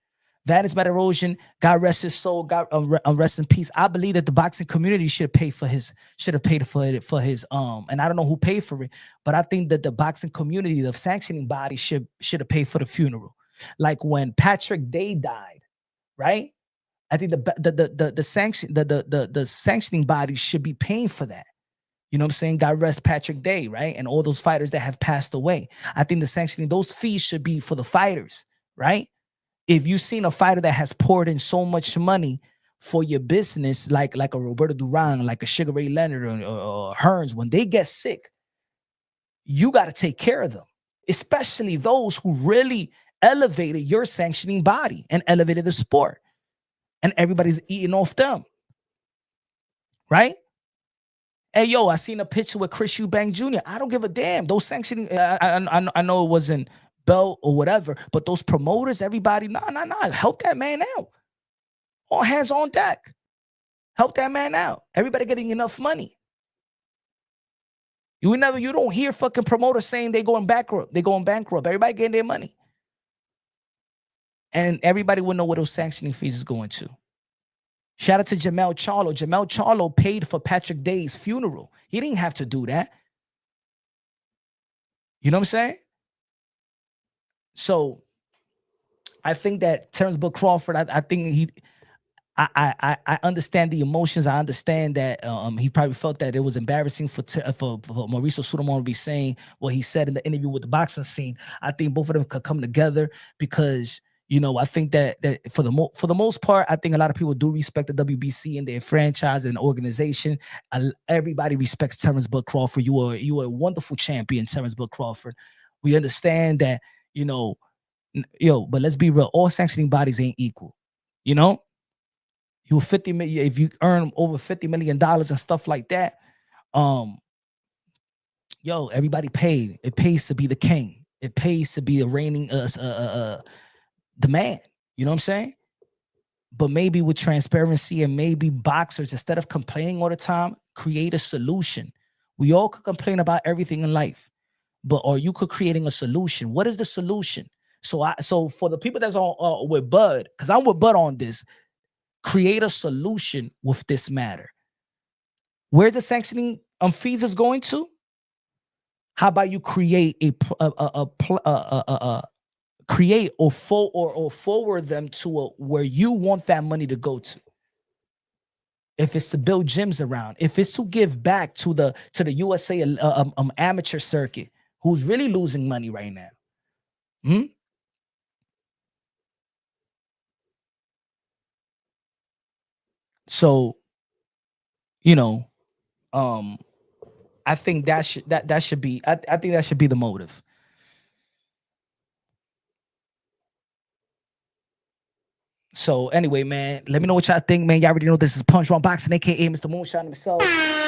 Vanis Matarosion, God rest his soul, God rest in peace. I believe that the boxing community should have paid for his, and I don't know who paid for it, but I think that the boxing community, the sanctioning body, should have paid for the funeral. Like when Patrick Day died, right? I think the sanctioning body should be paying for that. You know what I'm saying? God rest Patrick Day, right? And all those fighters that have passed away. I think the sanctioning, those fees should be for the fighters, right? If you've seen a fighter that has poured in so much money for your business, like a Roberto Duran, like a Sugar Ray Leonard, or Hearns, when they get sick, you got to take care of them, especially those who really elevated your sanctioning body and elevated the sport, and everybody's eating off them, right? Hey, yo, I seen a picture with Chris Eubank Jr. I don't give a damn. Those sanctioning, I know it wasn't belt or whatever, but those promoters, everybody, nah, help that man out. All hands on deck. Help that man out. Everybody getting enough money. You don't hear fucking promoters saying they going bankrupt. Everybody getting their money. And everybody will know where those sanctioning fees is going to. Shout out to Jamel Charlo. Jamel Charlo paid for Patrick Day's funeral. He didn't have to do that. You know what I'm saying? So I think that Terence Crawford, I think I understand the emotions. I understand that he probably felt that it was embarrassing for Mauricio Suleiman to be saying what he said in the interview with the boxing scene. I think both of them could come together, because I think that for the most part, I think a lot of people do respect the WBC and their franchise and organization. Everybody respects Terence Crawford. You are a wonderful champion, Terence Crawford. We understand that, but let's be real. All sanctioning bodies ain't equal. You 50 million, if you earn over $50 million and stuff like that, everybody paid. It pays to be the king. It pays to be the reigning the man. You know what I'm saying? But maybe with transparency, and maybe boxers, instead of complaining all the time, create a solution. We all could complain about everything in life, but are you creating a solution? What is the solution? So for the people that's on with Bud, because I'm with Bud on this, create a solution with this matter. Where the sanctioning fees is going to? How about you create create or forward them to where you want that money to go to? If it's to build gyms around, if it's to give back to the USA amateur circuit, who's really losing money right now. So, I think that should be. I think that should be the motive. So anyway, man, let me know what y'all think, man. Y'all already know this is Punch Drunk Boxing, aka Mr. Moonshine himself.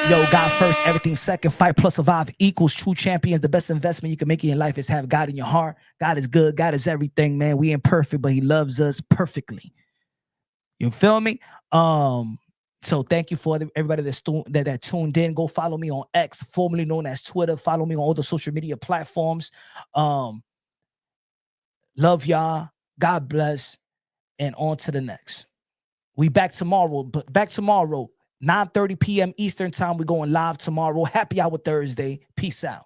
Yo, God first, everything second. Fight plus survive equals true champions. The best investment you can make in your life is have God in your heart. God is good. God is everything, man. We ain't perfect, but He loves us perfectly. You feel me? So thank you for everybody that tuned in. Go follow me on X, formerly known as Twitter. Follow me on all the social media platforms. Love y'all. God bless. And on to the next. We back tomorrow, 9:30 p.m. Eastern time. We're going live tomorrow. Happy hour Thursday. Peace out.